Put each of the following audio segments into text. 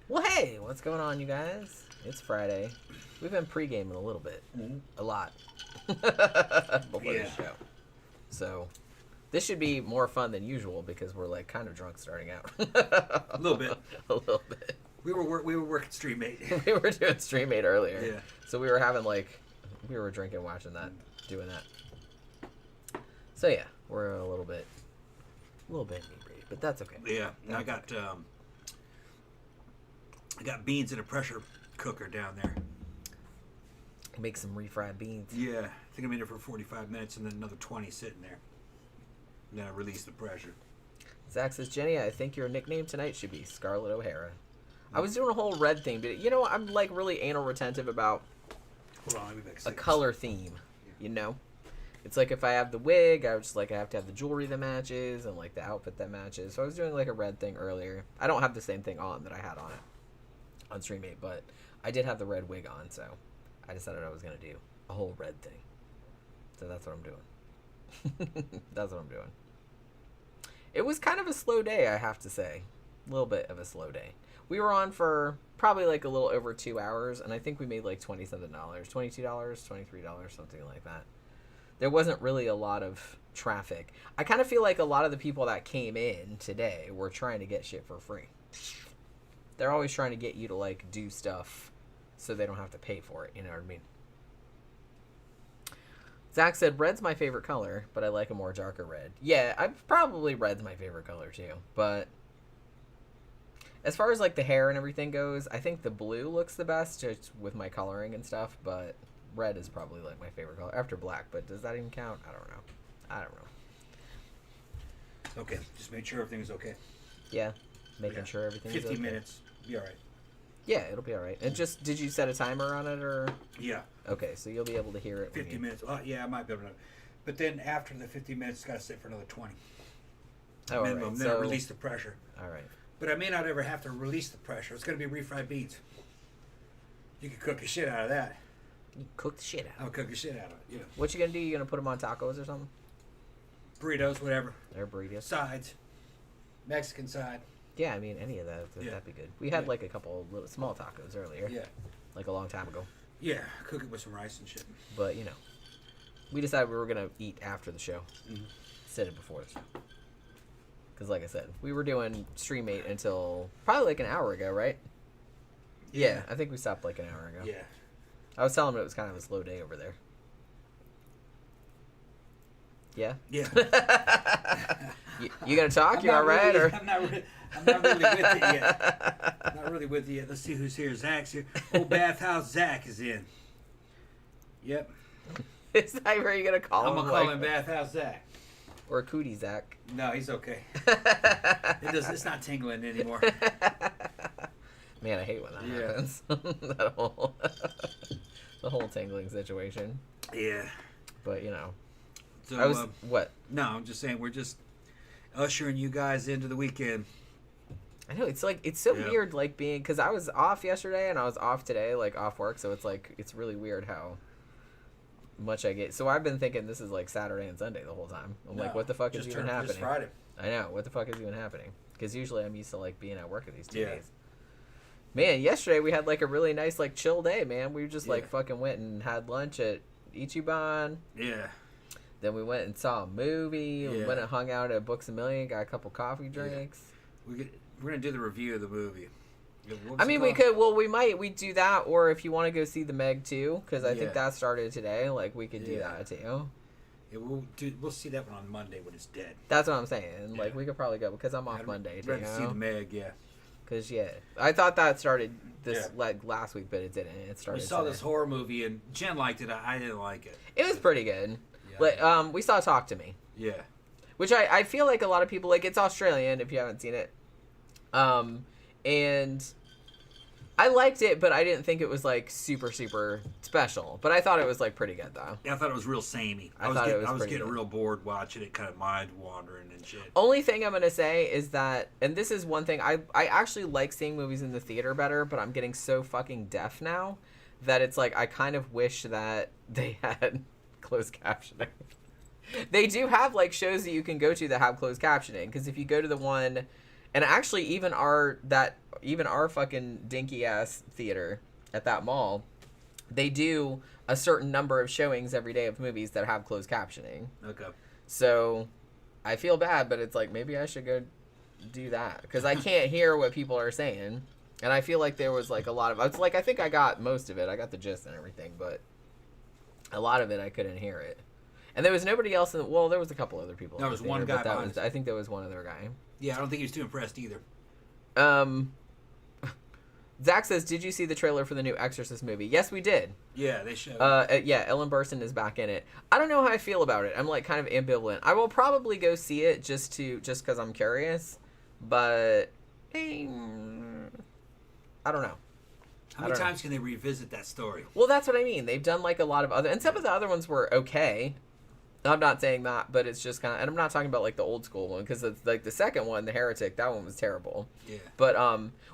Well, hey, what's going on, you guys? It's Friday. We've been pre-gaming a little bit. A lot. Before the show. So, this should be more fun than usual because we're, like, kind of drunk starting out. A little bit. A little bit. We were working Stream Mate. We were doing Stream Mate earlier. Yeah. So, we were having, like, we were drinking, watching that, doing that. So, yeah, we're a little bit inebriated, but that's okay. Yeah, and I got beans in a pressure cooker down there. Make some refried beans. Yeah, I think I'm in there for 45 minutes and then another 20 sitting there. And then I release the pressure. Zach says, Jenny, I think your nickname tonight should be Scarlett O'Hara. I was doing a whole red thing, but you know, I'm like really anal retentive about a color theme, you know? It's like if I have the wig, I have to have the jewelry that matches and like the outfit that matches. So I was doing like a red thing earlier. I don't have the same thing on that I had on it on StreamMate, but I did have the red wig on, so I decided I was going to do a whole red thing. So that's what I'm doing. That's what I'm doing. It was kind of a slow day, I have to say. A little bit of a slow day. We were on for probably like a little over 2 hours, and I think we made like $27, $22, $23, something like that. There wasn't really a lot of traffic. I kind of feel like a lot of the people that came in today were trying to get shit for free. They're always trying to get you to like do stuff so they don't have to pay for it, you know what I mean? Zach said, red's my favorite color, but I like a more darker red. Yeah, probably red's my favorite color too, but as far as like the hair and everything goes, I think the blue looks the best just with my coloring and stuff, but red is probably like my favorite color after black, but does that even count? I don't know. Okay, just make sure everything's okay. Yeah, making sure everything's 50 okay. minutes, be all right. Yeah, it'll be all right. And just, did you set a timer on it or? Yeah. Okay, so you'll be able to hear it. 50 minutes. Yeah, I might be able to. But then after the 50 minutes, it's got to sit for another 20. Oh, minimum. All right. Then I release the pressure. All right. But I may not ever have to release the pressure. It's going to be refried beans. You can cook the shit out of that. You cook the shit out. I'll cook the shit out of it. Yeah. What you gonna do? You gonna put them on tacos or something? Burritos, whatever. Or burritos. Sides. Mexican side. Yeah, I mean any of that. That'd be good. We had like a couple little small tacos earlier. Yeah. Like a long time ago. Yeah, cook it with some rice and shit. But you know, we decided we were gonna eat after the show instead of before the show. Because like I said, we were doing Stream 8 until probably like an hour ago, right? Yeah, I think we stopped like an hour ago. Yeah. I was telling him it was kind of a slow day over there. Yeah? Yeah. You gonna talk? You all right? Really, I'm not really with it yet. I'm not really with it yet. Let's see who's here. Zach's here. Old Bathhouse Zach is in. Yep. Is that where you gonna call him? I'm gonna call him Bathhouse Zach. Or Cootie Zach. No, he's okay. It's not tingling anymore. Man, I hate when that happens. The whole tingling situation. Yeah. But, you know. So, what? No, I'm just saying we're just ushering you guys into the weekend. I know, it's like, it's so weird, like, being, because I was off yesterday and I was off today, like, off work, so it's like, it's really weird how much I get. So I've been thinking this is like Saturday and Sunday the whole time. I'm like, what the fuck is even happening? Just Friday. I know, what the fuck is even happening? Because usually I'm used to like being at work at these 2 days. Man, yesterday we had like a really nice like chill day, man. We just like fucking went and had lunch at Ichiban. Yeah. Then we went and saw a movie. We went and hung out at Books A Million, got a couple coffee drinks. We're gonna do the review of the movie. I mean, we could. Well, we do that, or if you want to go see the Meg 2, because I think that started today. Like we could do that too. Yeah, we'll see that one on Monday when it's dead. That's what I'm saying. Like we could probably go because I'm off Monday. I'd see the Meg, Because I thought that started like last week, but it didn't. It started. We saw this horror movie and Jen liked it. I didn't like it. It was pretty good. But we saw Talk to Me. Yeah. Which I feel like a lot of people like. It's Australian if you haven't seen it. And I liked it, but I didn't think it was like super special. But I thought it was like pretty good though. Yeah, I thought it was real samey. I was getting real bored watching it, kind of mind wandering and shit. Only thing I'm gonna say is that, and this is one thing I actually like seeing movies in the theater better, but I'm getting so fucking deaf now that it's like I kind of wish that they had closed captioning. They do have like shows that you can go to that have closed captioning, because if you go to the one, and actually even our fucking dinky ass theater at that mall, they do a certain number of showings every day of movies that have closed captioning. Okay. So I feel bad, but it's like maybe I should go do that, because I can't hear what people are saying, and I feel like there was like a lot of, it's like I think I got most of it, I got the gist and everything, but a lot of it I couldn't hear it. And there was nobody else in the, well, there was a couple other people. There was one guy. I think there was one other guy. Yeah, I don't think he was too impressed either. Zach says, did you see the trailer for the new Exorcist movie? Yes, we did. Yeah, they showed. Yeah, Ellen Burstyn is back in it. I don't know how I feel about it. I'm like kind of ambivalent. I will probably go see it just because I'm curious, but I don't know. How many times can they revisit that story? Well, that's what I mean. They've done like a lot of other, and some of the other ones were okay. I'm not saying that, but it's just kind of, and I'm not talking about like the old school one, because it's like the second one, the Heretic, that one was terrible. Yeah. But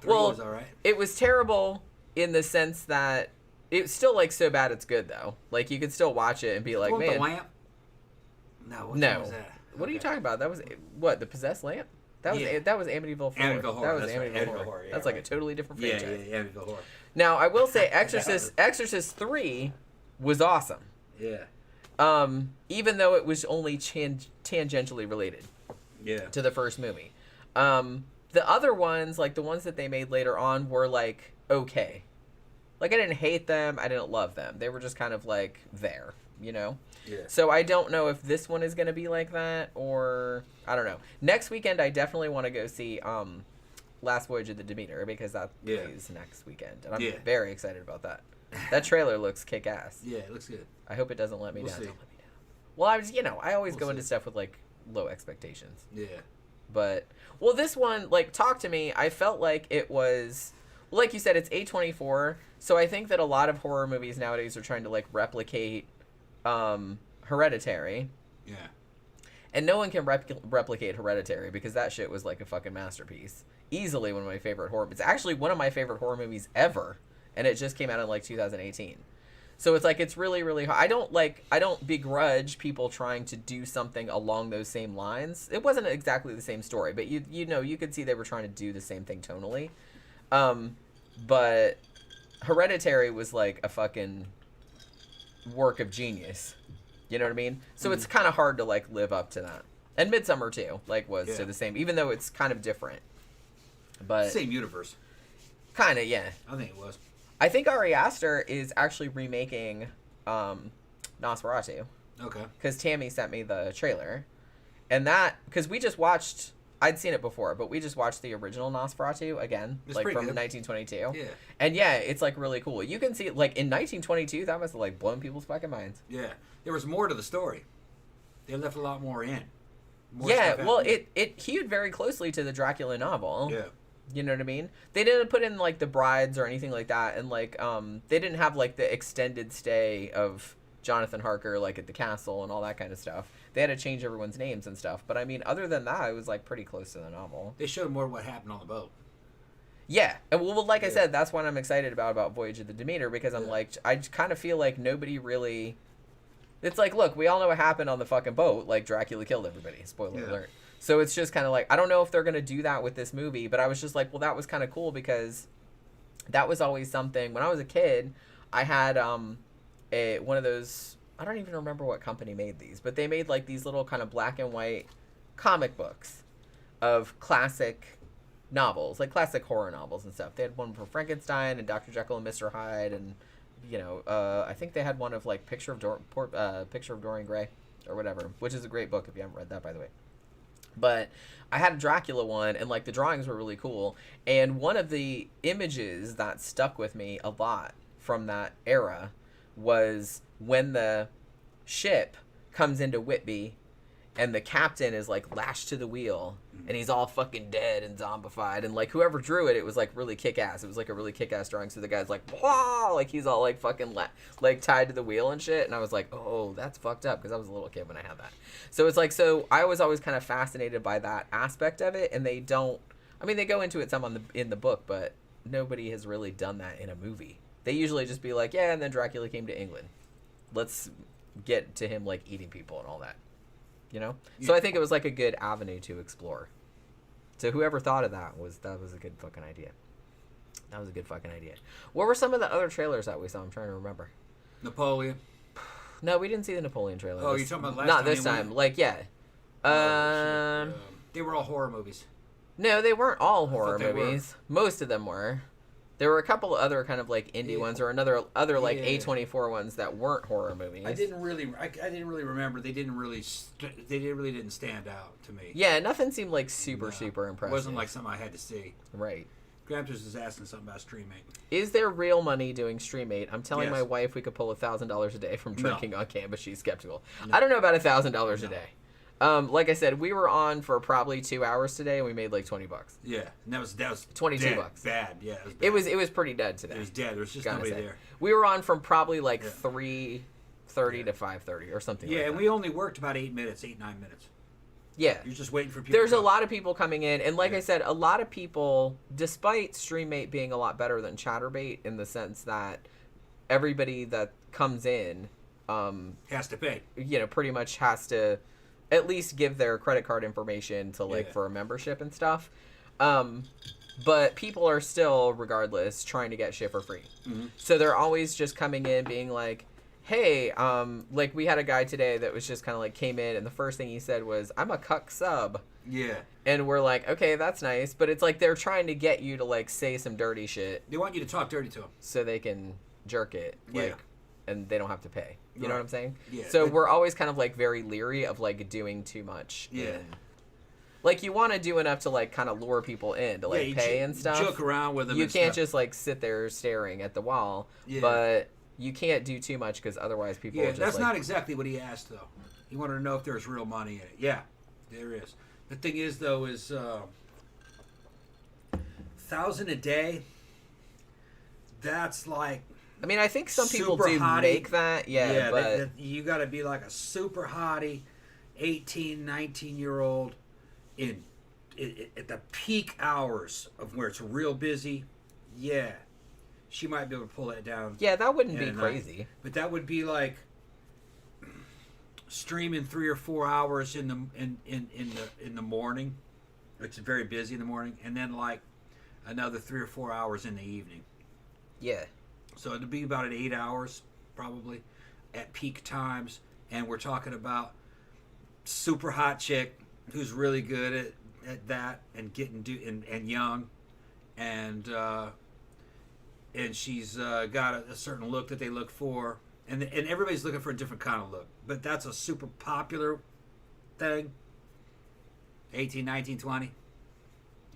well, was all right. It was terrible in the sense that it's still like so bad it's good though. Like you could still watch it and be like, man. The lamp? No. What was that? What are you talking about? That was what, the possessed lamp? That was Amityville 4. Amityville Horror. That was Amityville Horror. Yeah, that's like a totally different franchise. Yeah, Amityville Horror. Now I will say, Exorcist 3 was awesome. Yeah. Even though it was only tangentially related to the first movie. The other ones, like the ones that they made later on, were like okay. Like I didn't hate them, I didn't love them. They were just kind of like there, you know? Yeah. So I don't know if this one is going to be like that, or I don't know. Next weekend I definitely want to go see Last Voyage of the Demeter, because that plays next weekend. And I'm very excited about that. That trailer looks kick-ass. Yeah, it looks good. I hope it doesn't let me down. See. Don't let me down. Well, I always go into stuff with like low expectations. Yeah. But well, this one, like, talk to me. I felt like it was, well, like you said, it's A24. So I think that a lot of horror movies nowadays are trying to like replicate Hereditary. Yeah. And no one can replicate Hereditary, because that shit was like a fucking masterpiece. Easily one of my favorite horror. It's actually one of my favorite horror movies ever. And it just came out in like 2018. So it's like, it's really, really hard. I don't begrudge people trying to do something along those same lines. It wasn't exactly the same story, but you know, you could see they were trying to do the same thing tonally. But Hereditary was like a fucking work of genius. You know what I mean? So it's kind of hard to like live up to that. And Midsommar too, like was to the same, even though it's kind of different. But same universe. Kind of, yeah. I think it was. I think Ari Aster is actually remaking Nosferatu. Okay. Because Tammy sent me the trailer. And that, because we just watched, I'd seen it before, but we just watched the original Nosferatu again, it's like from good. 1922. Yeah. And yeah, it's like really cool. You can see, like in 1922, that must have like blown people's fucking minds. Yeah. There was more to the story. They left a lot more in. Well, it hewed very closely to the Dracula novel. Yeah. You know what I mean? They didn't put in like the brides or anything like that, and like they didn't have like the extended stay of Jonathan Harker like at the castle and all that kind of stuff. They had to change everyone's names and stuff. But I mean, other than that, it was like pretty close to the novel. They showed more of what happened on the boat. Yeah, and well, like I said, that's what I'm excited about Voyage of the Demeter, because I'm like, I kind of feel like nobody really. It's like, look, we all know what happened on the fucking boat. Like Dracula killed everybody. Spoiler alert. So it's just kind of like, I don't know if they're going to do that with this movie, but I was just like, well, that was kind of cool, because that was always something. When I was a kid, I had one of those, I don't even remember what company made these, but they made like these little kind of black and white comic books of classic novels, like classic horror novels and stuff. They had one for Frankenstein and Dr. Jekyll and Mr. Hyde, and, you know, I think they had one of like Picture of Dorian Gray or whatever, which is a great book if you haven't read that, by the way. But I had a Dracula one, and like the drawings were really cool. And one of the images that stuck with me a lot from that era was when the ship comes into Whitby and the captain is like lashed to the wheel, and he's all fucking dead and zombified, and like whoever drew it, it was like really kick-ass. It was like a really kick-ass drawing. So the guy's like, wow, like he's all like fucking like tied to the wheel and shit. And I was like, oh, that's fucked up, because I was a little kid when I had that. So it's like, so I was always kind of fascinated by that aspect of it, and they don't. I mean, they go into it some in the book, but nobody has really done that in a movie. They usually just be like, yeah, and then Dracula came to England. Let's get to him like eating people and all that. You know? Yeah. So I think it was like a good avenue to explore. So whoever thought of that was a good fucking idea. That was a good fucking idea. What were some of the other trailers that we saw? I'm trying to remember. Napoleon. No, we didn't see the Napoleon trailer. Oh, you're talking about last time? Not this time. Like, yeah. They were all horror movies. No, they weren't all horror movies. Most of them were. There were a couple of other kind of like indie ones, or other like A24 ones that weren't horror movies. I didn't really remember. They didn't really stand out to me. Yeah, nothing seemed like super impressive. It wasn't like something I had to see. Right. Gramthars was asking something about Streammate. Is there real money doing Streammate? I'm telling my wife we could pull $1,000 a day from drinking on Canvas. She's skeptical. No. I don't know about $1,000 a day. Like I said, we were on for probably 2 hours today, and we made like $20. Yeah, and that was $22. Bad, yeah. It was pretty dead today. It was dead. There was just nobody there. We were on from probably like 3:30 to 5:30 or something. Yeah, like and that. we only worked about 8 minutes, 9 minutes. Yeah, you're just waiting for people. There's a lot of people coming in, and like I said, a lot of people, despite Streammate being a lot better than Chatterbait in the sense that everybody that comes in has to pay. You know, pretty much has to at least give their credit card information to like for a membership and stuff. But people are still, regardless, trying to get shit for free. Mm-hmm. So they're always just coming in being like, hey, like we had a guy today that was just kind of like came in, and the first thing he said was, I'm a cuck sub. Yeah. And we're like, okay, that's nice. But it's like they're trying to get you to like say some dirty shit. They want you to talk dirty to them. So they can jerk it. Like, and they don't have to pay. You know what I'm saying? Yeah. So we're always kind of like very leery of like doing too much. Yeah. Like you want to do enough to like kind of lure people in to like pay and stuff. Joke around with them. You can't just like sit there staring at the wall. Yeah. But you can't do too much because otherwise people will just that's not exactly what he asked though. He wanted to know if there's real money in it. Yeah, there is. The thing is though is $1,000 a day. That's like. I mean, I think some people do make that. Yeah, but you got to be like a super hottie, 18, 19-year-old at the peak hours of where it's real busy. Yeah, she might be able to pull that down. Yeah, that wouldn't be crazy. But that would be like streaming 3 or 4 hours in the morning. It's very busy in the morning, and then like another 3 or 4 hours in the evening. Yeah. So it'd be about 8 hours, probably, at peak times. And we're talking about super hot chick who's really good at that and and young, and she's got a certain look that they look for, and everybody's looking for a different kind of look. But that's a super popular thing. 18, 19, 20.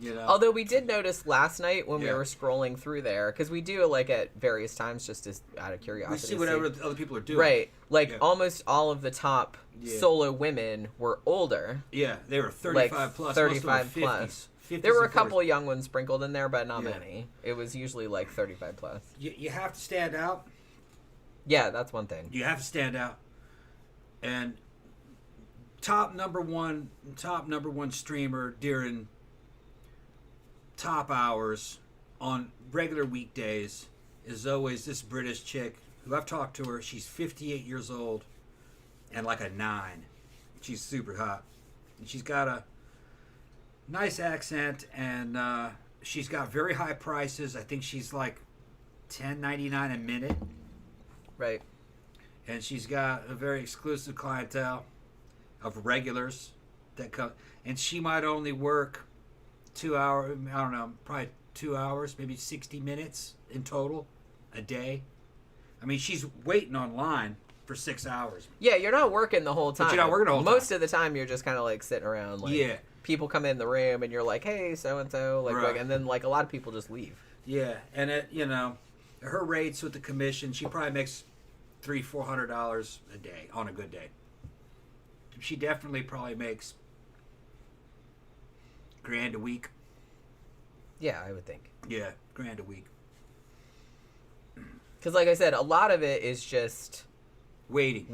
You know? Although we did notice last night when we were scrolling through there, because we do like at various times just out of curiosity. We see whatever other people are doing. Right. Like almost all of the top solo women were older. Yeah, they were 35 like plus. 35 plus. 50s there were a couple of young ones sprinkled in there, but not many. It was usually like 35 plus. You have to stand out. Yeah, that's one thing. You have to stand out. And top number one streamer during top hours on regular weekdays is always this British chick who I've talked to her. She's 58 years old and like a 9. She's super hot. And she's got a nice accent, and she's got very high prices. I think she's like $10.99 a minute. Right. And she's got a very exclusive clientele of regulars that come, and she might only work 2 hours, I don't know, probably 2 hours, maybe 60 minutes in total a day. I mean, she's waiting online for 6 hours. Yeah, you're not working the whole time. But you're not working the whole time. Most of the time, you're just kind of like sitting around. Like, people come in the room and you're like, hey, so-and-so. Like, and then like a lot of people just leave. Yeah, and her rates with the commission, she probably makes $300-400 a day on a good day. she definitely probably makes $1,000 a week. Yeah, I would think. Yeah, $1,000 a week. Because, like I said, a lot of it is just waiting.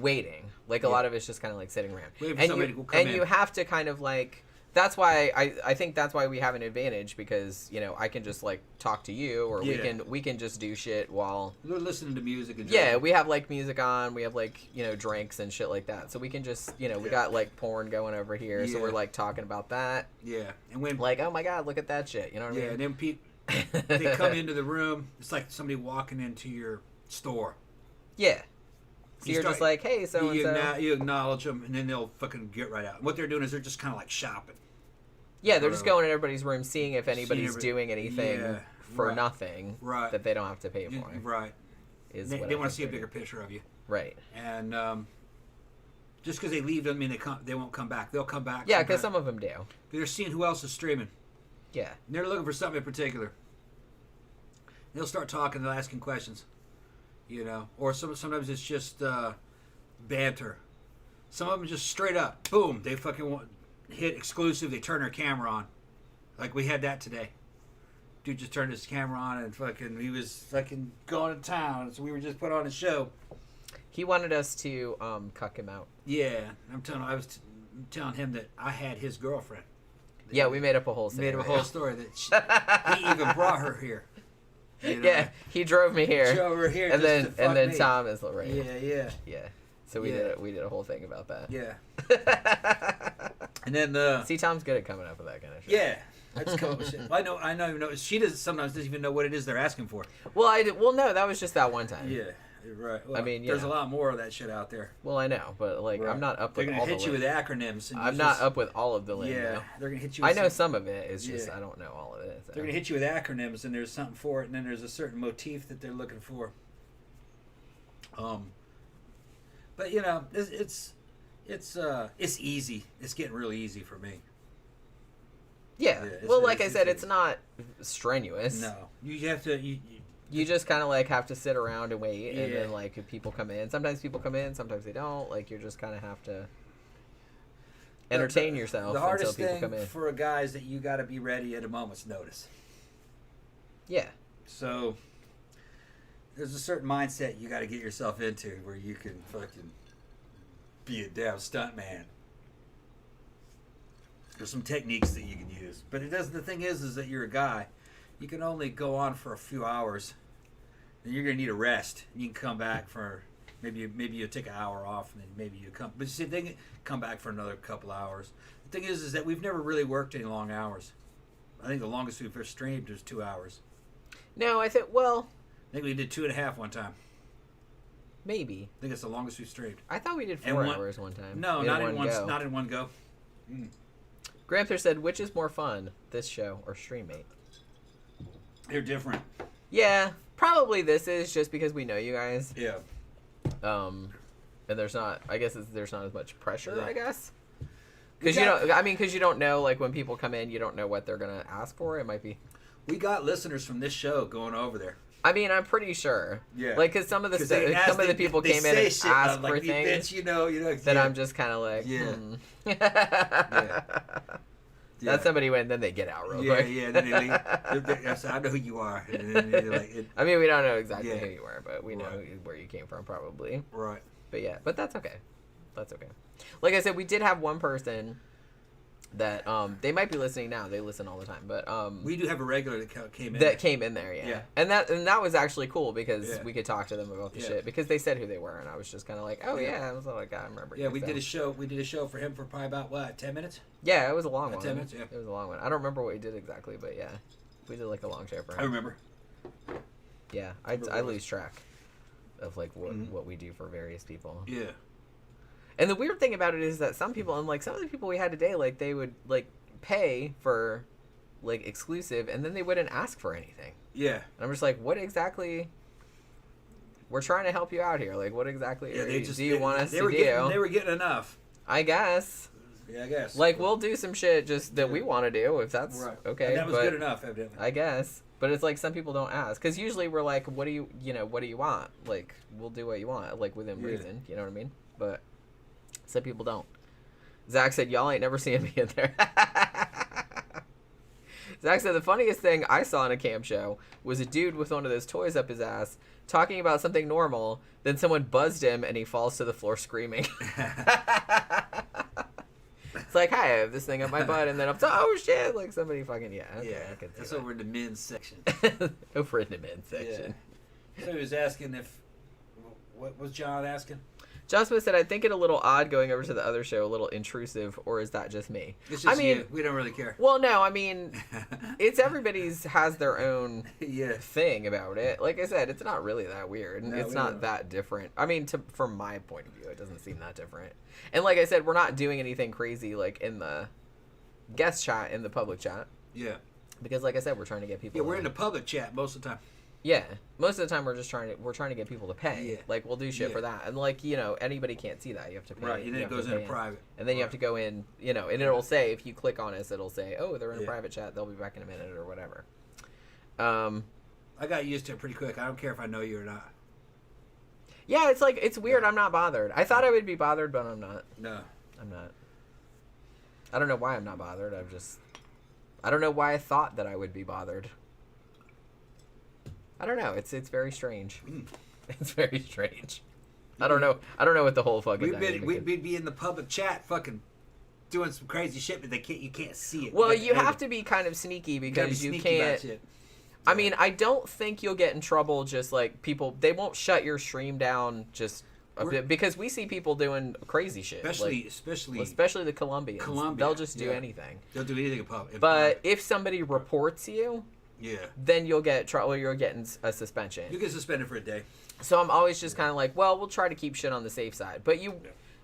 Like a lot of it's just kind of like sitting around. Waiting for somebody to come in. You have to kind of like. That's why I think that's why we have an advantage, because I can just like talk to you, or we can just do shit while we're listening to music and we have like music on, we have like drinks and shit like that, so we can just we got like porn going over here, so we're like talking about that. Yeah, and when like, oh my god, look at that shit, you know what I mean? Yeah, and then they come into the room. It's like somebody walking into your store. Yeah. So you're just like, hey, so and so. You acknowledge them, and then they'll fucking get right out. What they're doing is they're just kind of like shopping. Yeah, they're just going in everybody's room, seeing if anybody's doing anything for nothing that they don't have to pay for. Right. They want to see a bigger picture of you. Right. And just because they leave doesn't mean they won't come back. They'll come back. Yeah, because some of them do. They're seeing who else is streaming. Yeah. And they're looking for something in particular. They'll start talking. They'll asking questions. Or sometimes it's just banter. Some of them just straight up, boom, they fucking hit exclusive. They turn their camera on, like we had that today. Dude just turned his camera on and he was fucking going to town. So we were just put on a show. He wanted us to cuck him out. Yeah, I was telling him that I had his girlfriend. Yeah, we made up a whole story. That he even brought her here. Yeah, he drove me here. Drove her here, and then Tom is right. Yeah. So we did a whole thing about that. Yeah. And then see, Tom's good at coming up with that kind of shit. Yeah, I just come up with shit. I know. She sometimes doesn't even know what it is they're asking for. Well, no, that was just that one time. Yeah. Right. Well, I mean, there's a lot more of that shit out there. Well, I know, but like, I'm not up with all the. They're gonna hit you with acronyms. And I'm not up with all of the lingo. Yeah, they're gonna hit you. With I know some of it. It's just I don't know all of it. So. They're gonna hit you with acronyms, and there's something for it, and then there's a certain motif that they're looking for. But it's easy. It's getting really easy for me. Yeah. Well, like I said, it's not strenuous. No, you have to. You just kind of like have to sit around and wait, and then like if people come in, sometimes people come in, sometimes they don't. Like you just kind of have to entertain yourself the until people come in. The hardest thing for a guy is that you got to be ready at a moment's notice. Yeah. So there's a certain mindset you got to get yourself into where you can fucking be a damn stuntman. There's some techniques that you can use, but it doesn't. The thing is that you're a guy. You can only go on for a few hours, and you're gonna need a rest. You can come back for maybe you take an hour off, and then maybe you come. But you see, they can come back for another couple hours. The thing is that we've never really worked any long hours. I think the longest we've ever streamed was 2 hours. No, I think we did 2.5 one time. Maybe. I think it's the longest we've streamed. I thought we did 4 hours one time. No, not in one go. Not in one go. Gramthars said, "Which is more fun, this show or Streammate?" They're different. Yeah, probably this is just because we know you guys. Yeah. And there's not as much pressure, I guess. Because you don't know, like when people come in, you don't know what they're gonna ask for. It might be. We got listeners from this show going over there. I mean, I'm pretty sure. Yeah. Like, because some of the people came in and asked for things. Bitch, that I'm just kind of like, Yeah. That's somebody when then they get out real quick. Yeah, then they leave. I know who you are. And then like, I mean, we don't know exactly who you are, but we know where you came from probably. Right. But that's okay. That's okay. Like I said, we did have one person that they might be listening now. They listen all the time, but we do have a regular that came in. That came in there, yeah. And that was actually cool because we could talk to them about the shit because they said who they were, and I was just kind of like, oh yeah, I was like, I remember. Yeah, we did a show. We did a show for him for probably about 10 minutes. Yeah, it was a long one. 10 minutes. Yeah, it was a long one. I don't remember what we did exactly, but yeah, we did like a long show for him. I remember. Yeah, I lose track of like what we do for various people. Yeah. And the weird thing about it is that some people, and like some of the people we had today, like they would like pay for like exclusive, and then they wouldn't ask for anything. Yeah. And I'm just like, what exactly? We're trying to help you out here. Like, what exactly do you want us to do? They were getting enough. I guess. Yeah, I guess. Like, we'll do some shit just that we want to do if that's okay. And that was good enough, evidently. I guess. But it's like some people don't ask. Because usually we're like, what do you want? Like, we'll do what you want, like within reason. You know what I mean? But some people don't. Zach said, y'all ain't never seen me in there. Zach said, the funniest thing I saw in a camp show was a dude with one of those toys up his ass talking about something normal. Then someone buzzed him and he falls to the floor screaming. It's like, hi, I have this thing up my butt. And then I'm oh, shit. Like somebody fucking, yeah. Okay, yeah, I can see that's that. over in the men's section. Over in the men's section. Yeah. So he was asking if, what was John asking? John Smith said, I think it a little odd going over to the other show, a little intrusive, or is that just me? It's just you. We don't really care. Well, no, I mean, it's everybody's has their own yeah. thing about it. Like I said, it's not really that weird. No, it's not that different. I mean, from my point of view, it doesn't seem that different. And like I said, we're not doing anything crazy like in the guest chat, in the public chat. Yeah. Because like I said, we're trying to get people. Yeah, we're in the public chat most of the time. Yeah, most of the time we're trying to get people to pay. Yeah. Like we'll do shit for that, and like anybody can't see that. You have to pay. Right, and then it goes into private. And then you have to go in, and it'll say if you click on us, it'll say, oh, they're in a private chat. They'll be back in a minute or whatever. I got used to it pretty quick. I don't care if I know you or not. Yeah, it's like it's weird. I'm not bothered. I thought I would be bothered, but I'm not. No, I'm not. I don't know why I'm not bothered. I don't know why I thought that I would be bothered. I don't know. It's very strange. It's very strange. I don't know. I don't know what the whole fucking. We'd be in the public chat, fucking doing some crazy shit, but you can't see it. Well, you have to be kind of sneaky because you can't. I mean, I don't think you'll get in trouble. Just like people, they won't shut your stream down just a bit because we see people doing crazy shit. Especially the Colombians. They'll just do anything. They'll do anything in public. But if somebody reports you. Yeah. Then you'll get trouble. You're getting a suspension. You get suspended for a day. So I'm always just kind of like, well, we'll try to keep shit on the safe side. But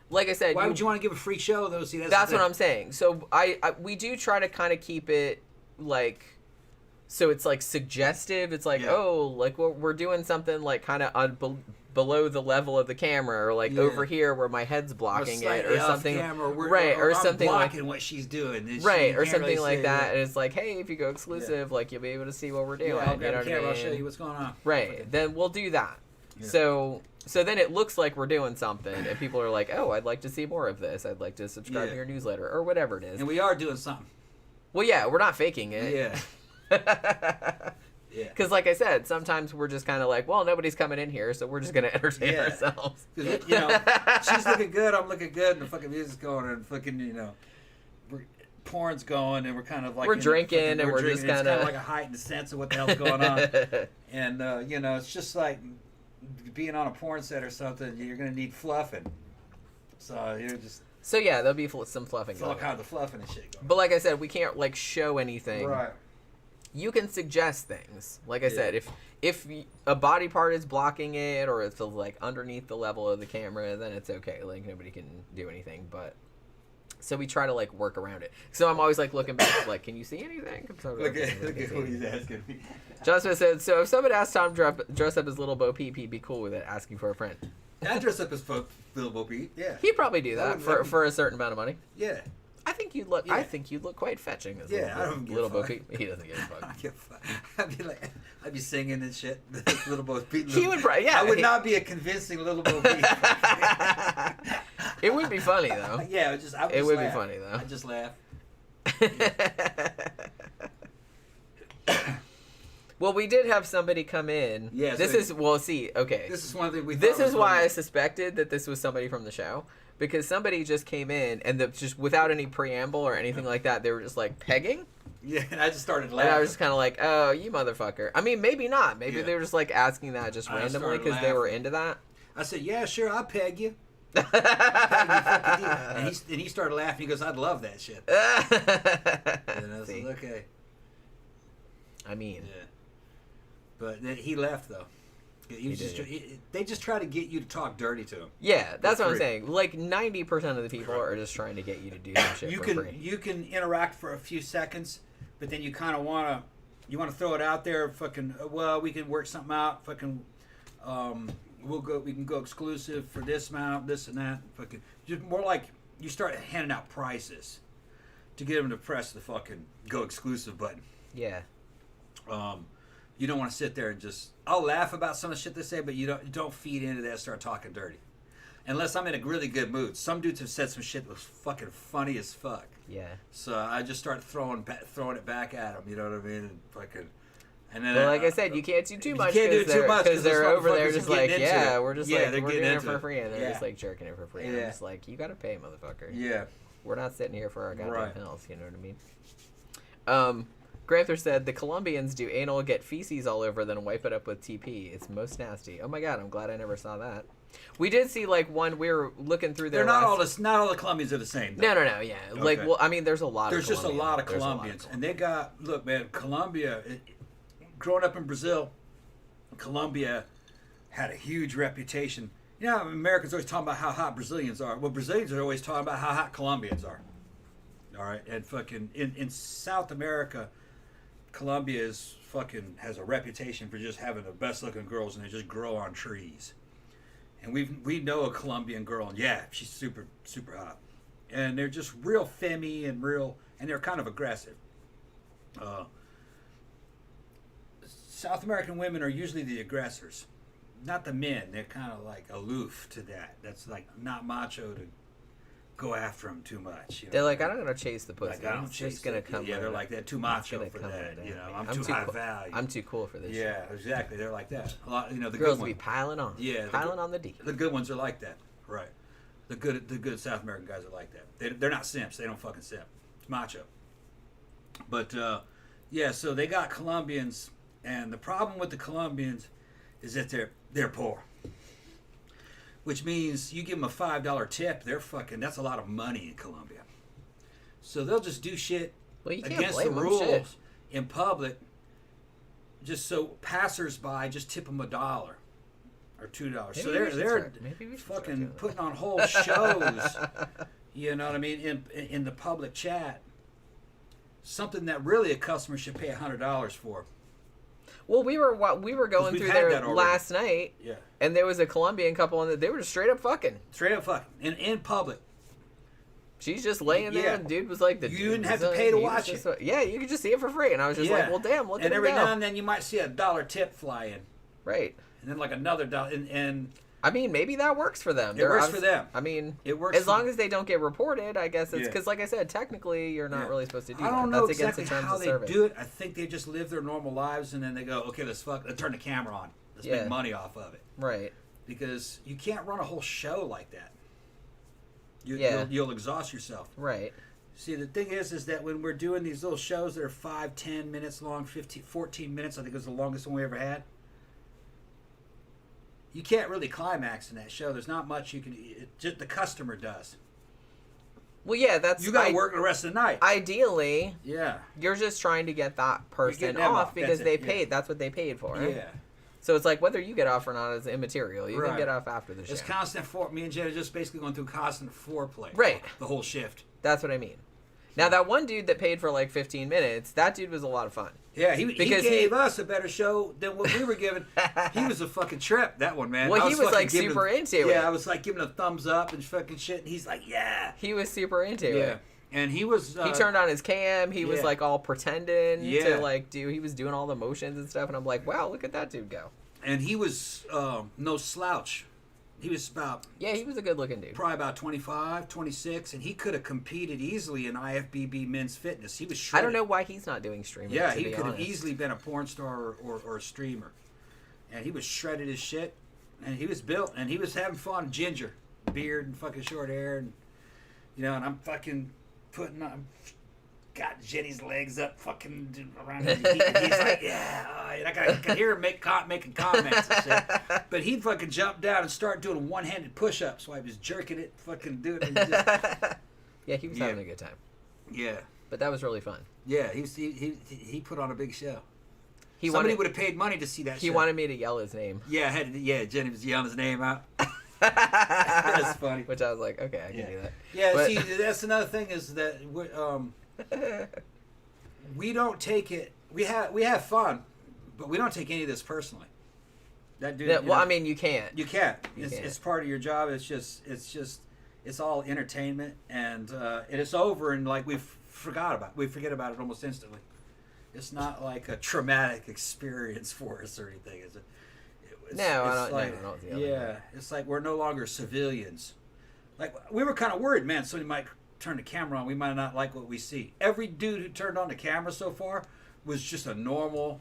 like I said, why would you want to give a free show though? See, that's what I'm saying. So we do try to kind of keep it like, so it's like suggestive. It's like, oh, like we're doing something like kind of below the level of the camera, or like over here where my head's blocking it, or something, or something like what she's doing, right, or something really like that. And it's like, hey, if you go exclusive, like you'll be able to see what we're doing. I'll grab the camera, I'll show you what's going on. Right, then we'll do that. Yeah. So then it looks like we're doing something, and people are like, oh, I'd like to see more of this. I'd like to subscribe to your newsletter, or whatever it is. And we are doing something. Well, yeah, we're not faking it. Yeah. Yeah. Because, like I said, sometimes we're just kind of like, well, nobody's coming in here, so we're just going to entertain ourselves. She's looking good, I'm looking good, and the fucking music's going, and fucking, porn's going, and we're kind of like... We're drinking, and we're just kind of... It's kind of like a heightened sense of what the hell's going on. And, it's just like being on a porn set or something, you're going to need fluffing. So, you're just... So, yeah, there'll be some fluffing going on. All kinds of fluffing and shit going on. But, like I said, we can't, like, show anything. Right. You can suggest things. Like I said, if a body part is blocking it, or it's like underneath the level of the camera, then it's okay. Like nobody can do anything. But so we try to like work around it. So I'm always like looking back, like, can you see anything? Look at what he's asking me. Justin said, so if somebody asked Tom to dress up as Little Bo Peep, he'd be cool with it, asking for a friend. I dress up as Little Bo Peep. Yeah. He'd probably do that for a certain amount of money. Yeah. I think you'd look. Yeah. I think you'd look quite fetching as Little Bo Peep. He doesn't give a fuck. I don't give a fuck. I'd be singing and shit. Little Bo Peep. He would probably. Yeah. I would not be a convincing Little Bo Peep. It would be funny though. Yeah, it would be funny though. I just laugh. Well, we did have somebody come in. Yeah. This is okay. This is one thing we. This is why I suspected that this was somebody from the show. Because somebody just came in, and just without any preamble or anything like that, they were just like pegging. Yeah, and I just started laughing. And I was just kind of like, oh, you motherfucker. I mean, maybe not. Maybe they were just like asking that just randomly because they were into that. I said, yeah, sure, I'll peg you. And he started laughing. He goes, I'd love that shit. And I was like, okay. I mean. Yeah. But then he left, though. They just try to get you to talk dirty to them. Yeah, that's what I'm saying. Like 90% of the people are just trying to get you to do some shit for free. You can interact for a few seconds, but then you kind of want to throw it out there. Fucking well, we can work something out. Fucking we can go exclusive for this amount, this and that. Fucking just more like you start handing out prices to get them to press the fucking go exclusive button. Yeah. You don't want to sit there and just... I'll laugh about some of the shit they say, but you don't feed into that and start talking dirty. unless I'm in a really good mood. Some dudes have said some shit that was fucking funny as fuck. Yeah. So I just start throwing it back at them. You know what I mean? And fucking. And then, well, like I said, you can't do too much. You can't do too much because they're over there just like, yeah, we're just yeah, like, we're doing it for free, and they're just like jerking it for free. And I'm just like, you gotta pay, motherfucker. Yeah. We're not sitting here for our goddamn pills. You know what I mean? Gramthars said the Colombians do anal, get feces all over, then wipe it up with TP. It's most nasty. Oh my god, I'm glad I never saw that. We did see like one. We were looking through their. Not all the Colombians are the same. Though. No, yeah. Okay. Like, well, I mean, there's a lot. There's just a lot of Colombians, and they got look, man. Colombia, growing up in Brazil, Colombia had a huge reputation. You know, Americans always talking about how hot Brazilians are. Well, Brazilians are always talking about how hot Colombians are. All right, and fucking in South America, Colombia has a reputation for just having the best looking girls, and they just grow on trees. And we know a Colombian girl, and yeah, she's super super hot, and they're just real femmy and they're kind of aggressive. South American women are usually the aggressors, not the men. They're kind of like aloof to that. That's like not macho to go after them too much. You know? They're like, I'm not gonna chase the pussy. Like, I don't chase just gonna come. Yeah, they're like that. Too macho for that. You know, I'm too high value. I'm too cool for this. Yeah, shit. Exactly. They're like that. A lot. You know, the girls good be piling on. Yeah, piling on the D. The good ones are like that. Right. The good South American guys are like that. They're not simps. They don't fucking simp. It's macho. But yeah, so they got Colombians, and the problem with the Colombians is that they're poor. Which means you give them a $5 tip, that's a lot of money in Colombia. So they'll just do shit against the rules in public, just so passersby just tip them $1 or $2. So they're fucking putting on whole shows. You know what I mean? In the public chat, something that really a customer should pay $100 for. Well, we were going through there last night, yeah, and there was a Colombian couple, and they were just straight up fucking in public. She's just laying there, and the dude was like, you didn't have to pay to watch it. Yeah, you could just see it for free, and I was just like, well, damn, look at it. And every now and then you might see $1 tip fly in, right? And then like another $1, and I mean, maybe that works for them. It works for them. I mean, it works as long as they don't get reported. I guess it's because, like I said, technically you're not really supposed to do that. I don't know exactly how they do it. I think they just live their normal lives, and then they go, okay, let's turn the camera on. Let's make money off of it. Right. Because you can't run a whole show like that. You'll exhaust yourself. Right. See, the thing is that when we're doing these little shows that are 5, 10 minutes long, 15, 14 minutes, I think it was the longest one we ever had. You can't really climax in that show. There's not much you can. Just the customer does. Well, yeah, that's you got to work the rest of the night. Ideally, yeah, you're just trying to get that person off because they paid. That's what they paid for. Right? Yeah. So it's like whether you get off or not is immaterial. You can get off after the show. It's constant me and Jen are just basically going through constant foreplay. Right. The whole shift. That's what I mean. Now, that one dude that paid for like 15 minutes, that dude was a lot of fun. Yeah, he gave us a better show than what we were given. He was a fucking trip, that one, man. Well, he was like super into it. Yeah, I was like giving a thumbs up and fucking shit, and he's like, yeah. He was super into it. Yeah. And he was... he turned on his cam. He was like all pretending to like he was doing all the motions and stuff, and I'm like, wow, look at that dude go. And he was no slouch. He was about... Yeah, he was a good-looking dude. Probably about 25, 26, and he could have competed easily in IFBB men's fitness. He was shredded. I don't know why he's not doing streaming, yeah, he could have easily been a porn star or a streamer. And he was shredded as shit, and he was built, and he was having fun. Ginger, beard and fucking short hair, and and I'm fucking got Jenny's legs up fucking around him. He's like, yeah. And I can hear him making comments and shit. But he'd fucking jump down and start doing one-handed push-ups while he was jerking it, fucking doing it. Yeah, he was having a good time. Yeah. But that was really fun. Yeah, he put on a big show. Somebody would have paid money to see that show. He wanted me to yell his name. Yeah, Jenny was yelling his name out. That's funny. Which I was like, okay, I can do that. Yeah, but, see, that's another thing is that we don't take it. We have fun, but we don't take any of this personally. That dude. Well, I mean, you can't. You can't. It's part of your job. It's all entertainment, and it's over, and like we forget about it almost instantly. It's not like a traumatic experience for us or anything. I don't feel it's like we're no longer civilians. Like, we were kind of worried, man, somebody might turn the camera on. We might not like what we see. Every dude who turned on the camera so far was just a normal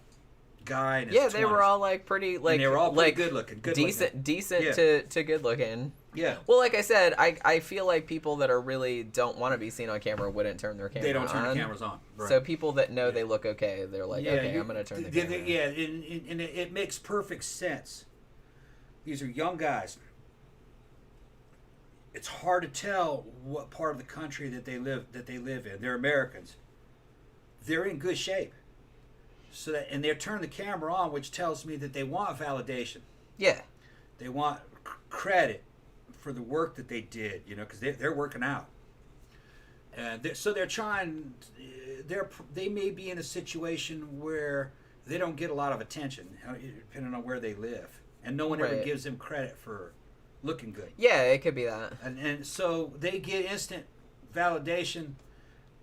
guy in his 20s. They were all like pretty, like, and they were all pretty good looking. Decent to good looking. Yeah. Well, like I said, I feel like people that are really don't want to be seen on camera wouldn't turn their camera on. They don't turn the cameras on. Right. So people that know they look okay, they're like, okay, I'm going to turn the camera on. Yeah, and it makes perfect sense. These are young guys. It's hard to tell what part of the country that they live in. They're Americans. They're in good shape. And they're turning the camera on, which tells me that they want validation. Yeah. They want credit for the work that they did, because they're working out. And so they're trying. They may be in a situation where they don't get a lot of attention, depending on where they live, and no one ever gives them credit for looking good. Yeah, it could be that. And so they get instant validation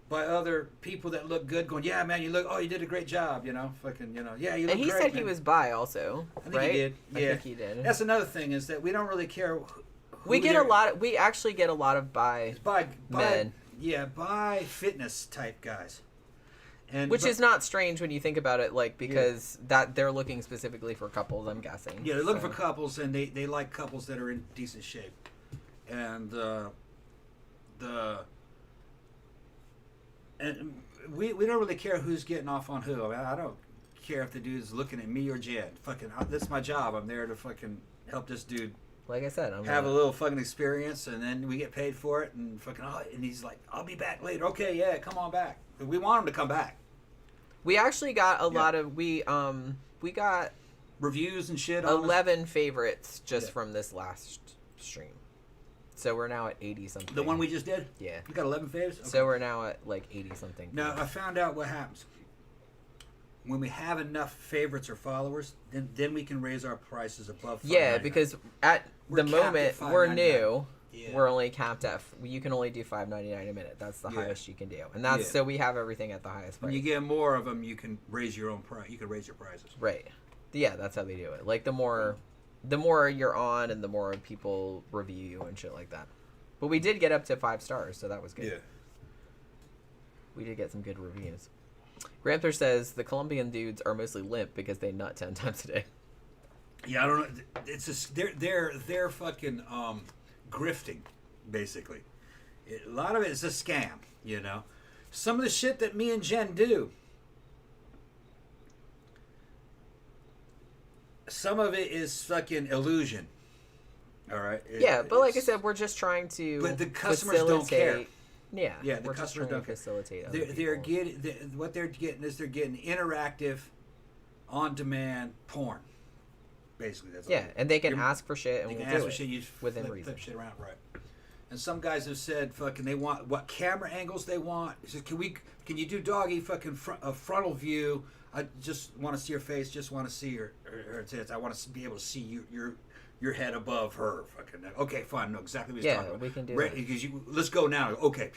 by other people that look good, going, yeah, man, you did a great job, yeah, you look and great. And he said he was bi also, I think he did. Yeah. I think he did. That's another thing, is that we don't really care. We actually get a lot of bi men. Yeah, bi fitness type guys. Which is not strange when you think about it, like, because that they're looking specifically for couples, I'm guessing. Yeah, they're looking for couples, and they like couples that are in decent shape. And we don't really care who's getting off on who. I mean, I don't care if the dude's looking at me or Jen. Fucking, that's my job. I'm there to fucking help this dude. Like I said, have a little fucking experience, and then we get paid for it, and fucking, and he's like, I'll be back later. Okay, yeah, come on back. We want him to come back. We actually got a lot of we got reviews and shit. 11 favorites just from this last stream, so we're now at 80 something. The one we just did. Yeah, we got 11 favorites. Okay. So we're now at like 80 something. Now I found out what happens when we have enough favorites or followers. Then we can raise our prices above. Yeah, because at the moment we're new. Yeah. We're only capped at. You can only do $5.99 a minute. That's the highest you can do, and that's so we have everything at the highest price. When you get more of them, you can raise your own price. You can raise your prices. Right. Yeah, that's how they do it. Like the more you're on, and the more people review you and shit like that. But we did get up to 5 stars, so that was good. Yeah. We did get some good reviews. Gramthars says the Colombian dudes are mostly limp because they nut 10 times a day. Yeah, I don't know. It's just they're fucking grifting, basically. A lot of it is a scam, Some of the shit that me and Jen do, some of it is fucking illusion. All right. But like I said, we're just trying to. But the customers don't care. Yeah. Yeah. The customers don't facilitate. They're getting what they're getting is they're getting interactive, on-demand porn. Basically, that's and they can ask for shit, and they we'll can ask do for shit. You within reason. Flip shit around, right? And some guys have said, "Fucking, they want what camera angles they want." He says, "Can you do doggy fucking a frontal view? I just want to see her face. Just want to see her tits. I want to be able to see your head above her. Fucking okay, fine. No, exactly what he's talking about. We can do that. Because let's go now. Okay,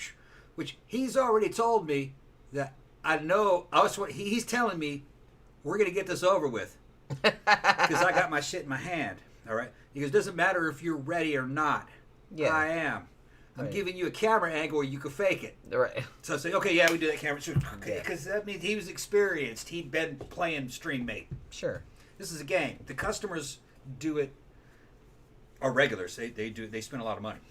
which he's already told me that I know. He's telling me we're gonna get this over with. Because I got my shit in my hand, all right? Because it doesn't matter if you're ready or not. Yeah. I am. I'm giving you a camera angle where you can fake it. Right. So I say, okay, yeah, we do that camera. Because that means he was experienced. He'd been playing Stream Mate. Sure. This is a game. The customers do it, are regulars. They spend a lot of money.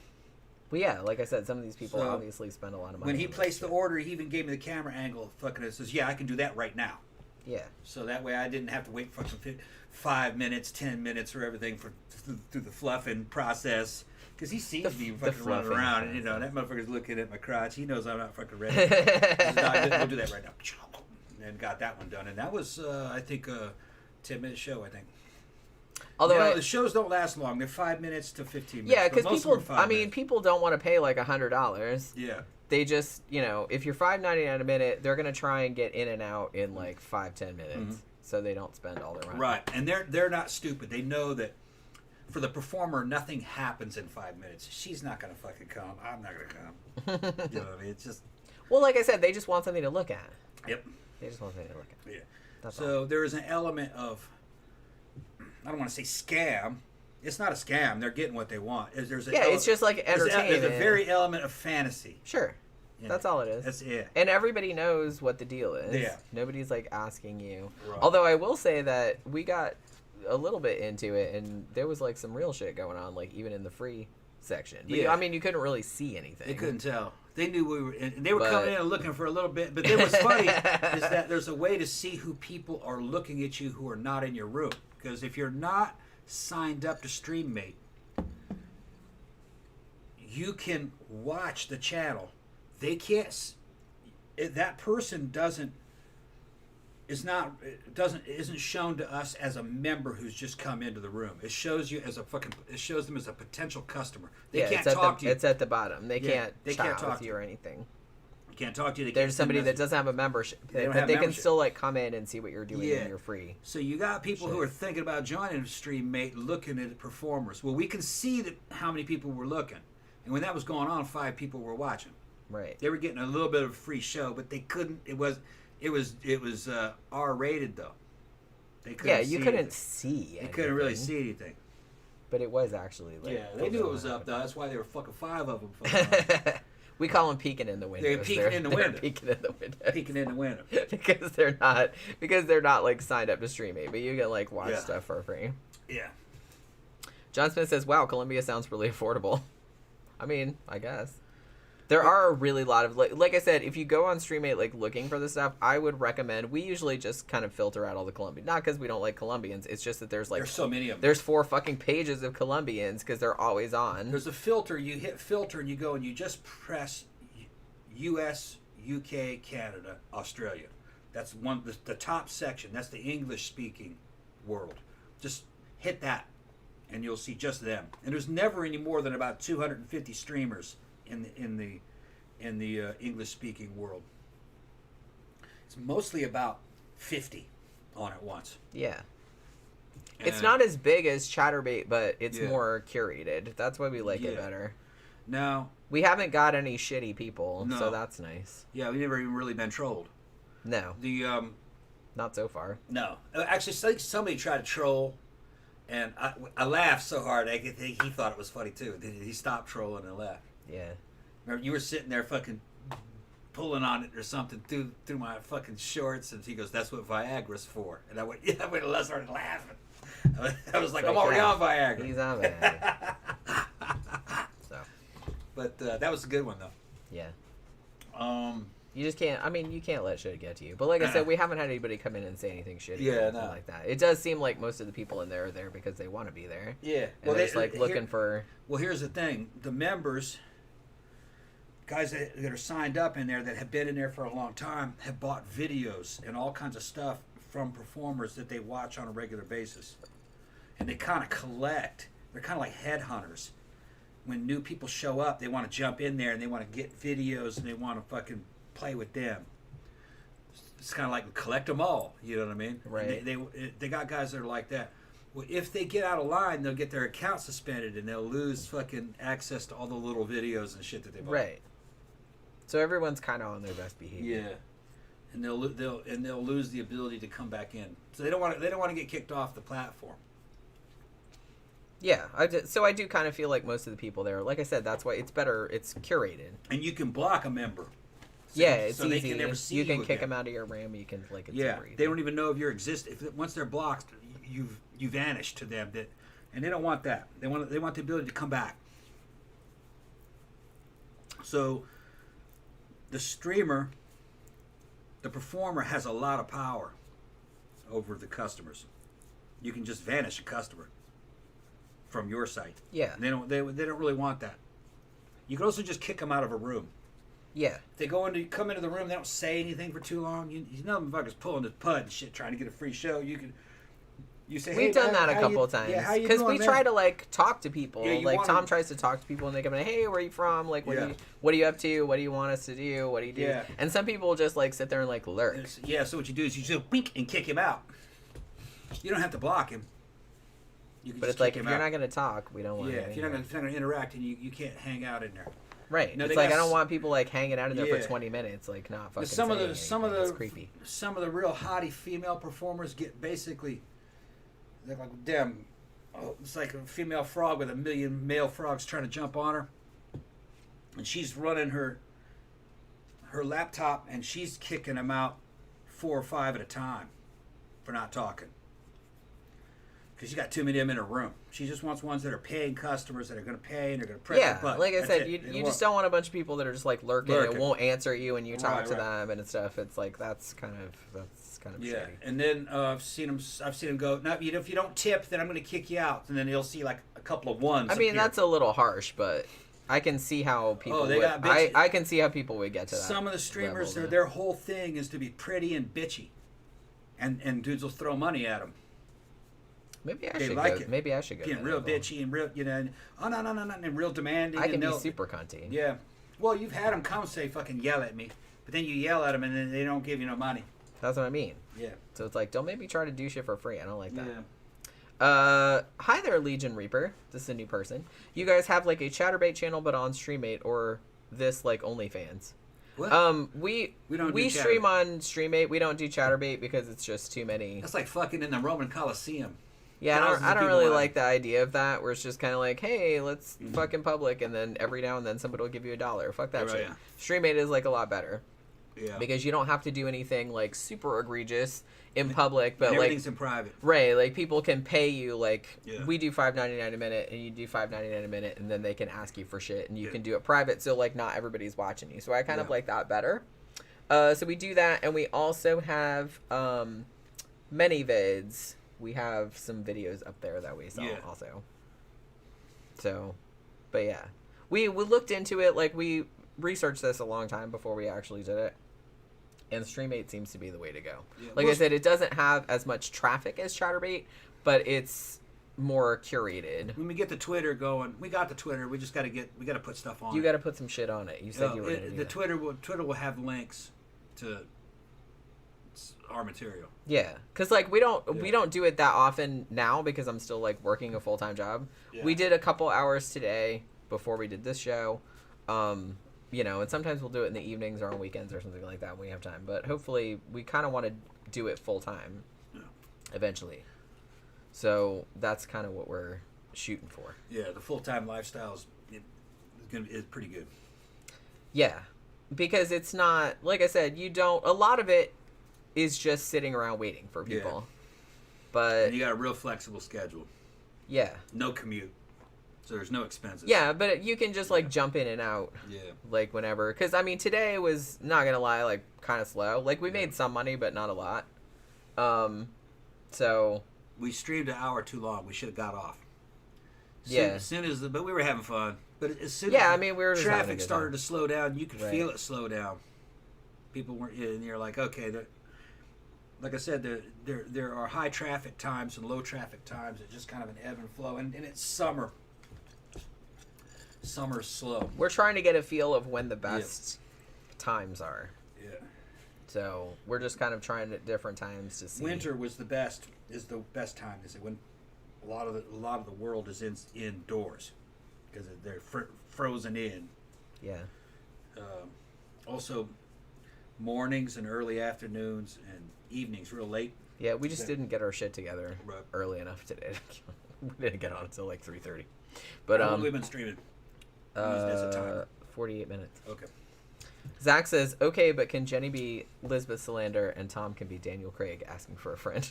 Well, yeah, like I said, some of these people obviously spend a lot of money. When he placed the order, he even gave me the camera angle. Fucking it says, yeah, I can do that right now. Yeah. So that way I didn't have to wait fucking 5 minutes, 10 minutes for everything through the fluffing process. Because he sees me fucking running around, and that motherfucker's looking at my crotch. He knows I'm not fucking ready. We'll do that right now. And got that one done. And that was, I think, a 10-minute show, I think. Although the shows don't last long. They're 5 minutes to 15 minutes. Yeah, because people don't want to pay like $100. Yeah. They just, if you're $5.99 a minute, they're gonna try and get in and out in like 5-10 minutes, so they don't spend all their money. Right, and they're not stupid. They know that for the performer, nothing happens in 5 minutes. She's not gonna fucking come. I'm not gonna come. You know what I mean? It's just. Well, like I said, they just want something to look at. Yep. They just want something to look at. Yeah. That's so all. There is an element of I don't want to say scam. It's not a scam. They're getting what they want. It's just like entertainment. There's a very element of fantasy. Sure. That's all it is. That's it. And everybody knows what the deal is. Yeah. Nobody's like asking you. Right. Although I will say that we got a little bit into it, and there was like some real shit going on, like even in the free section. But, yeah. I mean, you couldn't really see anything. They couldn't tell. They knew we were, and they were coming in and looking for a little bit. But then what's funny is that there's a way to see who people are looking at you who are not in your room. Because if you're not signed up to StreamMate, you can watch the channel. They can't. That person isn't shown to us as a member who's just come into the room. It shows you as it shows them as a potential customer. They can't talk to you. It's at the bottom. They can't talk with to you or anything. They can't talk to you. There's somebody that doesn't have a membership, but they can still like come in and see what you're doing and you're free. So you got people who are thinking about joining StreamMate, looking at performers. Well, we can see that how many people were looking, and when that was going on, 5 people were watching. Right. They were getting a little bit of a free show, but they couldn't. It was R-rated though. They couldn't. You couldn't see anything. They couldn't really see anything. But it was actually like. They knew it was up though. That's why there were fucking 5 of them. We call them peeking in the window. They're peeking in the window. Peeking in the window. Peeking in the window. because they're not like signed up to StreamMate, but you can like watch stuff for free. Yeah. John Smith says, "Wow, Columbia sounds really affordable." I mean, I guess. There are a really lot of, like I said, if you go on StreamMate, like, looking for this stuff, I would recommend, we usually just kind of filter out all the Colombians. Not because we don't like Colombians, it's just that there's, like... There's so many of them. There's 4 fucking pages of Colombians, because they're always on. There's a filter, you hit filter, and you go, and you just press U.S., UK, Canada, Australia. That's the top section. That's the English-speaking world. Just hit that, and you'll see just them. And there's never any more than about 250 streamers in the English-speaking world. It's mostly about 50 on at once. Yeah. And it's not as big as Chatterbait, but it's more curated. That's why we like it better. No. We haven't got any shitty people, so that's nice. Yeah, we've never even really been trolled. No. Not so far. No. Actually, somebody tried to troll, and I laughed so hard, I think he thought it was funny too. He stopped trolling and laughed. Yeah. Remember, you were sitting there fucking pulling on it or something through my fucking shorts, and he goes, "That's what Viagra's for." And I went, and I started laughing. I was like, I'm already on Viagra. He's on Viagra. So. But that was a good one, though. Yeah. You just can't, you can't let shit get to you. But like I said, we haven't had anybody come in and say anything shitty or anything like that. It does seem like most of the people in there are there because they want to be there. Yeah. And they're just like looking for... Well, here's the thing. The members... Guys that are signed up in there that have been in there for a long time have bought videos and all kinds of stuff from performers that they watch on a regular basis. And they kind of collect. They're kind of like headhunters. When new people show up, they want to jump in there and they want to get videos and they want to fucking play with them. It's kind of like collect them all. You know what I mean? Right. They got guys that are like that. Well, if they get out of line, they'll get their account suspended and they'll lose fucking access to all the little videos and shit that they bought. Right. So everyone's kind of on their best behavior. Yeah, and they'll lose the ability to come back in. So they don't want to get kicked off the platform. Yeah, I do kind of feel like most of the people there, like I said, that's why it's better. It's curated. And you can block a member. It's easy. They can never see you can kick again. them out of your RAM. You can like they don't even know of your existence. Once they're blocked, you vanish to them. And they don't want that. They want the ability to come back. So. The streamer, the performer has a lot of power over the customers. You can just vanish a customer from your site. Yeah. And they don't really want that. You can also just kick them out of a room. Yeah. If they come into the room, they don't say anything for too long. You know them fuckers pulling the pud and shit, trying to get a free show. You say, we've done that a couple of times because we try to like talk to people. Like Tom tries to talk to people and they come in, hey, where are you from? Like, what are you up to? What do you want us to do? What do you do? Yeah. And some people just like sit there and like lurk. So what you do is you just wink and kick him out. You don't have to block him. You can but just it's like kick if him you're out. not going to talk, we don't want. Yeah, if you're not going to interact and you can't hang out in there. Right. No, it's like I don't want people like hanging out in there for 20 minutes, like not fucking. It's creepy. Some of the real hottie female performers get basically They're like damn. Oh, it's like a female frog with a million male frogs trying to jump on her, and she's running her laptop, and she's kicking them out 4 or 5 at a time for not talking. Because she got too many of them in her room. She just wants ones that are paying customers that are going to pay and are going to press the button. Like I That's said, it. you just don't want a bunch of people that are just like lurking and won't answer you when you talk to them and stuff. It's like that's kind of yeah. shitty. And then I've seen them go. Now, if you don't tip, then I'm going to kick you out. And then you'll see like a couple of ones. I mean, that's a little harsh, but I can see how people. I can see how people would get to that. Some of the streamers, their whole thing is to be pretty and bitchy, and dudes will throw money at them. Maybe I should go. Getting real bitchy and real, and real demanding. I can be super cunty. Yeah. Well, you've had them come say fucking yell at me, but then you yell at them and then they don't give you no money. That's what I mean. Yeah. So it's like, don't make me try to do shit for free. I don't like that. Yeah. Hi there, Legion Reaper. This is a new person. You guys have like a Chatterbait channel, but on Streammate or this like OnlyFans. What? We stream on Streammate. We don't do Chatterbait because it's just too many. That's like fucking in the Roman Coliseum. Yeah, I don't really like the idea of that, where it's just kind of like, hey, let's fucking public, and then every now and then somebody will give you $1. Fuck that shit. Yeah. Streammate is like a lot better. Yeah. Because you don't have to do anything like super egregious in public, but everything's in private. Right, like people can pay you we do $5.99 a minute, and you do $5.99 a minute, and then they can ask you for shit, and you can do it private, so like not everybody's watching you. So I kind of like that better. So we do that, and we also have many vids. We have some videos up there that we sell also. So, but yeah. We looked into it, like we researched this a long time before we actually did it. And Streammate seems to be the way to go. Yeah, like I said, it doesn't have as much traffic as Chatterbait, but it's more curated. When we get the Twitter going, we got the Twitter. We just got to put stuff on. You got to put some shit on it. You said you were going to do that. Twitter will have links to our material. Yeah, because like we don't do it that often now because I'm still like working a full-time job. Yeah. We did a couple hours today before we did this show. And sometimes we'll do it in the evenings or on weekends or something like that when we have time. But hopefully we kind of want to do it full-time eventually. So that's kind of what we're shooting for. Yeah, the full-time lifestyle is pretty good. Yeah, because it's not, like I said, a lot of it is just sitting around waiting for people. Yeah. But and you got a real flexible schedule. Yeah. No commute. So there's no expenses. Yeah, but you can just like jump in and out. Yeah. Like whenever. Because I mean, today was, not going to lie, like kind of slow. Like we made some money, but not a lot. So. We streamed an hour too long. We should have got off. But we were having fun. But as soon as we were just traffic started to slow down, you could feel it slow down. People weren't, and you're like, okay, like I said, there are high traffic times and low traffic times. It's just kind of an ebb and flow, and it's summer. Summer's slow. We're trying to get a feel of when the best times are. Yeah. So we're just kind of trying at different times to see. Winter is the best time. Is it when a lot of the world is indoors because they're frozen in. Yeah. Also, mornings and early afternoons and evenings real late. Yeah, we just didn't get our shit together early enough today. We didn't get on until like 3:30. But how long have we been streaming? 48 minutes. Okay. Zach says, okay, but can Jenny be Lisbeth Salander and Tom can be Daniel Craig asking for a friend?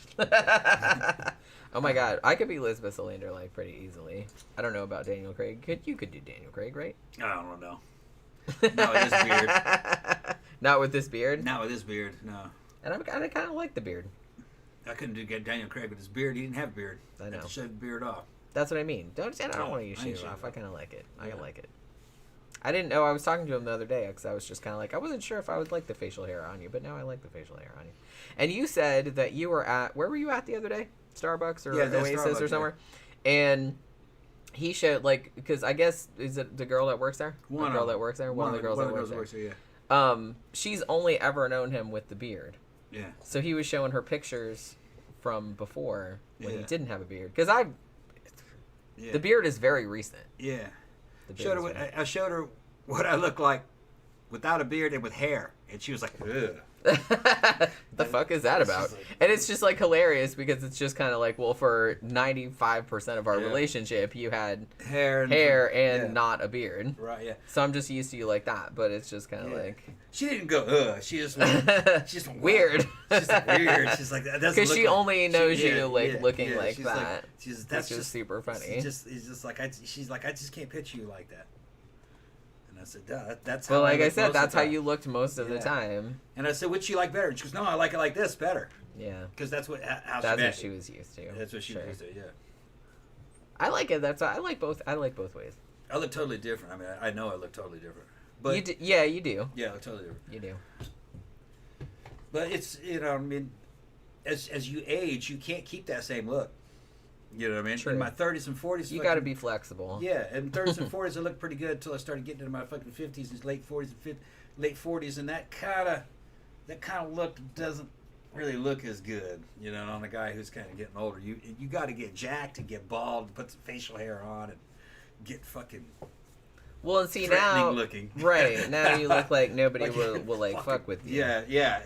Oh my god, I could be Lisbeth Salander like pretty easily. I don't know about Daniel Craig. You could do Daniel Craig, right? I don't know. Not with this beard. Not with this beard? Not with this beard, no. And I kind of like the beard. I couldn't get Daniel Craig with his beard. He didn't have a beard. I know. Had to shave the beard off. That's what I mean. I don't want to use shave off. I kind of like it. I like it. I didn't know. I was talking to him the other day because I was just kind of like, I wasn't sure if I would like the facial hair on you, but now I like the facial hair on you. And you said that you were at, where were you at the other day? Starbucks or Oasis Starbucks, or somewhere? Yeah. And he showed, like, because I guess, is it the girl that works there? One of the girls that works there, yeah. She's only ever known him with the beard. Yeah. So he was showing her pictures from before when he didn't have a beard. Because the beard is very recent. Yeah. I showed her what I look like without a beard and with hair, and she was like, ugh. The fuck is that about? Like, and it's just like hilarious because it's just kind of like, well, for 95% of our relationship, you had hair and not a beard. Right, yeah. So I'm just used to you like that, but it's just kind of like... She didn't go, ugh. She just went, weird. She's like, weird. She's like, that doesn't because she like, only knows you looking like she's that. Like, that's just super funny. It's just like, she's like, I just can't picture you like that. I said, that's how. Well, like I said, that's how you looked most of the time. And I said, which you like better? And she goes, no, I like it like this better. Yeah. Because that's what she was used to. That's what she was used to. Yeah. I like it. I like both. I like both ways. I look totally different. I mean, I know I look totally different. But you do. Yeah, I look totally different. You do. But it's I mean, as you age, you can't keep that same look. You know what I mean? True. In my 30s and 40s, you got to be flexible. Yeah, in 30s and 40s, I looked pretty good until I started getting into my fucking 50s and late 40s, and that kind of look doesn't really look as good. You know, on a guy who's kind of getting older, you got to get jacked and get bald, and put some facial hair on, and get fucking. Well, and see now, looking. Right now you look like nobody will like fuck with you. Yeah.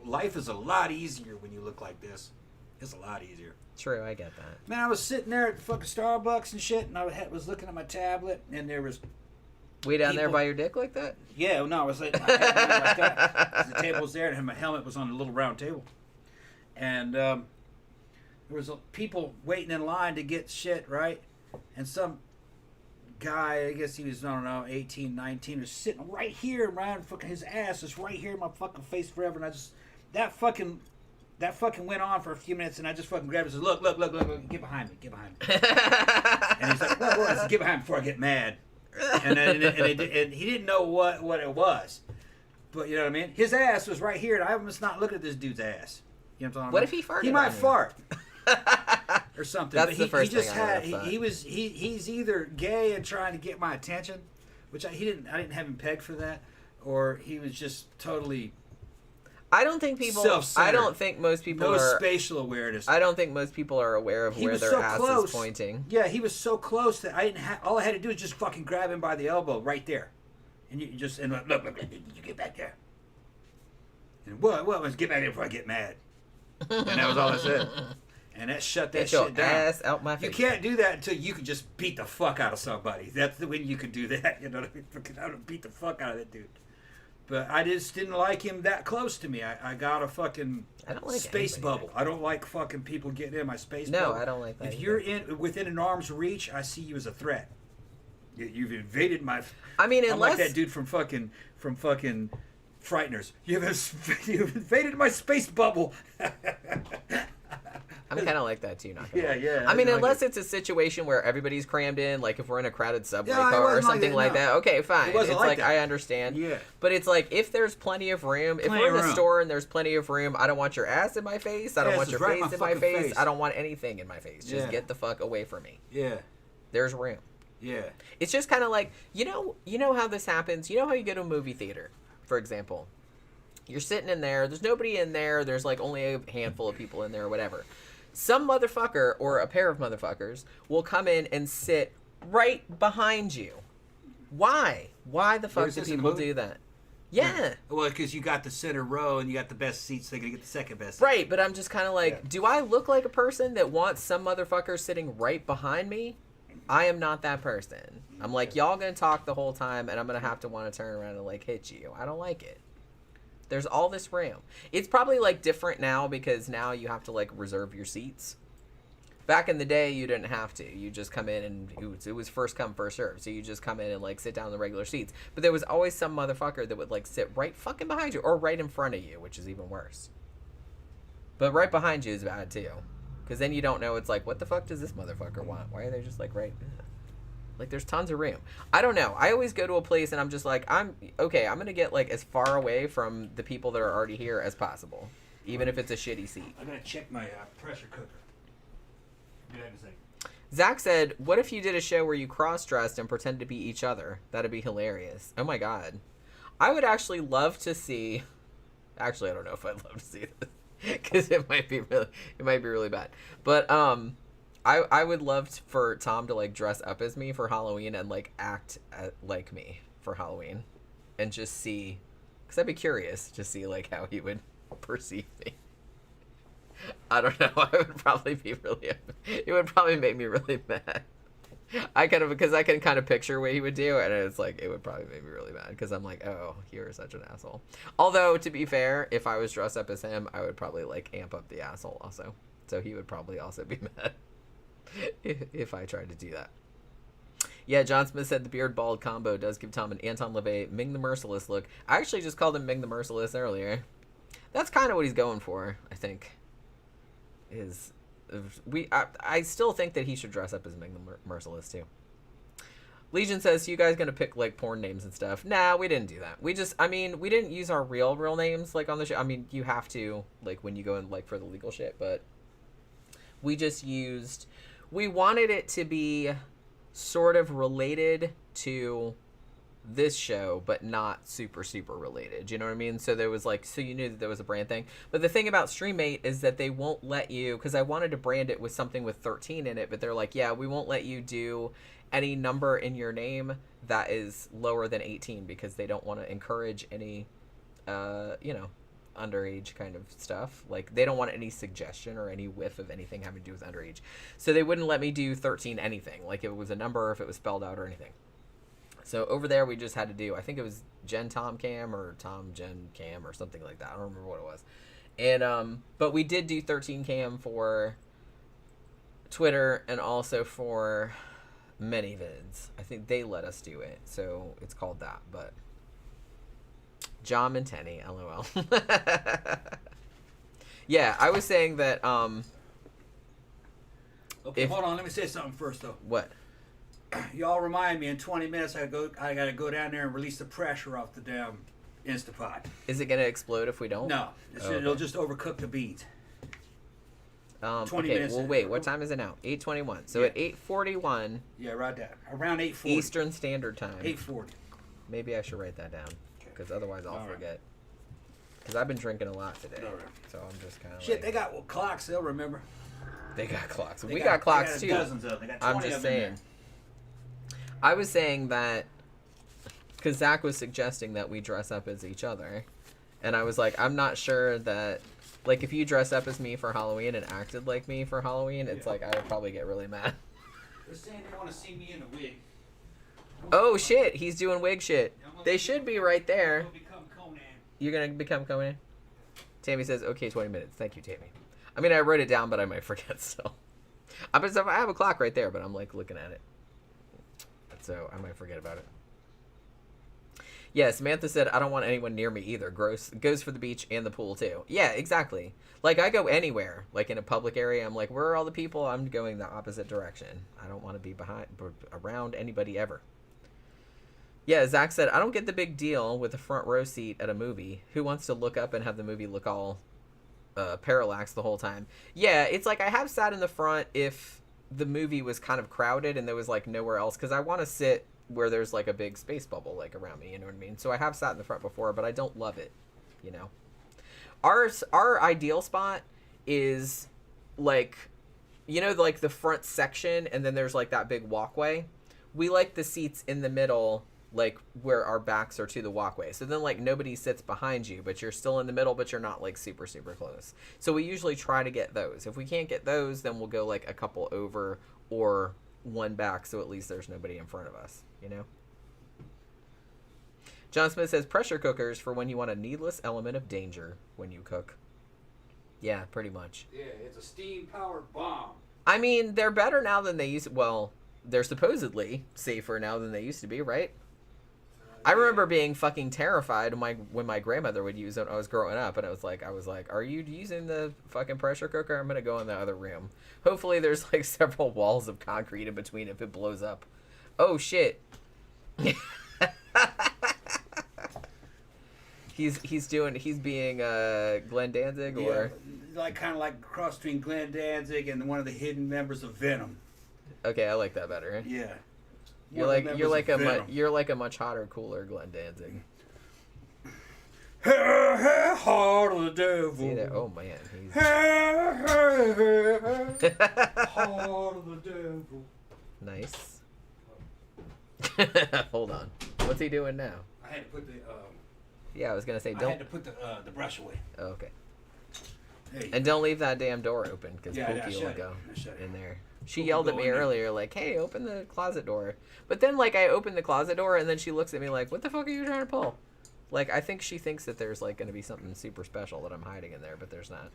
Life is a lot easier when you look like this. It's a lot easier. True, I get that. Man, I was sitting there at fucking Starbucks and shit, and I was looking at my tablet, and there was way down there by your dick like that. Yeah, no, I was like, like that. The table was there, and my helmet was on a little round table, and there was people waiting in line to get shit right, and some guy, I guess he was, I don't know, 18, 19, was sitting right here, around fucking his ass is right here in my fucking face forever, and I just that fucking went on for a few minutes, and I just fucking grabbed it and said, look, get behind me. And he's like, what? I said, get behind me before I get mad. And he didn't know what it was. But you know what I mean? His ass was right here, and I was not looking at this dude's ass. You know what I'm talking about? What if he farted? He might fart. Or something. That's the first thing I he's either gay and trying to get my attention, which I didn't have him pegged for that, or he was just totally... I don't think most people no are spatial awareness. I don't think most people are aware of where their ass is pointing. Yeah, he was so close that I didn't all I had to do was just fucking grab him by the elbow right there. And you just look, you get back there. And what was get back there before I get mad. And that was all I said. And that shut that shit down. Ass out my face. You can't do that until you can just beat the fuck out of somebody. That's when you can do that. You know what I mean? Fucking I would beat the fuck out of that dude. But I just didn't like him that close to me. I got a fucking space bubble. I don't like fucking people getting in my space bubble. No, I don't like that. If you're within an arm's reach, I see you as a threat. You've invaded my. I mean, I'm like that dude from fucking Frighteners. You've invaded my space bubble. I'm kind of like that too. Yeah. I mean, unless it's a situation where everybody's crammed in, like if we're in a crowded subway car or something like that. Okay, fine. It's like I understand. Yeah. But it's like if there's plenty of room, if we're in a store and there's plenty of room, I don't want your ass in my face. I don't want your face in my face. I don't want anything in my face. Just get the fuck away from me. Yeah. There's room. Yeah. It's just kind of like you know how this happens. You know how you go to a movie theater, for example. You're sitting in there. There's nobody in there. There's like only a handful of people in there or whatever. Some motherfucker or a pair of motherfuckers will come in and sit right behind you. Why? Why the fuck do people do that? Yeah. Well, because you got the center row and you got the best seats, they're going to get the second best seats. Right, but I'm just kind of like, do I look like a person that wants some motherfucker sitting right behind me? I am not that person. I'm like, y'all going to talk the whole time and I'm going to have to want to turn around and like hit you. I don't like it. There's all this room. It's probably like different now because now you have to like reserve your seats. Back in the day, you didn't have to. You just come in and it was first come, first serve. So you just come in and like sit down in the regular seats. But there was always some motherfucker that would like sit right fucking behind you or right in front of you, which is even worse. But right behind you is bad too. Because then you don't know. It's like, what the fuck does this motherfucker want? Why are they just like right... Like, there's tons of room. I don't know. I always go to a place and I'm just like, I'm going to get, like, as far away from the people that are already here as possible. Even if it's a shitty seat. I'm going to check my pressure cooker. Be back in a second. Zach said, what if you did a show where you cross-dressed and pretended to be each other? That'd be hilarious. Oh, my God. I would actually love to see... Actually, I don't know if I'd love to see this. Because it might be really bad. But, I would love for Tom to, like, dress up as me for Halloween and, like, act like me for Halloween. And just see... Because I'd be curious to see, like, how he would perceive me. I don't know. I would probably be really... It would probably make me really mad. Because I can kind of picture what he would do, and it's like, it would probably make me really mad, because I'm like, oh, you're such an asshole. Although, to be fair, if I was dressed up as him, I would probably, like, amp up the asshole also. So he would probably also be mad if I tried to do that. Yeah, John Smith said the beard-bald combo does give Tom an Anton LaVey Ming the Merciless look. I actually just called him Ming the Merciless earlier. That's kind of what he's going for, I think. I still think that he should dress up as Ming the Merciless, too. Legion says, so you guys gonna pick, like, porn names and stuff? Nah, we didn't do that. We didn't use our real names, like, on the show. I mean, you have to, like, when you go in, like, for the legal shit, but we just used... We wanted it to be sort of related to this show, but not super related. You know what I mean? So there was like, so you knew that there was a brand thing. But the thing about StreamMate is that they won't let you, because I wanted to brand it with something with 13 in it, but they're like, yeah, we won't let you do any number in your name that is lower than 18, because they don't want to encourage any, underage kind of stuff. Like, they don't want any suggestion or any whiff of anything having to do with underage. So they wouldn't let me do 13 anything, like if it was a number or if it was spelled out or anything. So over there we just had to do, I think it was Gen Tom Cam or Tom Gen Cam or something like that. I don't remember what it was. And but we did do 13 Cam for Twitter and also for ManyVids. I think they let us do it, so it's called that. But John and Tenny, LOL. Yeah, I was saying that. Okay, hold on. Let me say something first, though. What? Y'all remind me in 20 minutes I gotta go down there and release the pressure off the damn Instapot. Is it gonna explode if we don't? No, it'll just overcook the beans. 20 minutes. Well, wait. What time is it now? 8:21. So yeah. At 8:41. Yeah, right down around 8:40 Eastern Standard Time. 8:40. Maybe I should write that down, because otherwise I'll forget. Because I've been drinking a lot today, so I'm just kind of. Shit, they got clocks. They'll remember. They got clocks. We got clocks too. Dozens of them. They got 20 I'm just of them saying. I was saying that because Zach was suggesting that we dress up as each other, and I was like, I'm not sure that, like, if you dress up as me for Halloween and acted like me for Halloween, it's like I would probably get really mad. They're saying they want to see me in a wig. Oh shit, he's doing wig shit. They should be right there. Become Conan. You're gonna become Conan? Tammy says, okay, 20 minutes. Thank you, Tammy. I mean, I wrote it down, but I might forget still. I have a clock right there, but I'm like looking at it. So I might forget about it. Yeah, Samantha said, I don't want anyone near me either. Gross. Goes for the beach and the pool too. Yeah, exactly. Like, I go anywhere, like in a public area. I'm like, where are all the people? I'm going the opposite direction. I don't want to be around anybody ever. Yeah, Zach said, I don't get the big deal with the front row seat at a movie. Who wants to look up and have the movie look all parallax the whole time? Yeah, it's like I have sat in the front if the movie was kind of crowded and there was like nowhere else, because I want to sit where there's like a big space bubble like around me, you know what I mean? So I have sat in the front before, but I don't love it, you know. Our ideal spot is like, you know, like the front section, and then there's like that big walkway. We like the seats in the middle, like where our backs are to the walkway. So then like nobody sits behind you, but you're still in the middle, but you're not like super close. So we usually try to get those. If we can't get those, then we'll go like a couple over or one back, so at least there's nobody in front of us, you know? John Smith says pressure cookers for when you want a needless element of danger when you cook. Yeah, pretty much. Yeah, it's a steam-powered bomb. I mean, they're better now than they used to. Well, they're supposedly safer now than they used to be, right? I remember being fucking terrified when my grandmother would use it when I was growing up, and I was like, are you using the fucking pressure cooker? I'm gonna go in the other room. Hopefully there's like several walls of concrete in between if it blows up. Oh shit. He's being Glenn Danzig, or like kind of like cross between Glenn Danzig and one of the hidden members of Venom. Okay, I like that better. Yeah. You're like a much hotter, cooler Glenn Danzig. Heart of the devil. See that? Oh man, he's heart of the devil. Nice. Hold on. What's he doing now? I had to put the Yeah, I was gonna say I don't. had to put the brush away. Oh, okay. Hey. And don't leave that damn door open because Yeah, Pookie will shut go it. in there. She Pookie yelled at go me in there. earlier, like, "Hey, open the closet door." But then, like, I opened the closet door, and then she looks at me like, "What the fuck are you trying to pull?" Like, I think she thinks that there's like gonna be something super special that I'm hiding in there, but there's not.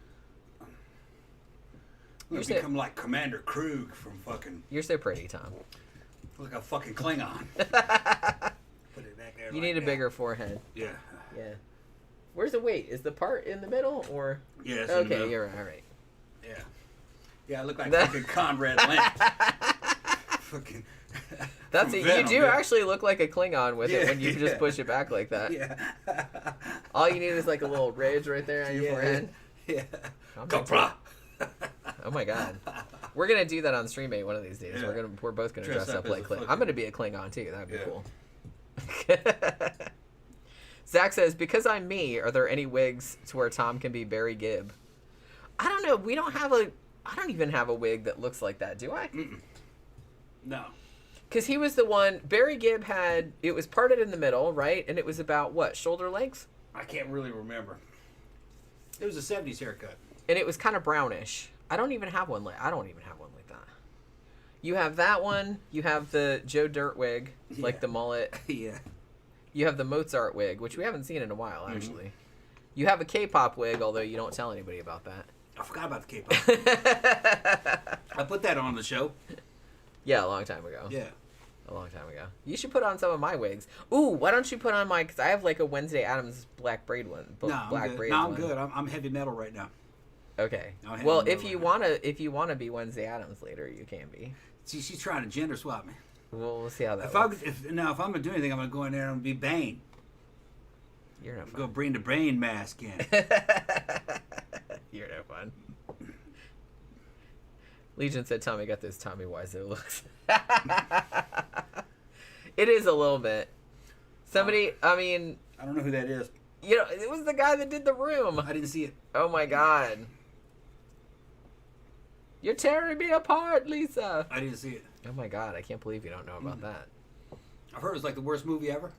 You're become like Commander Krug from fucking. You're so pretty, Tom. Like a fucking Klingon. Put it back there. You like need a that. bigger forehead. Yeah. Yeah. Where's the weight? Is the part in the middle or? Yeah. It's in the Okay, middle. you're right. All right. Yeah. Yeah, I look like fucking Conrad Lance. Fucking. That's from it. Venom, You do yeah. actually look like a Klingon with it when you just Yeah. push it back like that. Yeah. All you need is like a little ridge right there on your forehead. Yeah. I'm Copra. Oh my god. We're gonna do that on Streammate one of these days. Yeah. We're both gonna Dress dress up up like as a Klingon. fucking- I'm gonna be a Klingon too. That'd be Yeah. cool. Zach says, because I'm me, are there any wigs to where Tom can be Barry Gibb? I don't know. We don't have a. I don't even have a wig that looks like that, do I? Mm-mm. No. Because he was the one. Barry Gibb had. It was parted in the middle, right? And it was about what, shoulder length? I can't really remember. It was a 70s haircut. And it was kind of brownish. I don't even have one like that. You have that one. You have the Joe Dirt wig, like Yeah. the mullet. Yeah. You have the Mozart wig, which we haven't seen in a while, actually. You have a K-pop wig, although you don't tell anybody about that. I forgot about the K-pop. I put that on the show. Yeah, a long time ago. Yeah. A long time ago. You should put on some of my wigs. Ooh, why don't you put on my... Because I have like a Wednesday Addams black braid one. No, I'm black good. braid No, I'm one. good. I'm heavy metal right now. Okay. I'll Well, handle if it you later. wanna be Wednesday Addams later, you can be. See, she's trying to gender swap me. We'll see how that If works. I'm gonna do anything, I'm gonna go in there and be Bane. You're no Go fun. bring the brain mask in. You're no fun. Legion said Tommy got those Tommy Wiseau looks. It is a little bit. Somebody, I mean, I don't know who that is. you know, it was the guy that did the room. I didn't see it. Oh my god. You're tearing me apart, Lisa. I didn't see it. Oh my god, I can't believe you don't know about that. I've heard it's like the worst movie ever.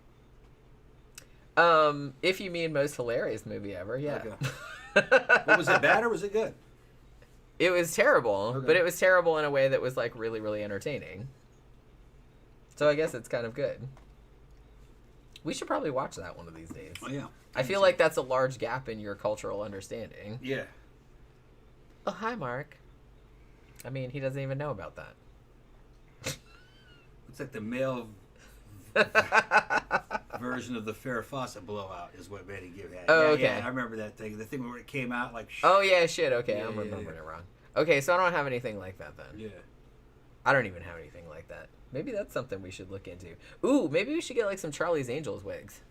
If you mean most hilarious movie ever, yeah. Okay. Well, was it bad or was it good? It was terrible, Okay. but it was terrible in a way that was like really, really entertaining. So I guess it's kind of good. We should probably watch that one of these days. Oh yeah. I feel like that's a large gap in your cultural understanding. Yeah. Oh, hi, Mark. I mean, he doesn't even know about that. It's like the male version of the Farrah Fawcett blowout is what Betty Gibb had. Oh, Yeah, okay. Yeah, I remember that thing. The thing where it came out like. Oh, yeah, shit. Okay, Yeah, I'm yeah, remembering yeah. it wrong. Okay, so I don't have anything like that then. Yeah. I don't even have anything like that. Maybe that's something we should look into. Ooh, maybe we should get like some Charlie's Angels wigs.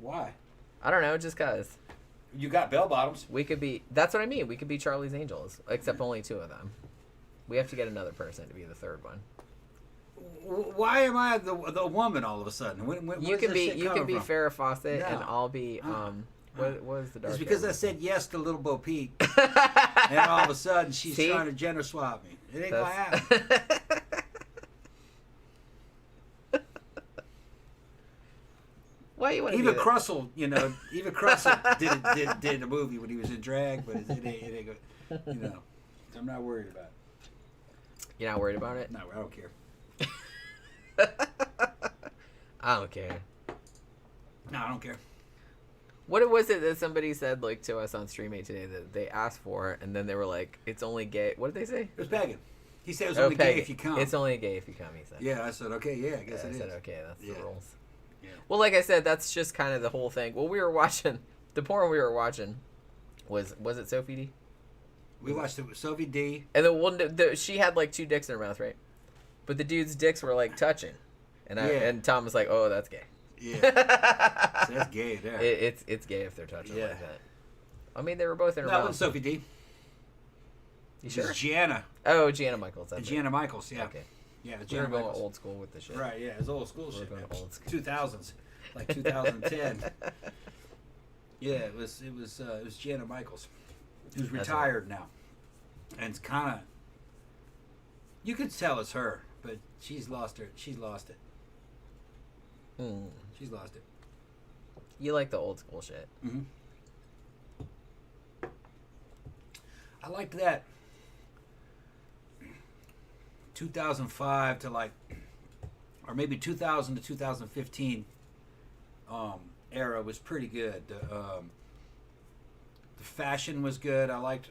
Why? I don't know, just cause. You got bell bottoms. We could be, that's what I mean, we could be Charlie's Angels, except only two of them. We have to get another person to be the third one. Why am I the woman all of a sudden? When You can be coming from? Farrah Fawcett, No. and I'll be what was the dark? It's because hair I one? said yes to Little Bo Peep, and all of a sudden she's See? trying to gender swap me. It ain't gonna That's- happen. Why you want to Eva do that? Crussell, Eva Crussell did a movie when he was in drag, but it ain't good. I'm not worried about it. You're not worried about it? No, I don't care. I don't care. No, I don't care. What was it that somebody said like to us on Streammate today that they asked for, and then they were like, "It's only gay." What did they say? It was Pagan. He said it was Oh, only Peggy. gay if you come. It's only gay if you come. He said. Yeah, I said okay. Yeah, I guess I it is. said okay. That's Yeah. the rules. Yeah. Well, like I said, that's just kind of the whole thing. Well, we were watching the porn we were watching was it Sophie D? We watched it with Sophie D. And the one she had like two dicks in her mouth, right? But the dude's dicks were like touching, and and Tom was like, "Oh, that's gay." Yeah, so that's gay there. It's gay if they're touching Yeah. like that. I mean, they were both in her No, it mouth. wasn't Sophie D. You It sure? was Gianna. Oh, Gianna Michaels. That's it. Gianna Michaels. Yeah. Okay. Yeah, it was We were Gianna going Michaels. old school with the shit. Right. Yeah, it's old school We were shit. going Man. old school. 2000s, like 2010. Yeah, it was Gianna Michaels, who's That's retired now, and it's kind of. You could tell it's her, but she's lost her. She's lost it. Hmm. She's lost it. You like the old school shit. Mm-hmm. I liked that 2005 to like, or maybe 2000 to 2015 era was pretty good. The fashion was good. I liked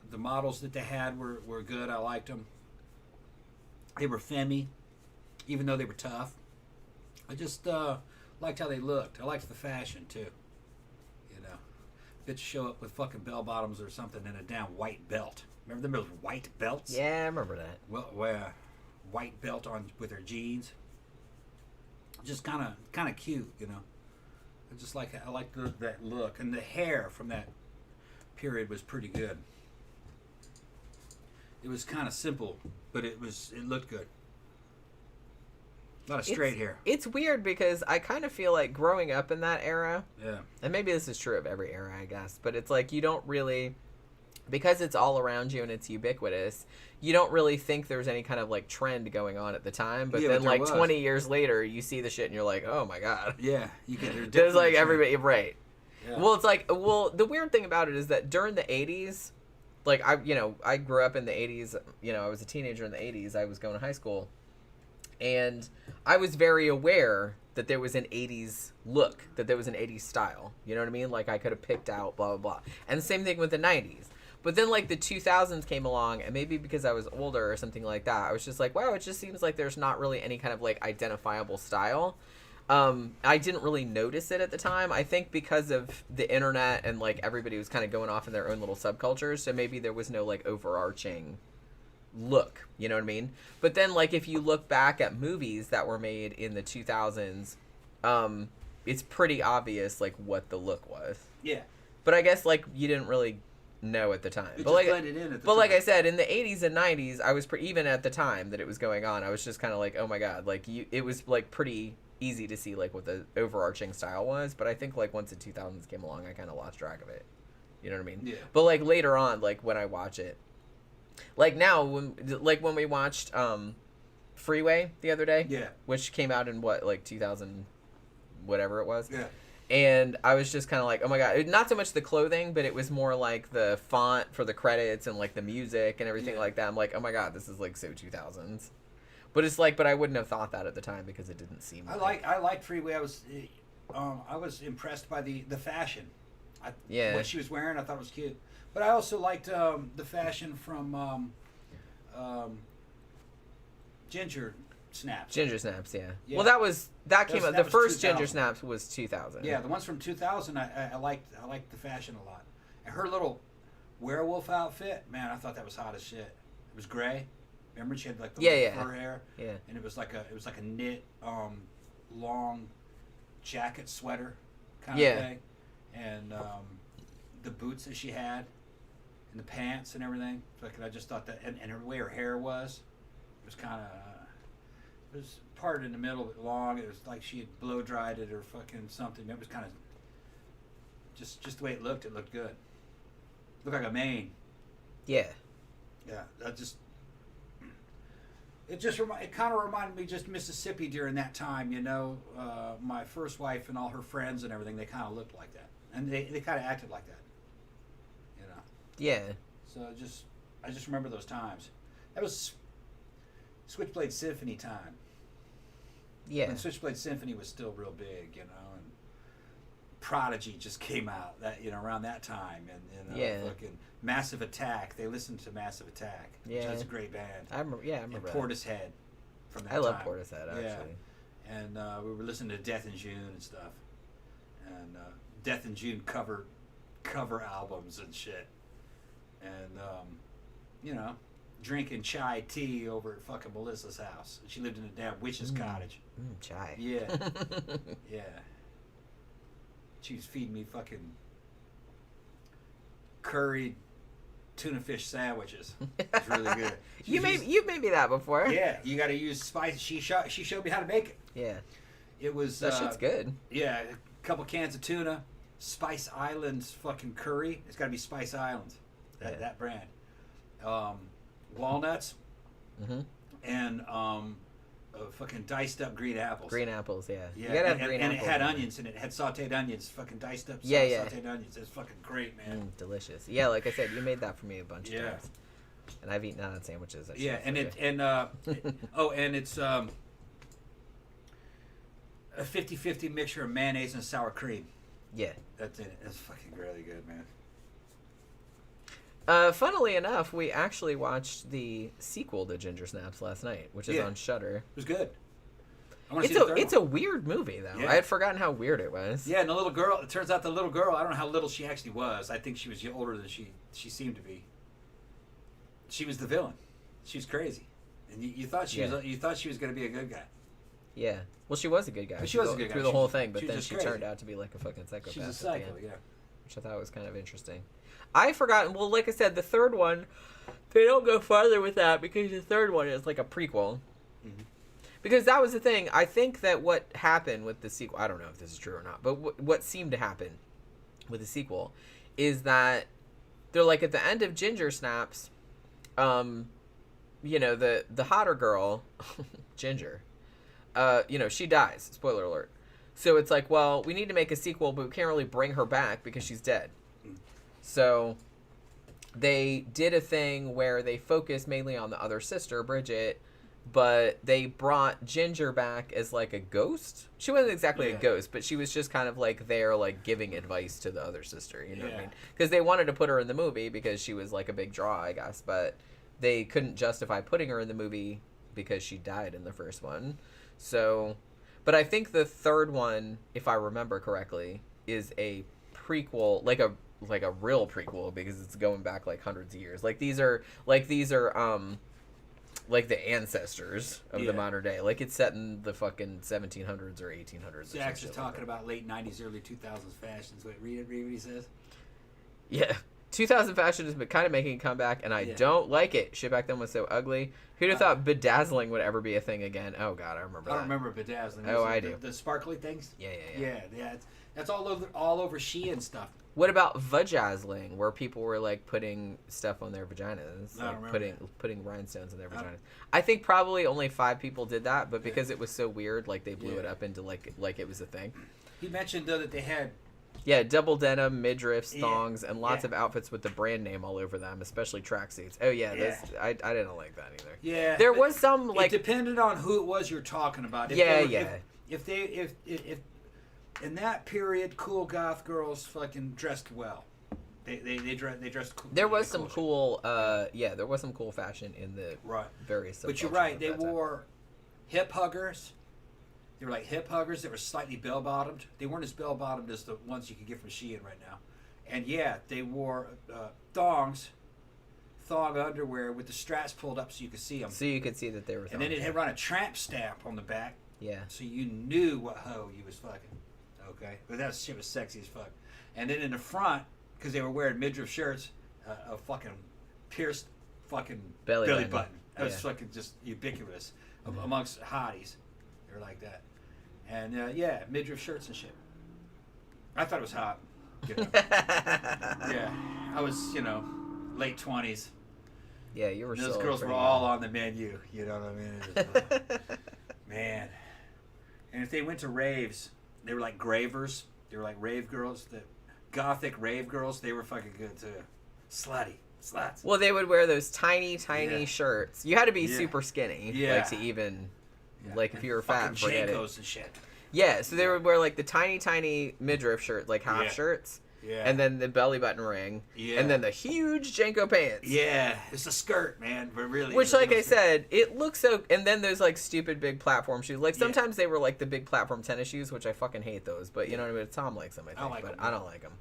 the models that they had were good. I liked them. They were femmy, even though they were tough. I just liked how they looked. I liked the fashion too. You know, bitch show up with fucking bell bottoms or something and a damn white belt. Remember them those white belts? Yeah, I remember that. Well, white belt on with her jeans. Just kind of cute, you know. I like that look, and the hair from that period was pretty good. It was kind of simple, but it looked good. A lot of straight hair. It's weird because I kind of feel like growing up in that era, Yeah. and maybe this is true of every era, I guess, but it's like you don't really, because it's all around you and it's ubiquitous, you don't really think there's any kind of like trend going on at the time. But Yeah, then but there like was. 20 years later, you see the shit and you're like, oh my God. Yeah, you get There's like everybody, right. Yeah. Well, it's like, the weird thing about it is that during the 80s, like I grew up in the 80s, I was a teenager in the 80s, I was going to high school, and I was very aware that there was an 80s look, that there was an 80s style, you know what I mean? Like I could have picked out blah, blah, blah. And the same thing with the 90s. But then like the 2000s came along, and maybe because I was older or something like that, I was just like, wow, it just seems like there's not really any kind of like identifiable style. I didn't really notice it at the time. I think because of the internet and like everybody was kind of going off in their own little subcultures, so maybe there was no like overarching look, you know what I mean? But then like if you look back at movies that were made in the 2000s, it's pretty obvious like what the look was. Yeah. But I guess like you didn't really know at the time. It But just like blended in at the but time. like I said, in the 80s and 90s, I was even at the time that it was going on, I was just kind of like, oh my God, like it was like pretty easy to see like what the overarching style was. But I think like once the 2000s came along, I kind of lost track of it. You know what I mean? Yeah. But like later on, like when I watch it, like now when we watched Freeway the other day, Yeah. which came out in what, like 2000 whatever it was. Yeah. And I was just kind of like, oh my God, not so much the clothing, but it was more like the font for the credits and like the music and everything like that. I'm like, oh my God, this is like so 2000s. But it's like, but I wouldn't have thought that at the time because it didn't seem like. I liked Freeway. I was impressed by the fashion. What she was wearing, I thought was cute. But I also liked the fashion from Ginger Snaps. Ginger Snaps, yeah. Yeah. Well, that came out. The was first 2000. Ginger Snaps was 2000. Yeah, the ones from 2000, I liked the fashion a lot. And her little werewolf outfit, man, I thought that was hot as shit. It was gray. Remember, she had like the little fur hair. Yeah. And it was like a knit, long jacket sweater kind of thing. And the boots that she had, and the pants and everything. Like, I just thought that, and the way her hair was, it was kind of. It was parted in the middle, but long. It was like she had blow dried it or fucking something. It was kind of just the way it looked. It looked good. Looked like a mane. Yeah. Yeah. It kind of reminded me just Mississippi during that time. You know, my first wife and all her friends and everything. They kind of looked like that, and they kind of acted like that. You know. Yeah. So I just remember those times. That was Switchblade Symphony time. Yeah. When Switchblade Symphony was still real big, you know, and Prodigy just came out around that time, and fucking Massive Attack. They listened to Massive Attack, which was a great band. I remember. Yeah, I remember. And Portishead from that I love time. Portishead actually. Yeah. And we were listening to Death in June and stuff, and Death in June cover albums and shit, and you know. Drinking chai tea over at fucking Melissa's house. She lived in a damn witch's cottage. Chai. Yeah. Yeah. She was feeding me fucking curried tuna fish sandwiches. It's really good. You've made me that before. Yeah, you got to use spice. She showed me how to make it. Yeah. It was That shit's good. Yeah, a couple cans of tuna, Spice Islands fucking curry. It's got to be Spice Islands. That brand. Walnuts, and fucking diced up green apples. Green apples, yeah. Yeah, You gotta have and, green and apples. it had onions in it. It had sauteed onions, fucking diced up sauteed onions. It's fucking great, man. Delicious. Yeah, like I said, you made that for me a bunch of Yeah. times. And I've eaten that on sandwiches. Yeah, and it's a 50-50 mixture of mayonnaise and sour cream. Yeah. That's in it. That's fucking really good, man. Funnily enough, we actually watched the sequel to Ginger Snaps last night, which is on Shudder. It was good. I want to see the third one. It's a weird movie, though. Yeah. I had forgotten how weird it was. Yeah, and the little girl, it turns out the little girl, I don't know how little she actually was. I think she was older than she seemed to be. She was the villain. She was crazy. And you thought she was going to be a good guy. Yeah. Well, she was a good guy. But she was a good guy. Through the whole thing, but she then was she crazy. turned out to be like a fucking psychopath. She's a at the psycho, end, yeah. which I thought was kind of interesting. I forgot. Well, like I said, the third one, they don't go farther with that because the third one is like a prequel. Mm-hmm. Because that was the thing. I think that what happened with the sequel, I don't know if this is true or not, but what seemed to happen with the sequel is that they're like at the end of Ginger Snaps, you know, the hotter girl, Ginger, you know, she dies. Spoiler alert. So it's like, well, we need to make a sequel, but we can't really bring her back because she's dead. So they did a thing where they focused mainly on the other sister, Bridget, but they brought Ginger back as like a ghost. She wasn't exactly a ghost, but she was just kind of like there, like giving advice to the other sister. You know what I mean? Because they wanted to put her in the movie because she was like a big draw, I guess, but they couldn't justify putting her in the movie because she died in the first one. So, but I think the third one, if I remember correctly, is a prequel, like a real prequel because it's going back like hundreds of years. These are like the ancestors of the modern day. Like it's set in the fucking 1700s or 1800s. Zach's just talking about late 90s, early 2000s fashions. Wait, read what he says. Yeah. 2000 fashion has been kind of making a comeback, and I don't like it. Shit back then was so ugly. Who'd have thought bedazzling would ever be a thing again? Oh, God, I remember that. I don't remember bedazzling. Oh, I do. The sparkly things? Yeah. That's all over Shein stuff. What about vajazzling, where people were, like, putting stuff on their vaginas? I don't remember putting rhinestones in their vaginas. I think probably only 5 people did that, but because it was so weird, like, they blew it up into, like it was a thing. He mentioned, though, that they had... Yeah, double denim, midriffs, thongs, and lots of outfits with the brand name all over them, especially tracksuits. Oh, yeah. I didn't like that either. Yeah. There was some, like... It depended on who it was you're talking about. If in that period, cool goth girls fucking dressed well. They dressed cool. There was some cool, there was some cool fashion in the various... But you're right, they wore hip huggers. They were like hip huggers that were slightly bell-bottomed. They weren't as bell-bottomed as the ones you could get from Shein right now. And yeah, they wore thong underwear with the straps pulled up so you could see them. So you could see that they were thongs. And then it had run a tramp stamp on the back. Yeah. So you knew what hoe you was fucking. Okay? But that shit was sexy as fuck. And then in the front, because they were wearing midriff shirts, a fucking pierced fucking belly button. That was fucking just ubiquitous amongst hotties. They were like that. And midriff shirts and shit. I thought it was hot. You know? Yeah. I was, late 20s. Yeah, you were Those still girls were all on the menu. You know what I mean? It was man. And if they went to raves, they were like gravers. They were like rave girls. The gothic rave girls, they were fucking good too. Sluts. Well, they would wear those tiny shirts. You had to be super skinny, like to even, like if you were fat, forget it. And shit. Yeah, so they would wear like the tiny midriff shirt, like half shirts. Yeah. And then the belly button ring. Yeah. And then the huge Jenko pants. Yeah. It's a skirt, man. But really. Which, like I said, it looks so... And then there's, like, stupid big platform shoes. Like, sometimes they were, like, the big platform tennis shoes, which I fucking hate those. But, you know what I mean? Tom likes them, I think. I don't like them.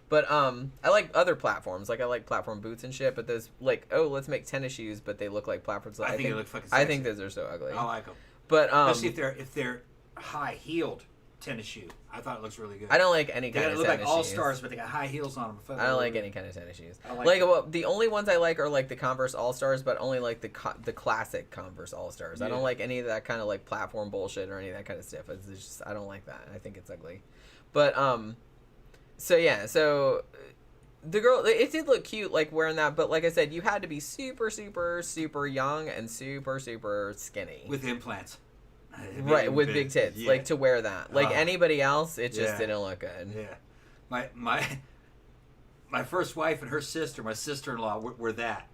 But, I like other platforms. Like, I like platform boots and shit. But those, like, let's make tennis shoes, but they look like platforms. I think they look fucking sexy. I think those are so ugly. I like them. But, especially if they're high-heeled tennis shoe. I thought it looks really good. I don't like any kind of tennis shoes. They look like all-stars, but they got high heels on them. I don't like any kind of tennis shoes. Well, the only ones I like are like the Converse All-Stars, but only like the classic Converse All-Stars. Yeah. I don't like any of that kind of like platform bullshit or any of that kind of stuff. It's just, I don't like that. I think it's ugly. But so the girl, it did look cute like wearing that, but like I said, you had to be super, super, super young and super, super skinny. With implants. Right, with big tits, like to wear that. Like anybody else, it just didn't look good. Yeah, my first wife and her sister, my sister-in-law, were that.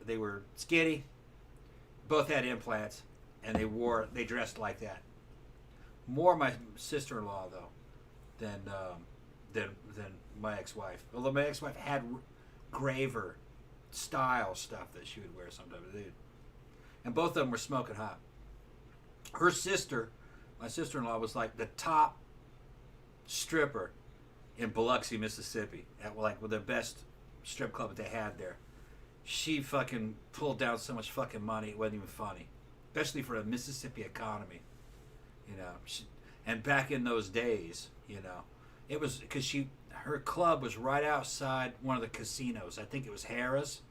They were skinny, both had implants, and they dressed like that. More my sister-in-law though than my ex-wife. Although my ex-wife had graver style stuff that she would wear sometimes, and both of them were smoking hot. Her sister, my sister-in-law, was like the top stripper in Biloxi, Mississippi, at with the best strip club that they had there. She fucking pulled down so much fucking money it wasn't even funny, especially for the Mississippi economy, you know. And back in those days, you know, it was because her club was right outside one of the casinos. I think it was Harrah's.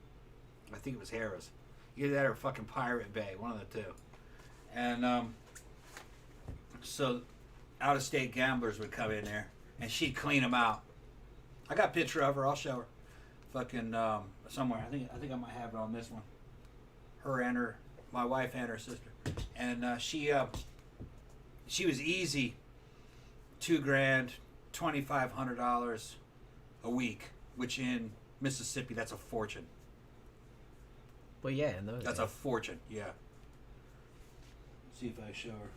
Either that or fucking Pirate Bay, one of the two. And so out-of-state gamblers would come in there, and she'd clean them out. I got a picture of her. I'll show her. Fucking somewhere. I think I might have it on this one. My wife and her sister, and she was easy. $2,000, $2,500 a week, which in Mississippi that's a fortune. Well, yeah, that's a fortune. Yeah. Let's see if I show her.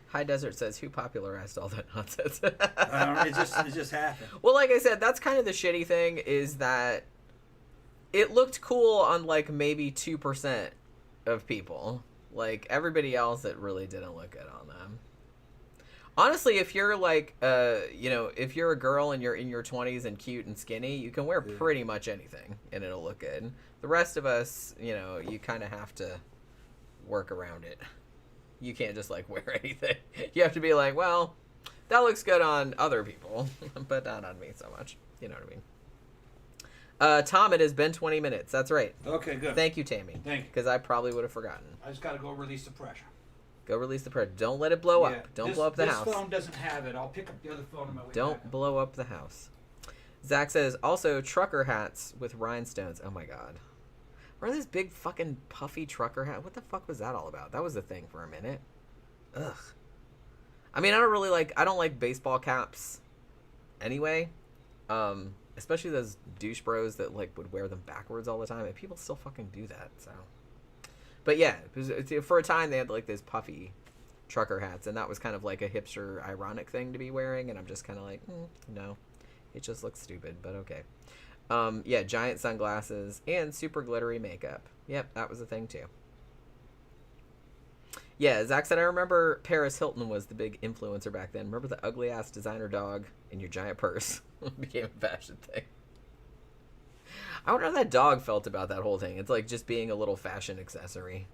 High Desert says, who popularized all that nonsense? It just happened. Well, like I said, that's kind of the shitty thing, is that it looked cool on like maybe 2% of people. Like everybody else, it really didn't look good on them. Honestly, if you're like, if you're a girl and you're in your 20s and cute and skinny, you can wear pretty much anything and it'll look good. The rest of us, you kind of have to work around it. You can't just like wear anything. You have to be like, well, that looks good on other people, but not on me so much. You know what I mean? Tom, it has been 20 minutes. That's right. Okay, good. Thank you, Tammy. Thank you. Because I probably would have forgotten. I just got to go release the pressure. Go release the pressure. Don't let it blow up. Don't blow up the house. This phone doesn't have it. I'll pick up the other phone on my way Don't back. blow up the house. Zach says, also, trucker hats with rhinestones. Oh, my God. Remember this big fucking puffy trucker hat? What the fuck was that all about? That was a thing for a minute. Ugh. I mean, I don't like baseball caps anyway. Especially those douche bros that like would wear them backwards all the time. And people still fucking do that, so. But yeah, for a time they had like those puffy trucker hats, and that was kind of like a hipster ironic thing to be wearing, and I'm just kind of like, no. It just looks stupid, but okay. Yeah, giant sunglasses and super glittery makeup. Yep, that was a thing too. Yeah, Zach said, I remember Paris Hilton was the big influencer back then. Remember the ugly-ass designer dog in your giant purse? Became a fashion thing. I wonder how that dog felt about that whole thing. It's like just being a little fashion accessory.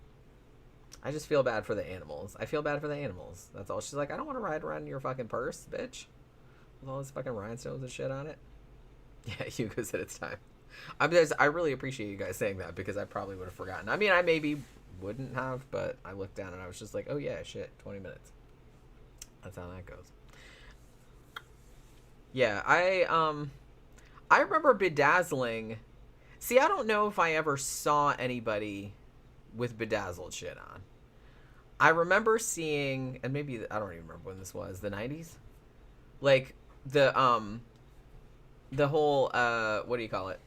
I just feel bad for the animals. I feel bad for the animals. That's all. She's like, I don't want to ride around in your fucking purse, bitch. With all those fucking rhinestones and shit on it. Yeah, Hugo said it's time. I really appreciate you guys saying that because I probably would have forgotten. I mean, I maybe wouldn't have, but I looked down and I was just like, oh yeah, shit, 20 minutes. That's how that goes. Yeah, I remember bedazzling. See, I don't know if I ever saw anybody with bedazzled shit on. I remember seeing, and maybe I don't even remember when this was, the 90s? Like the whole what do you call it?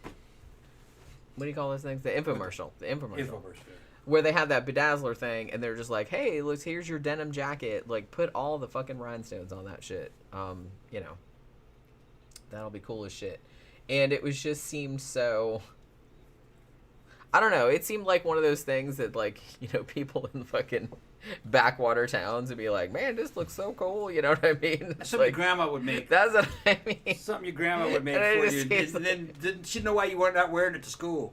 What do you call those things? The infomercial. The infomercial. Where they have that bedazzler thing, and they're just like, hey, look, here's your denim jacket. Like, put all the fucking rhinestones on that shit. That'll be cool as shit. And it was just seemed so... I don't know. It seemed like one of those things that, like, people in fucking backwater towns would be like, man, this looks so cool. You know what I mean? That's something your grandma would make. That's what I mean. Something your grandma would make for you. And then she didn't know why you weren't out wearing it to school.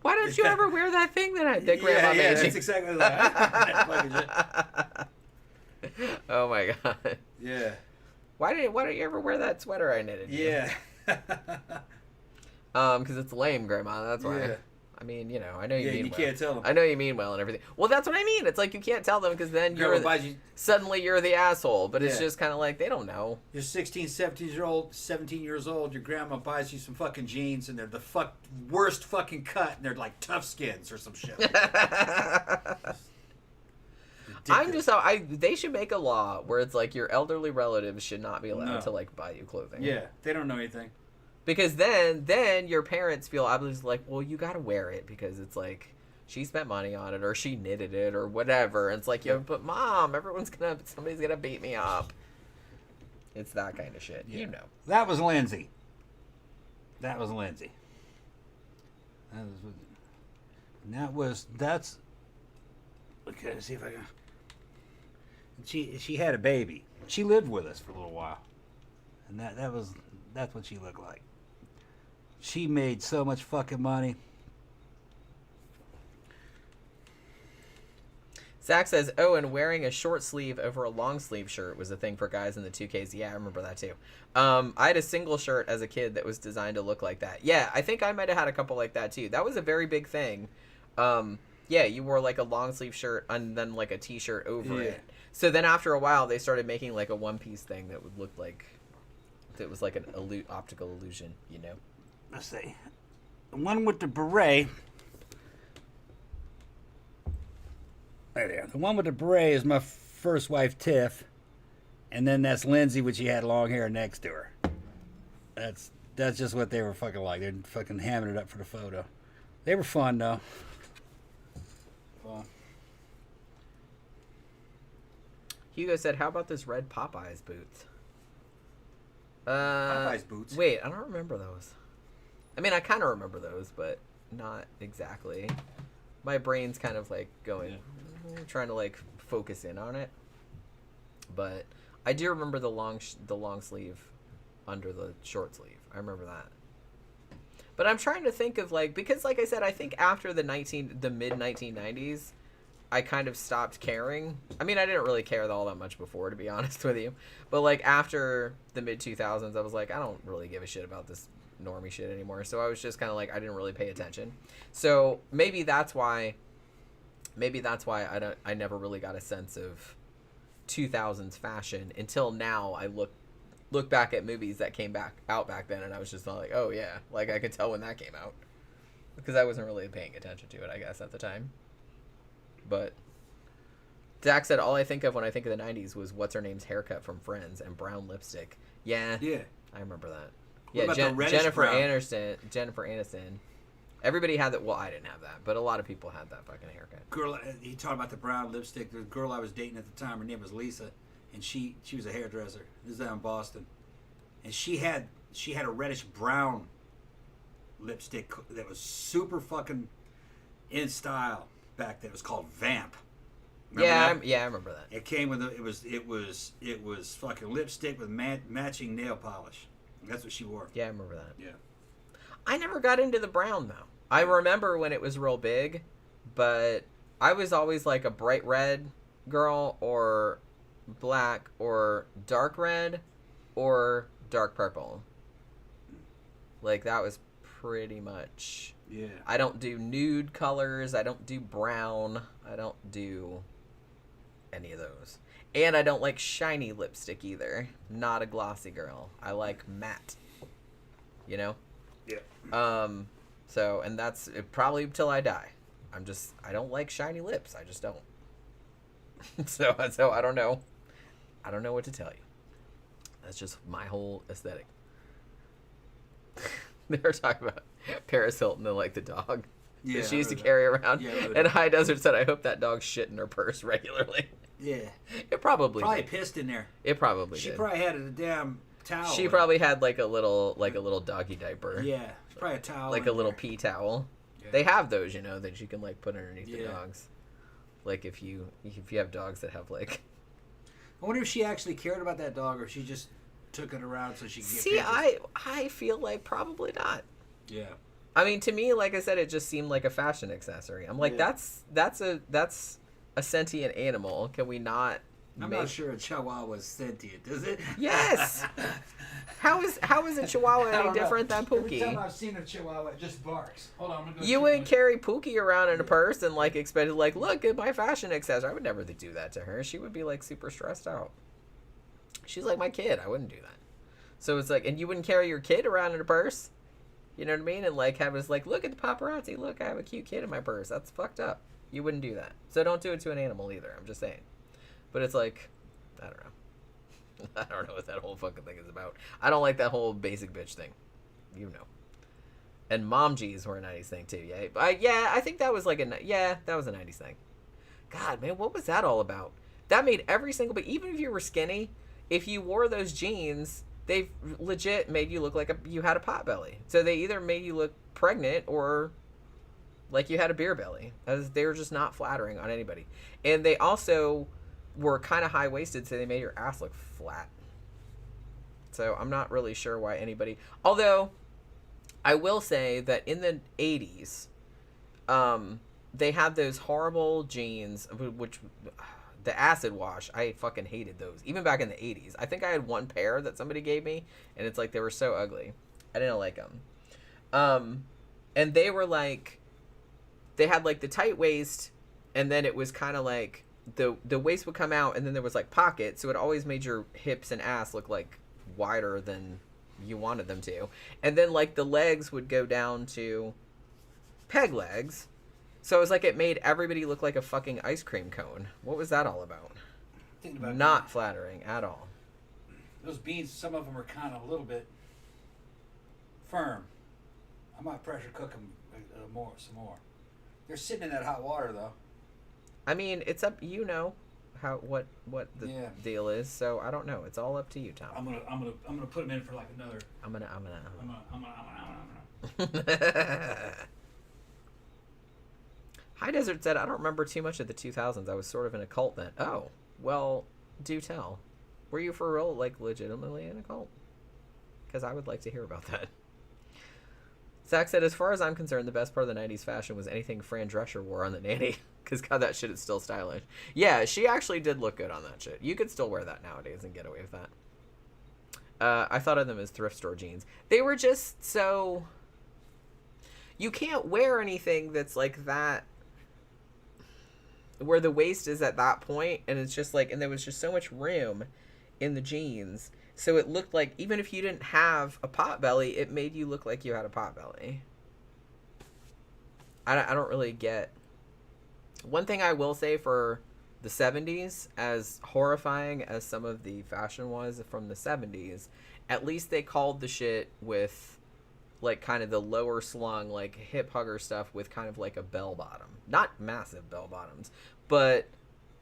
Why don't you ever wear that thing that grandma made? Yeah, that's exactly like Oh my god. Yeah. Why don't you ever wear that sweater I knitted? Yeah. Because it's lame, grandma. That's why. Yeah. I mean, I know you mean you well. can't tell them. I know you mean well and everything. Well, that's what I mean. It's like you can't tell them because then suddenly you're the asshole. But it's just kind of like they don't know. You're 17 years old. Your grandma buys you some fucking jeans and they're the worst fucking cut and they're like tough skins or some shit. I'm just they should make a law where it's like your elderly relatives should not be allowed to like buy you clothing. Yeah, they don't know anything. Because then your parents feel obviously like, well, you gotta wear it because it's like she spent money on it or she knitted it or whatever. And it's like, yo, but mom, somebody's gonna beat me up. It's that kind of shit, you know. That was Lindsay. That's. Okay, let's see if I can. She had a baby. She lived with us for a little while, and that's what she looked like. She made so much fucking money. Zach says, oh, and wearing a short sleeve over a long sleeve shirt was a thing for guys in the 2Ks. Yeah, I remember that too. I had a single shirt as a kid that was designed to look like that. Yeah, I think I might have had a couple like that too. That was a very big thing. Yeah, you wore like a long sleeve shirt and then like a t-shirt over it. So then after a while, they started making like a one-piece thing that would look like, that was like an optical illusion, you know? Let's see. The one with the beret. There. The one with the beret is my first wife, Tiff. And then that's Lindsay, which she had long hair next to her. That's just what they were fucking like. They're fucking hamming it up for the photo. They were fun, though. Fun. Hugo said, how about those red Popeyes boots? Popeyes boots? Wait, I don't remember those. I mean, I kind of remember those, but not exactly. My brain's kind of like going, trying to like focus in on it. But I do remember the long sleeve under the short sleeve. I remember that. But I'm trying to think of like, because like I said, I think after the mid 1990s, I kind of stopped caring. I mean, I didn't really care all that much before, to be honest with you. But like after the mid 2000s, I was like, I don't really give a shit about this normie shit anymore. So I was just kind of like, I didn't really pay attention. So maybe that's why I never really got a sense of 2000s fashion until now. I look back at movies that came out back then, and I was just like, oh yeah, like I could tell when that came out because I wasn't really paying attention to it, I guess, at the time. But Zach said, all I think of when I think of the 90s was what's her name's haircut from Friends and brown lipstick. Yeah, I remember that. Yeah, Jennifer Aniston. Everybody had that. Well, I didn't have that, but a lot of people had that fucking haircut. Girl, he talked about the brown lipstick. The girl I was dating at the time, her name was Lisa, and she was a hairdresser. This is out in Boston, and she had a reddish brown lipstick that was super fucking in style back then. It was called Vamp. Remember that? I remember that. It came with it was fucking lipstick with matching nail polish. That's what she wore. Yeah, I remember that. Yeah. I never got into the brown, though. I remember when it was real big, but I was always like a bright red girl or black or dark red or dark purple. Like, that was pretty much... Yeah. I don't do nude colors. I don't do brown. I don't do any of those. And I don't like shiny lipstick either. Not a glossy girl. I like matte. You know? Yeah. So, and that's probably till I die. I don't like shiny lips. I just don't. so I don't know. I don't know what to tell you. That's just my whole aesthetic. They were talking about Paris Hilton and like the dog that she used to carry around. Yeah, and High Desert said, I hope that dog shit in her purse regularly. Yeah. It probably did. Pissed in there. It probably She did. probably had a damn towel. She probably had like a little doggy diaper. Yeah. Probably a towel. Like a little pee towel. Yeah. They have those, that you can like put underneath the dogs. Like if you have dogs that have like... I wonder if she actually cared about that dog or if she just took it around so she could get See, pictures. I feel like probably not. Yeah. I mean, to me, like I said, it just seemed like a fashion accessory. I'm like, that's a sentient animal. Can we not? I'm not sure a Chihuahua is sentient, is it? Yes. How is a Chihuahua any different than Pookie? Every time I've seen a Chihuahua, it just barks. Hold on, I'm gonna go. You wouldn't carry Pookie around in a purse and like expect to like, look at my fashion accessory. I would never do that to her. She would be like super stressed out. She's like my kid. I wouldn't do that. So it's like, and you wouldn't carry your kid around in a purse. You know what I mean? And like have us like, look at the paparazzi. Look, I have a cute kid in my purse. That's fucked up. You wouldn't do that. So don't do it to an animal either. I'm just saying. But it's like, I don't know. I don't know what that whole fucking thing is about. I don't like that whole basic bitch thing. You know. And mom G's were a 90s thing too, yeah. But I think that was like that was a 90s thing. God, man, what was that all about? That made every single, but even if you were skinny, if you wore those jeans, they legit made you look like you had a pot belly. So they either made you look pregnant or like you had a beer belly. As they were just not flattering on anybody. And they also were kind of high-waisted, so they made your ass look flat. So I'm not really sure why anybody... Although, I will say that in the 80s, they had those horrible jeans, which... The acid wash, I fucking hated those. Even back in the 80s. I think I had one pair that somebody gave me, and it's like they were so ugly. I didn't like them. And they were like... They had like the tight waist, and then it was kind of like... The waist would come out, and then there was like pockets, so it always made your hips and ass look like wider than you wanted them to. And then like the legs would go down to peg legs. So it was like it made everybody look like a fucking ice cream cone. What was that all about? Not flattering at all. Those beans, some of them are kind of a little bit firm. I might pressure cook them some more. They're sitting in that hot water though. I mean, it's up. You know how what the deal is. So I don't know. It's all up to you, Tom. I'm gonna put them in for like another. I'm gonna. High Desert said, I don't remember too much of the 2000s. I was sort of in a cult then. Oh, well, do tell. Were you for real, like, legitimately in a cult? Because I would like to hear about that. Zach said, as far as I'm concerned, the best part of the 90s fashion was anything Fran Drescher wore on the nanny. Because, God, that shit is still stylish. Yeah, she actually did look good on that shit. You could still wear that nowadays and get away with that. I thought of them as thrift store jeans. They were just so... You can't wear anything that's like that... where the waist is at that point, and it's just like, and there was just so much room in the jeans, so it looked like even if you didn't have a pot belly, it made you look like you had a pot belly. I don't really get. One thing I will say for the 70s, as horrifying as some of the fashion was from the 70s, at least they called the shit with like kind of the lower slung, like hip hugger stuff with kind of like a bell bottom. Not massive bell bottoms, but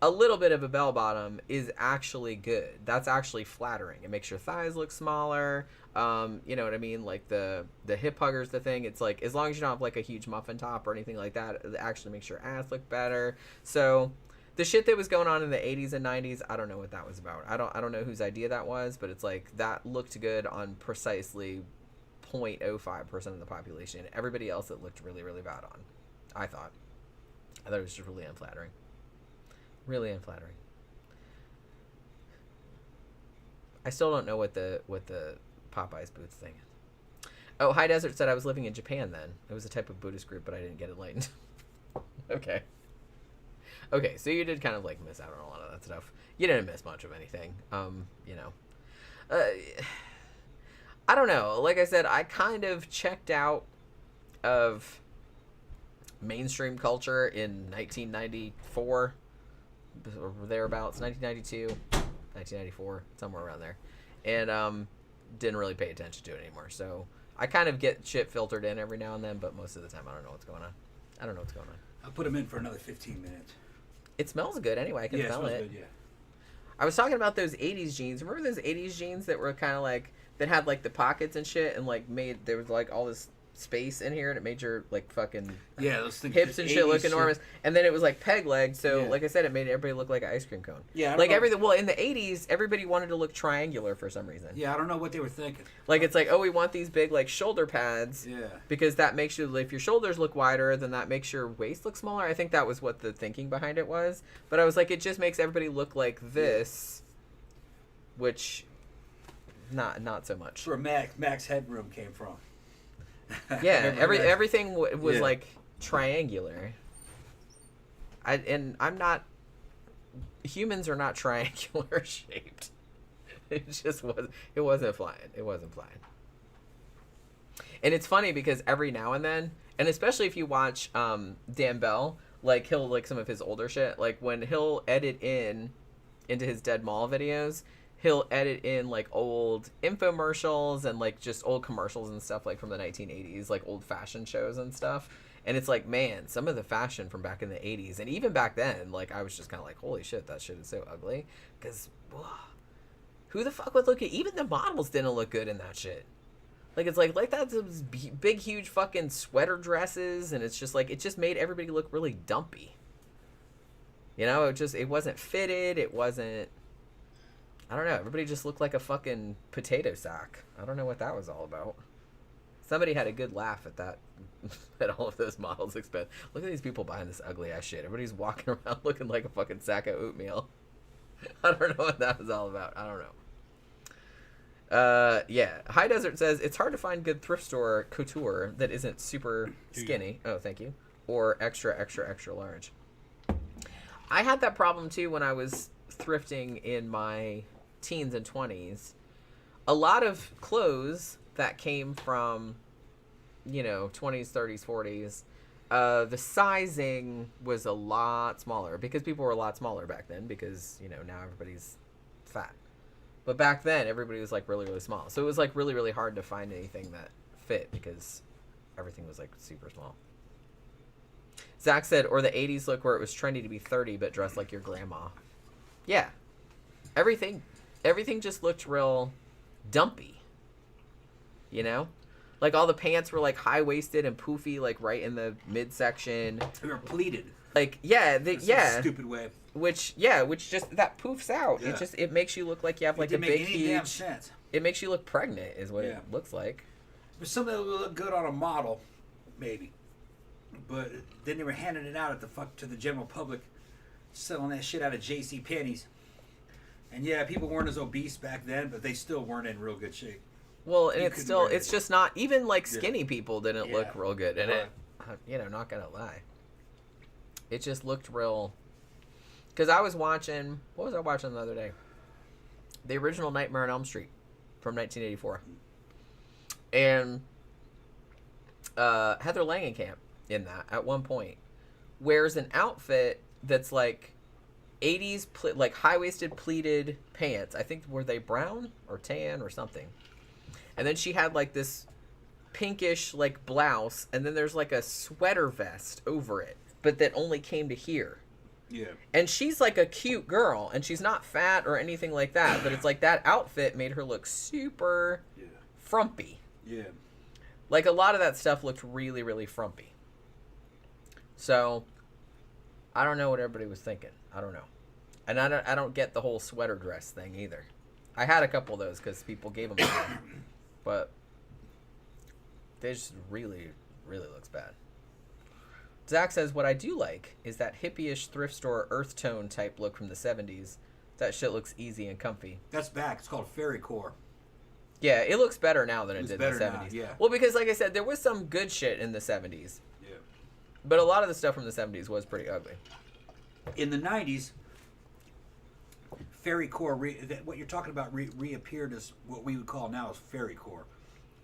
a little bit of a bell bottom is actually good. That's actually flattering. It makes your thighs look smaller. You know what I mean? Like the hip hugger's the thing. It's like, as long as you don't have like a huge muffin top or anything like that, it actually makes your ass look better. So the shit that was going on in the 80s and 90s, I don't know what that was about. I don't know whose idea that was, but it's like that looked good on precisely 0.05% of the population. Everybody else it looked really, really bad on. I thought it was just really unflattering. Really unflattering. I still don't know what the Popeyes boots thing is. Oh, High Desert said I was living in Japan then. It was a type of Buddhist group, but I didn't get enlightened. Okay. Okay, so you did kind of like miss out on a lot of that stuff. You didn't miss much of anything. You know. I don't know. Like I said, I kind of checked out of mainstream culture in 1994 or thereabouts, 1992, 1994, somewhere around there, and didn't really pay attention to it anymore. So I kind of get shit filtered in every now and then, but most of the time I don't know what's going on. I don't know what's going on. I'll put them in for another 15 minutes. It smells good anyway. I can smell it. Good, yeah. I was talking about those 80s jeans. Remember those 80s jeans that were kind of like, that had like the pockets and shit, and like there was like all this space in here, and it made your like fucking those things, hips and shit look enormous. And then it was like peg legged, so like I said, it made everybody look like an ice cream cone. Yeah, like everything. Well, in the 80s, everybody wanted to look triangular for some reason. Yeah, I don't know what they were thinking. Like it's like, oh, we want these big like shoulder pads. Yeah. Because that makes you, if your shoulders look wider, then that makes your waist look smaller. I think that was what the thinking behind it was. But I was like, it just makes everybody look like this, which. Not so much. That's where Max headroom came from. Yeah, everything was like triangular. I'm not. Humans are not triangular shaped. It just was. It wasn't flying. It wasn't flying. And it's funny because every now and then, and especially if you watch Dan Bell, like he'll like some of his older shit, like when he'll edit in into his Dead Mall videos, he'll edit in like old infomercials and like just old commercials and stuff like from the 1980s, like old fashion shows and stuff. And it's like, man, some of the fashion from back in the 80s and even back then, like I was just kind of like, holy shit, that shit is so ugly. Because who the fuck would look at, even the models didn't look good in that shit. Like it's like that's those big huge fucking sweater dresses, and it's just like it just made everybody look really dumpy. You know, it wasn't fitted, it wasn't, I don't know, everybody just looked like a fucking potato sack. I don't know what that was all about. Somebody had a good laugh at that, at all of those models' expense. Look at these people buying this ugly ass shit. Everybody's walking around looking like a fucking sack of oatmeal. I don't know what that was all about. I don't know. Yeah. High Desert says, it's hard to find good thrift store couture that isn't super skinny. Oh, thank you. Or extra, extra, extra large. I had that problem too when I was thrifting in my teens and 20s. A lot of clothes that came from, 20s, 30s, 40s, the sizing was a lot smaller because people were a lot smaller back then because, now everybody's fat. But back then, everybody was, like, really, really small. So it was, like, really, really hard to find anything that fit because everything was, like, super small. Zach said, or the 80s look where it was trendy to be 30 but dressed like your grandma. Yeah. Everything just looked real dumpy. Like, all the pants were, like, high-waisted and poofy, like, right in the midsection. They were pleated. Like, yeah. Stupid way. Which just, that poofs out. Yeah. It makes you look like you have, like, a big, huge... Damn sense. It makes you look pregnant, is what it looks like. There's something that would look good on a model, maybe. But then they were handing it out to the general public, selling that shit out of JCPenney's. And yeah, people weren't as obese back then, but they still weren't in real good shape. Well, and it's just not, even like skinny people didn't look real good. And not gonna lie. It just looked real, because I was watching, what was I watching the other day? The original Nightmare on Elm Street from 1984. And Heather Langenkamp in that at one point wears an outfit that's like 80s like high-waisted pleated pants. I think, were they brown or tan or something? And then she had like this pinkish like blouse, and then there's like a sweater vest over it, but that only came to here. Yeah. And she's like a cute girl, and she's not fat or anything like that, but it's like that outfit made her look super frumpy. Yeah. Like, a lot of that stuff looked really, really frumpy. So, I don't know what everybody was thinking. I don't know. And I don't get the whole sweater dress thing either. I had a couple of those because people gave them to me. But they just really, really looks bad. Zach says, what I do like is that hippie-ish thrift store earth tone type look from the 70s. That shit looks easy and comfy. That's back. It's called Fairy Core. Yeah, it looks better now than it did in the 70s. Now, yeah. Well, because like I said, there was some good shit in the 70s. Yeah. But a lot of the stuff from the 70s was pretty ugly. In the 90s, Fairy Core, what you're talking about, reappeared as what we would call now as Fairy Core.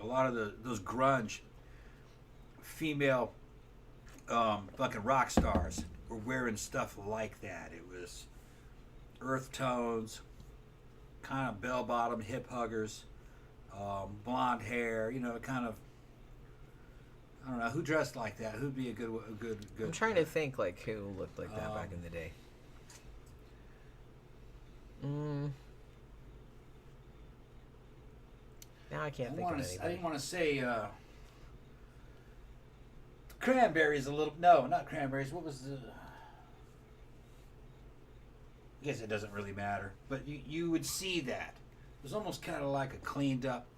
A lot of those grunge female fucking rock stars were wearing stuff like that. It was earth tones, kind of bell-bottom hip huggers, blonde hair, kind of, I don't know, who dressed like that? Who'd be a good I'm trying to think, like, who looked like that back in the day. Now I can't think of anybody. I didn't want to say Cranberries a little... No, not Cranberries. What was the... I guess it doesn't really matter. But you would see that. It was almost kind of like a cleaned up,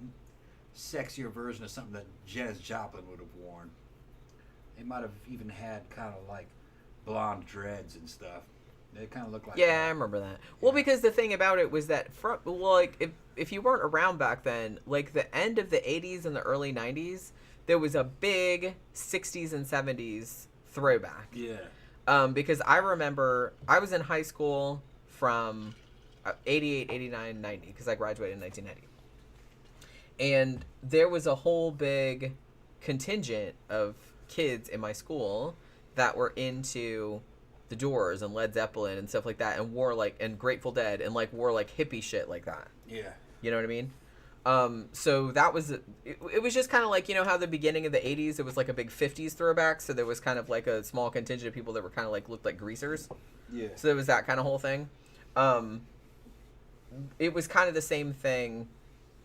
sexier version of something that Janis Joplin would have worn. They might have even had kind of like blonde dreads and stuff. They kind of looked like that. I remember that. Well, because the thing about it was that, if you weren't around back then, like the end of the 80s and the early 90s, there was a big 60s and 70s throwback. Yeah. Because I remember I was in high school from 88, 89, 90, because I graduated in 1990. And there was a whole big contingent of kids in my school that were into the Doors and Led Zeppelin and stuff like that, and wore like, and Grateful Dead, and like wore like hippie shit like that. Yeah. You know what I mean? So that was it was just kind of like, you know how the beginning of the 80s it was like a big 50s throwback, so there was kind of like a small contingent of people that were kind of like looked like greasers. Yeah. So there was that kind of whole thing. It was kind of the same thing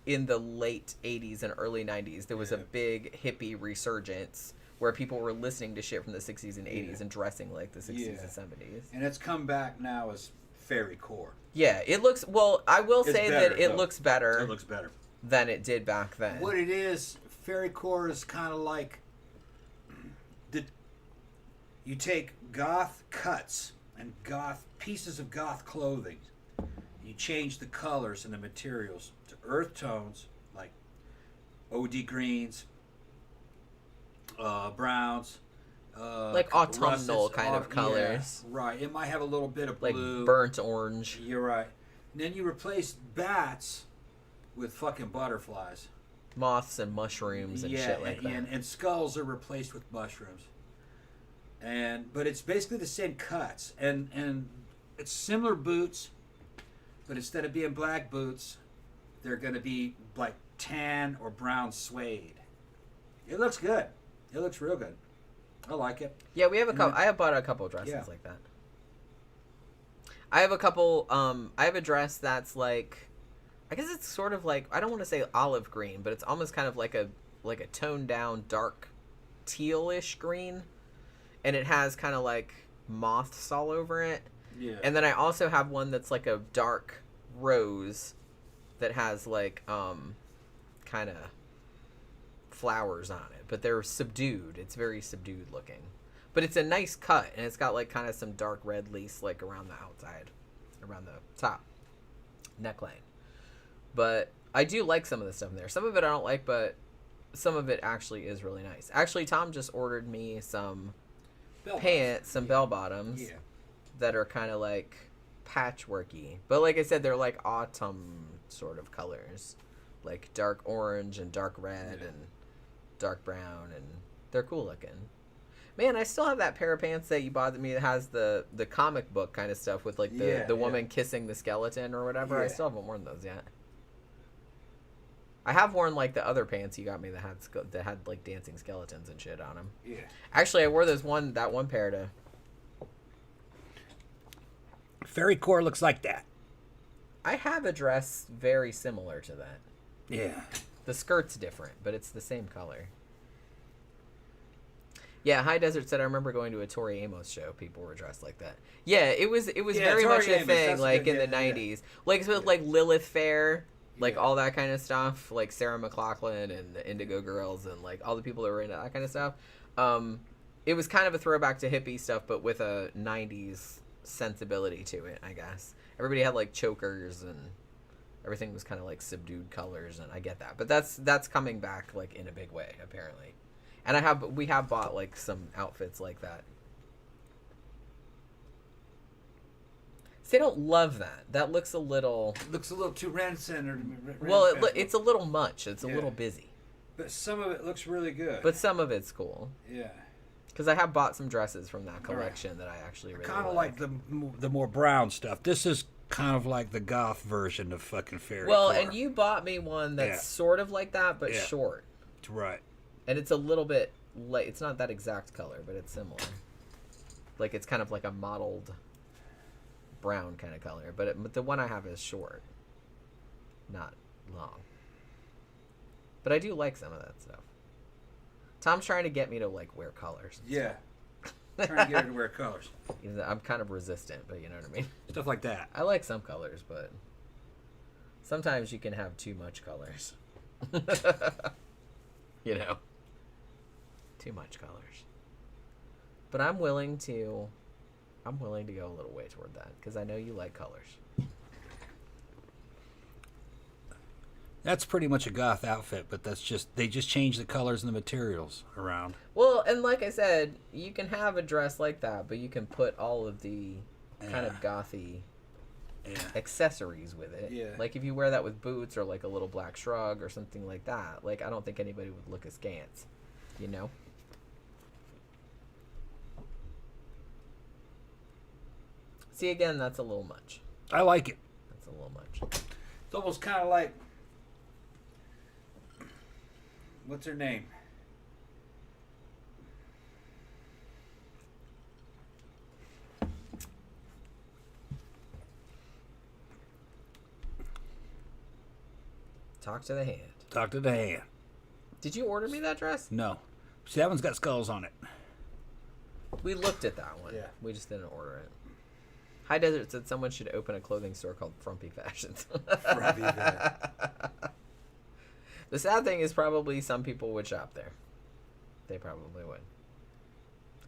in the late 80s and early 90s. There was a big hippie resurgence where people were listening to shit from the 60s and 80s and dressing like the 60s and 70s. And it's come back now as fairy core. Yeah, it looks, well, I will It's say better, that it though. looks better. It looks better than it did back then. What it is, fairy core is kind of like you take goth cuts and goth pieces of goth clothing. You change the colors and the materials to earth tones like OD greens, browns, like autumnal kind of colors. Yeah, right. It might have a little bit of like blue, burnt orange. You're right. And then you replace bats with fucking butterflies, moths and mushrooms and shit like that. And skulls are replaced with mushrooms. But it's basically the same cuts, and it's similar boots, but instead of being black boots, they're going to be like tan or brown suede. It looks good. It looks real good. I like it. Yeah, we have a couple. I have bought a couple dresses like that. I have a couple. I have a dress that's like, I guess it's sort of like, I don't want to say olive green, but it's almost kind of like a toned down dark tealish green, and it has kind of like moths all over it. Yeah. And then I also have one that's like a dark rose that has like kind of flowers on it, but they're subdued. It's very subdued looking, but it's a nice cut, and it's got like kind of some dark red lace like around the outside, around the top neckline. But I do like some of the stuff in there. Some of it I don't like, but some of it actually is really nice. Actually, Tom just ordered me some pants, some bell bottoms that are kind of like patchworky, but like I said, they're like autumn sort of colors, like dark orange and dark red and dark brown, and they're cool looking. Man, I still have that pair of pants that you bought me that has the comic book kind of stuff with like the woman kissing the skeleton or whatever. I still haven't worn those yet. I have worn like the other pants you got me that had like dancing skeletons and shit on them. Yeah. Actually, I wore that one pair to. Fairy core looks like that. I have a dress very similar to that. Yeah. The skirt's different, but it's the same color. Yeah, High Desert said, I remember going to a Tori Amos show. People were dressed like that. Yeah, it was very Tori much a Amos, thing, like good, in the 90s. Like, with like Lilith Fair, like all that kind of stuff. Like Sarah McLachlan and the Indigo Girls and like all the people that were into that kind of stuff. It was kind of a throwback to hippie stuff, but with a 90s sensibility to it, I guess. Everybody had like chokers and everything was kind of like subdued colors, and I get that. But that's coming back like in a big way, apparently. And we have bought like some outfits like that. See, I don't love that. That looks a little too ren-centered. Well, it's a little much. It's a little busy. But some of it looks really good. But some of it's cool. Yeah. Because I have bought some dresses from that collection that I actually really kind of like the more brown stuff. This is kind of like the goth version of fucking fairy. Well, core. and you bought me one that's sort of like that, but short. Right. And it's a little bit light. It's not that exact color, but it's similar. Like it's kind of like a mottled brown kind of color, but the one I have is short, not long. But I do like some of that stuff. Tom's trying to get me to like wear colors. Yeah. Trying to get her to wear colors. I'm kind of resistant, but you know what I mean? Stuff like that. I like some colors, but sometimes you can have too much colors. You know? Too much colors. But I'm willing to go a little way toward that, because I know you like colors. That's pretty much a goth outfit, but they just change the colors and the materials around. Well, and like I said, you can have a dress like that, but you can put all of the kind of gothy accessories with it. Yeah. Like if you wear that with boots or like a little black shrug or something like that, like I don't think anybody would look askance, you know? See, again, that's a little much. I like it. That's a little much. It's almost kind of like, what's her name? Talk to the hand. Talk to the hand. Did you order me that dress? No. See, that one's got skulls on it. We looked at that one. Yeah. We just didn't order it. High Desert said someone should open a clothing store called Frumpy Fashions. Frumpy Fashions. The sad thing is probably some people would shop there. They probably would.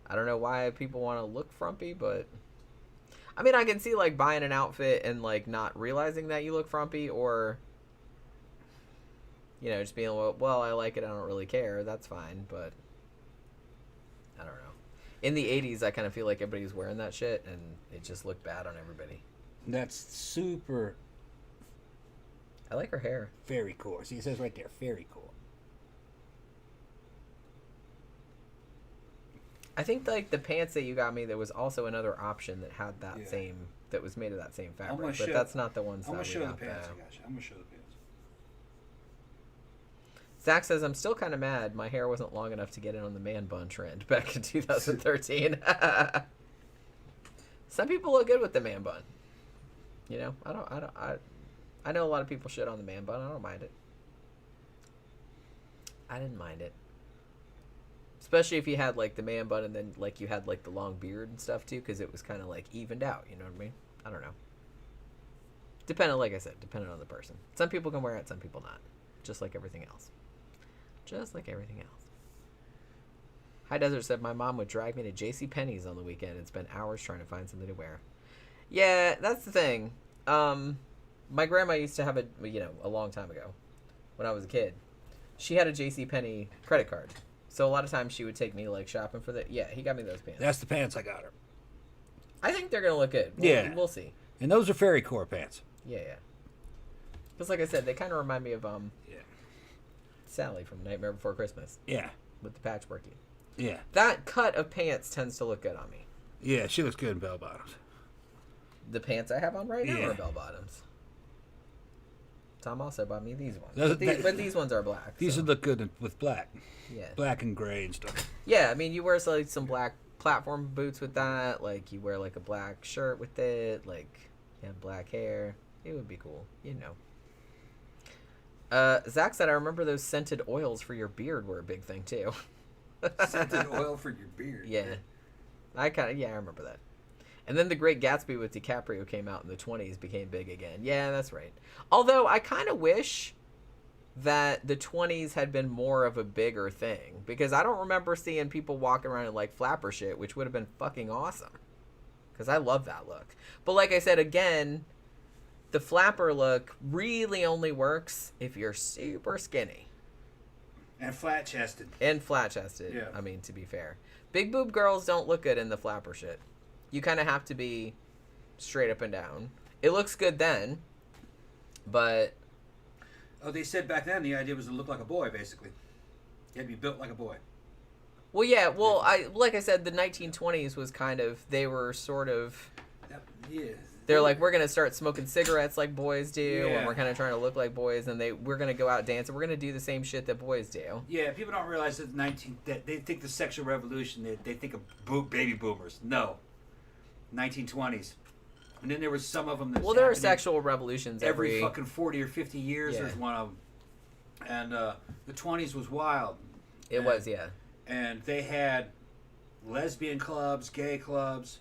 I don't know why people want to look frumpy, but... I mean, I can see, like, buying an outfit and, like, not realizing that you look frumpy, or... You know, just being, well, I like it, I don't really care. That's fine, but... I don't know. In the 80s, I kind of feel like everybody was wearing that shit, and it just looked bad on everybody. That's super... I like her hair. Fairy core. See, it says right there, fairy core. I think, like, the pants that you got me, there was also another option that had that Yeah. same... That was made of that same I'm gonna fabric, but show- that's not the ones I'm that gonna we show the got pants. there. I got you. I'm gonna show the pants. Zach says, I'm still kind of mad. My hair wasn't long enough to get in on the man bun trend back in 2013. Some people look good with the man bun. You know, I know a lot of people shit on the man bun. I don't mind it. I didn't mind it. Especially if you had, like, the man bun and then, like, you had, like, the long beard and stuff, too, because it was kind of, like, evened out. You know what I mean? I don't know. Like I said, depending on the person. Some people can wear it, some people not. Just like everything else. Just like everything else. High Desert said, my mom would drag me to JCPenney's on the weekend and spend hours trying to find something to wear. Yeah, that's the thing. My grandma used to have a long time ago, when I was a kid. She had a JCPenney credit card. So a lot of times she would take me, like, shopping for the... Yeah, he got me those pants. That's the pants I got her. I think they're going to look good. Yeah. We'll see. And those are fairy core pants. Yeah. Because, like I said, they kind of remind me of Yeah. Sally from Nightmare Before Christmas. Yeah. With the patchworky. Yeah. That cut of pants tends to look good on me. Yeah, she looks good in bell bottoms. The pants I have on right now Yeah. are bell bottoms. Tom also bought me these ones. Those- But these ones are black. These so. would look good with black. Yeah. Black and gray and stuff. Yeah, I mean, you wear, like, some black platform boots with that. Like, you wear, like, a black shirt with it. Like, you have black hair. It would be cool. You know. Zach said, I remember those scented oils for your beard were a big thing, too. Scented oil for your beard. Yeah. I remember that. And then The Great Gatsby with DiCaprio came out in the 20s, became big again. Yeah, that's right. Although, I kind of wish that the 20s had been more of a bigger thing. Because I don't remember seeing people walking around in, like, flapper shit, which would have been fucking awesome. Because I love that look. But like I said, again, the flapper look really only works if you're super skinny. And flat-chested. And flat-chested, Yeah. I mean, to be fair. Big boob girls don't look good in the flapper shit. You kind of have to be straight up and down. It looks good then, but... Oh, they said back then the idea was to look like a boy, basically. You had to be built like a boy. Well, yeah, like I said, the 1920s was kind of... They were sort of... Yeah. They're like, we're going to start smoking cigarettes like boys do, Yeah. and we're kind of trying to look like boys, and we're going to go out dancing. We're going to do the same shit that boys do. Yeah, people don't realize that that they think the sexual revolution, they think of baby boomers. No. 1920s. And then there was some of them that Well, there are sexual revolutions every fucking 40 or 50 years. Yeah. There's one of them. And the 20s was wild. It was, yeah. And they had lesbian clubs, gay clubs.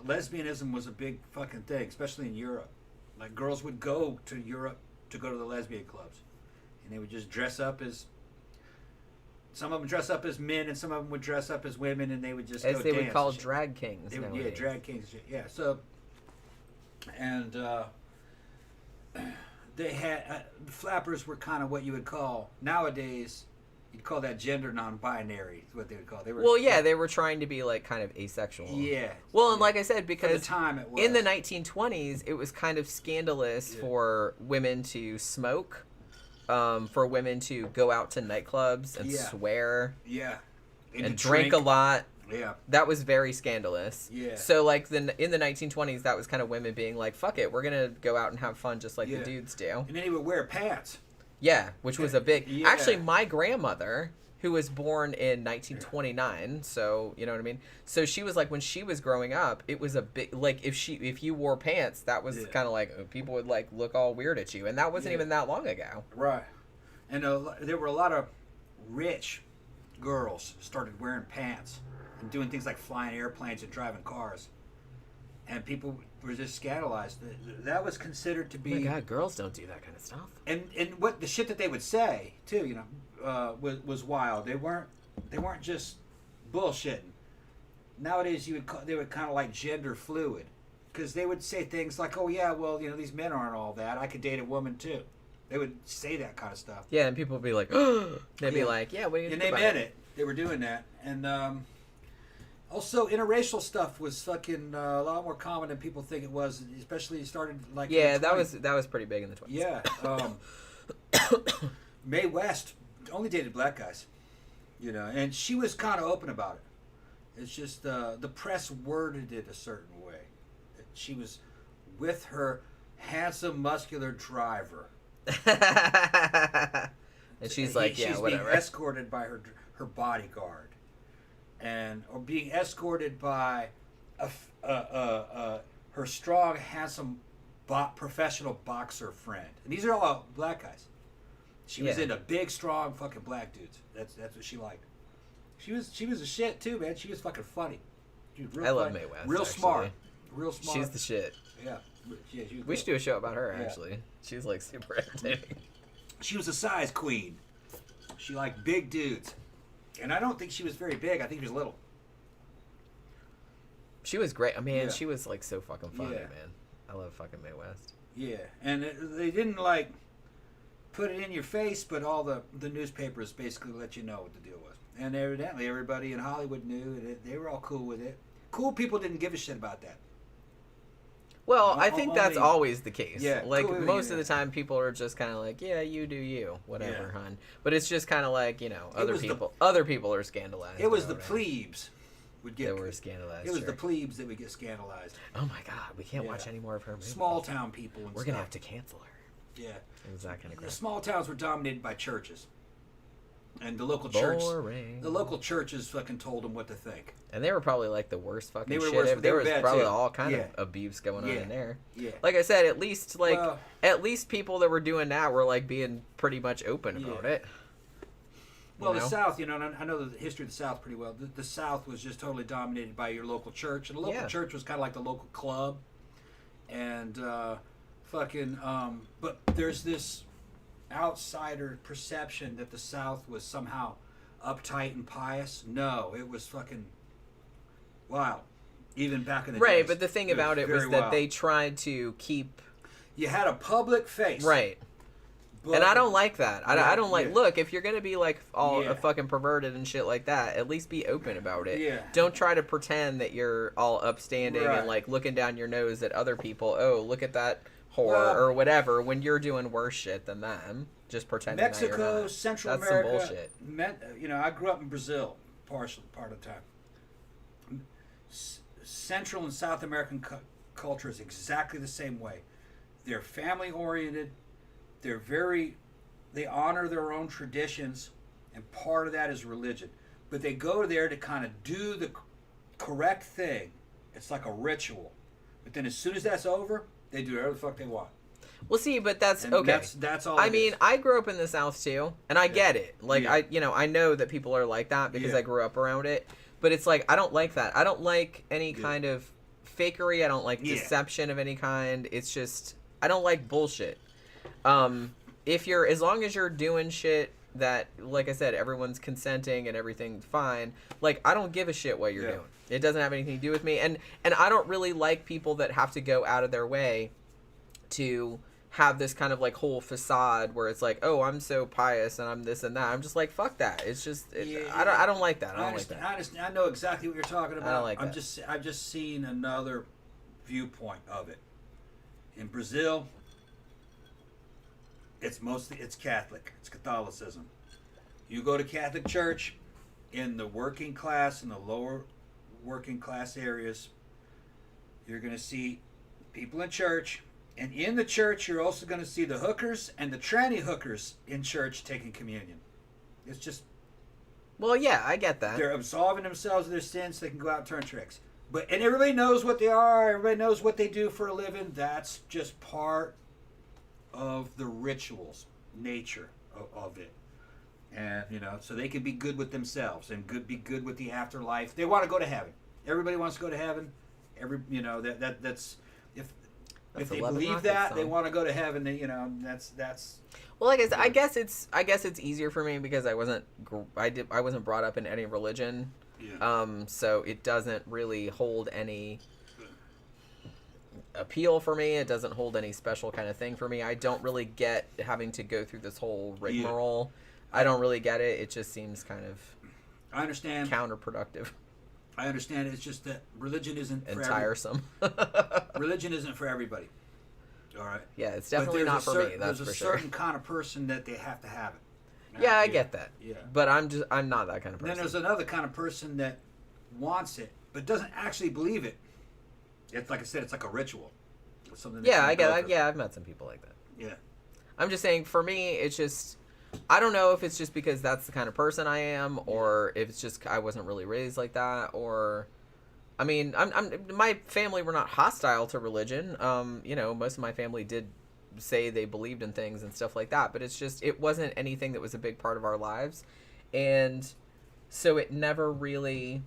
Lesbianism was a big fucking thing, especially in Europe. Like, girls would go to Europe to go to the lesbian clubs. And they would just dress up as... Some of them dress up as men, and some of them would dress up as women, and they would just As go they dance would call and shit. drag kings They would, nowadays. yeah, drag kings. Yeah, so... And they had... flappers were kind of what you would call... Nowadays, you'd call that gender non-binary, is what they would call it. They were, Well, yeah, they were trying to be, like, kind of asexual. Yeah. Well, and like I said, For because the time it was. in the 1920s, it was kind of scandalous Yeah. for women to smoke, for women to go out to nightclubs and Yeah. swear Yeah. and to drink a lot. Yeah. That was very scandalous. Yeah. So, like, in the 1920s, that was kind of women being like, fuck it, we're going to go out and have fun just like the dudes do. And then he would wear pants. Yeah, which was a big... Yeah. Actually, my grandmother, who was born in 1929, so, you know what I mean? So she was like, when she was growing up, it was a big... Like, if you wore pants, that was kind of like, people would, like, look all weird at you. And that wasn't even that long ago. Right. And there were a lot of rich girls started wearing pants and doing things like flying airplanes and driving cars. And people were just scandalized. That was considered to be... Oh my God, girls don't do that kind of stuff. And what the shit that they would say, too, you know, was wild. They weren't just bullshitting. Nowadays, they would kind of like gender fluid. Because they would say things like, oh, yeah, well, you know, these men aren't all that. I could date a woman, too. They would say that kind of stuff. Yeah, and people would be like, they'd be like, yeah, what are you going to do about it? And they meant it. They were doing that. And also, interracial stuff was fucking a lot more common than people think it was. Especially it started like that was pretty big in the 20s. Yeah. Mae West only dated black guys, you know, and she was kind of open about it. It's just the press worded it a certain way. She was with her handsome, muscular driver. And she's like, yeah, whatever. Being escorted by her bodyguard, or being escorted by her strong, handsome, professional boxer friend. And these are all black guys. She was into big, strong, fucking black dudes. That's what she liked. She was a shit too, man. She was fucking funny. She was real love funny. Mae West. Real actually. smart. Real smart. She's the shit. Yeah. We should do a show about her, actually. She's like super entertaining. She was a size queen. She liked big dudes. And I don't think she was very big. I think she was little. She was great. Man, she was like so fucking funny, man. I love fucking Mae West. Yeah. And they didn't like put it in your face, but all the newspapers basically let you know what the deal was. And evidently everybody in Hollywood knew, and they were all cool with it. Cool people didn't give a shit about that. Well, I think that's always the case. Yeah, like, cool, most of the time, people are just kind of like, yeah, you do you, whatever, hon. But it's just kind of like, you know, other people are scandalized. It was the plebes that were scandalized. It was the plebes that would get scandalized. Oh my God, we can't watch any more of her movies. Small town people and We're going to have to cancel her. Yeah. It was that kind of crap. The small towns were dominated by churches. And the local churches fucking told them what to think. And they were probably like the worst fucking shit. There was probably too. all kind of abuse going on in there. Yeah. Like I said, at least people that were doing that were like being pretty much open about it. Well, the South, you know, and I know the history of the South pretty well. The South was just totally dominated by your local church, and the local church was kind of like the local club. And but there's this outsider perception that the South was somehow uptight and pious. No, it was fucking wild. Even back in the days. Right, but the thing about it was that they tried to keep... You had a public face. Right. But, and I don't like that. I don't like... Look, if you're going to be like all fucking perverted and shit like that, at least be open about it. Yeah. Don't try to pretend that you're all upstanding and like looking down your nose at other people. Oh, look at that whore or whatever, when you're doing worse shit than them. Just pretending Mexico, that you're not. Central That's America. Some bullshit. You know, I grew up in Brazil, part of the time. Central and South American culture is exactly the same way. They're family oriented. They honor their own traditions, and part of that is religion. But they go there to kind of do the correct thing. It's like a ritual. But then as soon as that's over, they do whatever the fuck they want. Well, see, but that's okay. That's all. I mean, I grew up in the South too, and I get it. Like I know that people are like that because I grew up around it. But it's like I don't like that. I don't like any kind of fakery. I don't like deception of any kind. It's just I don't like bullshit. As long as you're doing shit that, like I said, everyone's consenting and everything's fine. Like I don't give a shit what you're doing. It doesn't have anything to do with me. And I don't really like people that have to go out of their way to have this kind of like whole facade where it's like, oh, I'm so pious and I'm this and that. I'm just like, fuck that. It's just I don't like that. I know exactly what you're talking about. I don't like that. I've just seen another viewpoint of it. In Brazil, it's Catholic. It's Catholicism. You go to Catholic church in the working class and the lower working class areas, you're going to see people in church. And in the church, you're also going to see the hookers and the tranny hookers in church taking communion. It's just... Well, yeah, I get that. They're absolving themselves of their sins so they can go out and turn tricks. And everybody knows what they are. Everybody knows what they do for a living. That's just part of the rituals, nature of it. And, so they can be good with themselves and be good with the afterlife. They want to go to heaven. Everybody wants to go to heaven. That's... If they believe that, they want to go to heaven. Then that's. Well, like I said, I guess it's easier for me because I wasn't brought up in any religion. Yeah. So it doesn't really hold any appeal for me. It doesn't hold any special kind of thing for me. I don't really get having to go through this whole rigmarole. Yeah. I don't really get it. It just seems kind of. I understand. Counterproductive. I understand. It's just that religion isn't for tiresome. Religion isn't for everybody. All right. Yeah, it's definitely not for me. That's for sure. There's a certain kind of person that they have to have it. Yeah, I get that. Yeah. But I'm not that kind of person. Then there's another kind of person that wants it but doesn't actually believe it. It's like I said, it's like a ritual. It's something. Yeah, I get. Yeah, I've met some people like that. Yeah. I'm just saying, for me, it's just. I don't know if it's just because that's the kind of person I am, or if it's just I wasn't really raised like that, or, I mean, my family were not hostile to religion. Most of my family did say they believed in things and stuff like that, but it's just it wasn't anything that was a big part of our lives, and so it was never really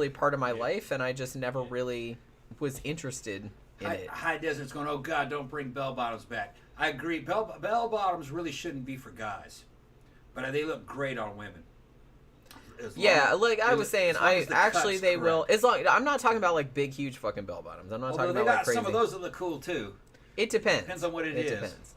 part of my life, and I just never really was interested in it. High Desert's going, oh God, don't bring bell bottoms back. I agree. Bell bottoms really shouldn't be for guys, but they look great on women. I was saying, they will. As long I'm not talking about like big, huge fucking bell bottoms. I'm not talking about like crazy. Some of those that look cool too. It depends. Depends on what it is. Depends.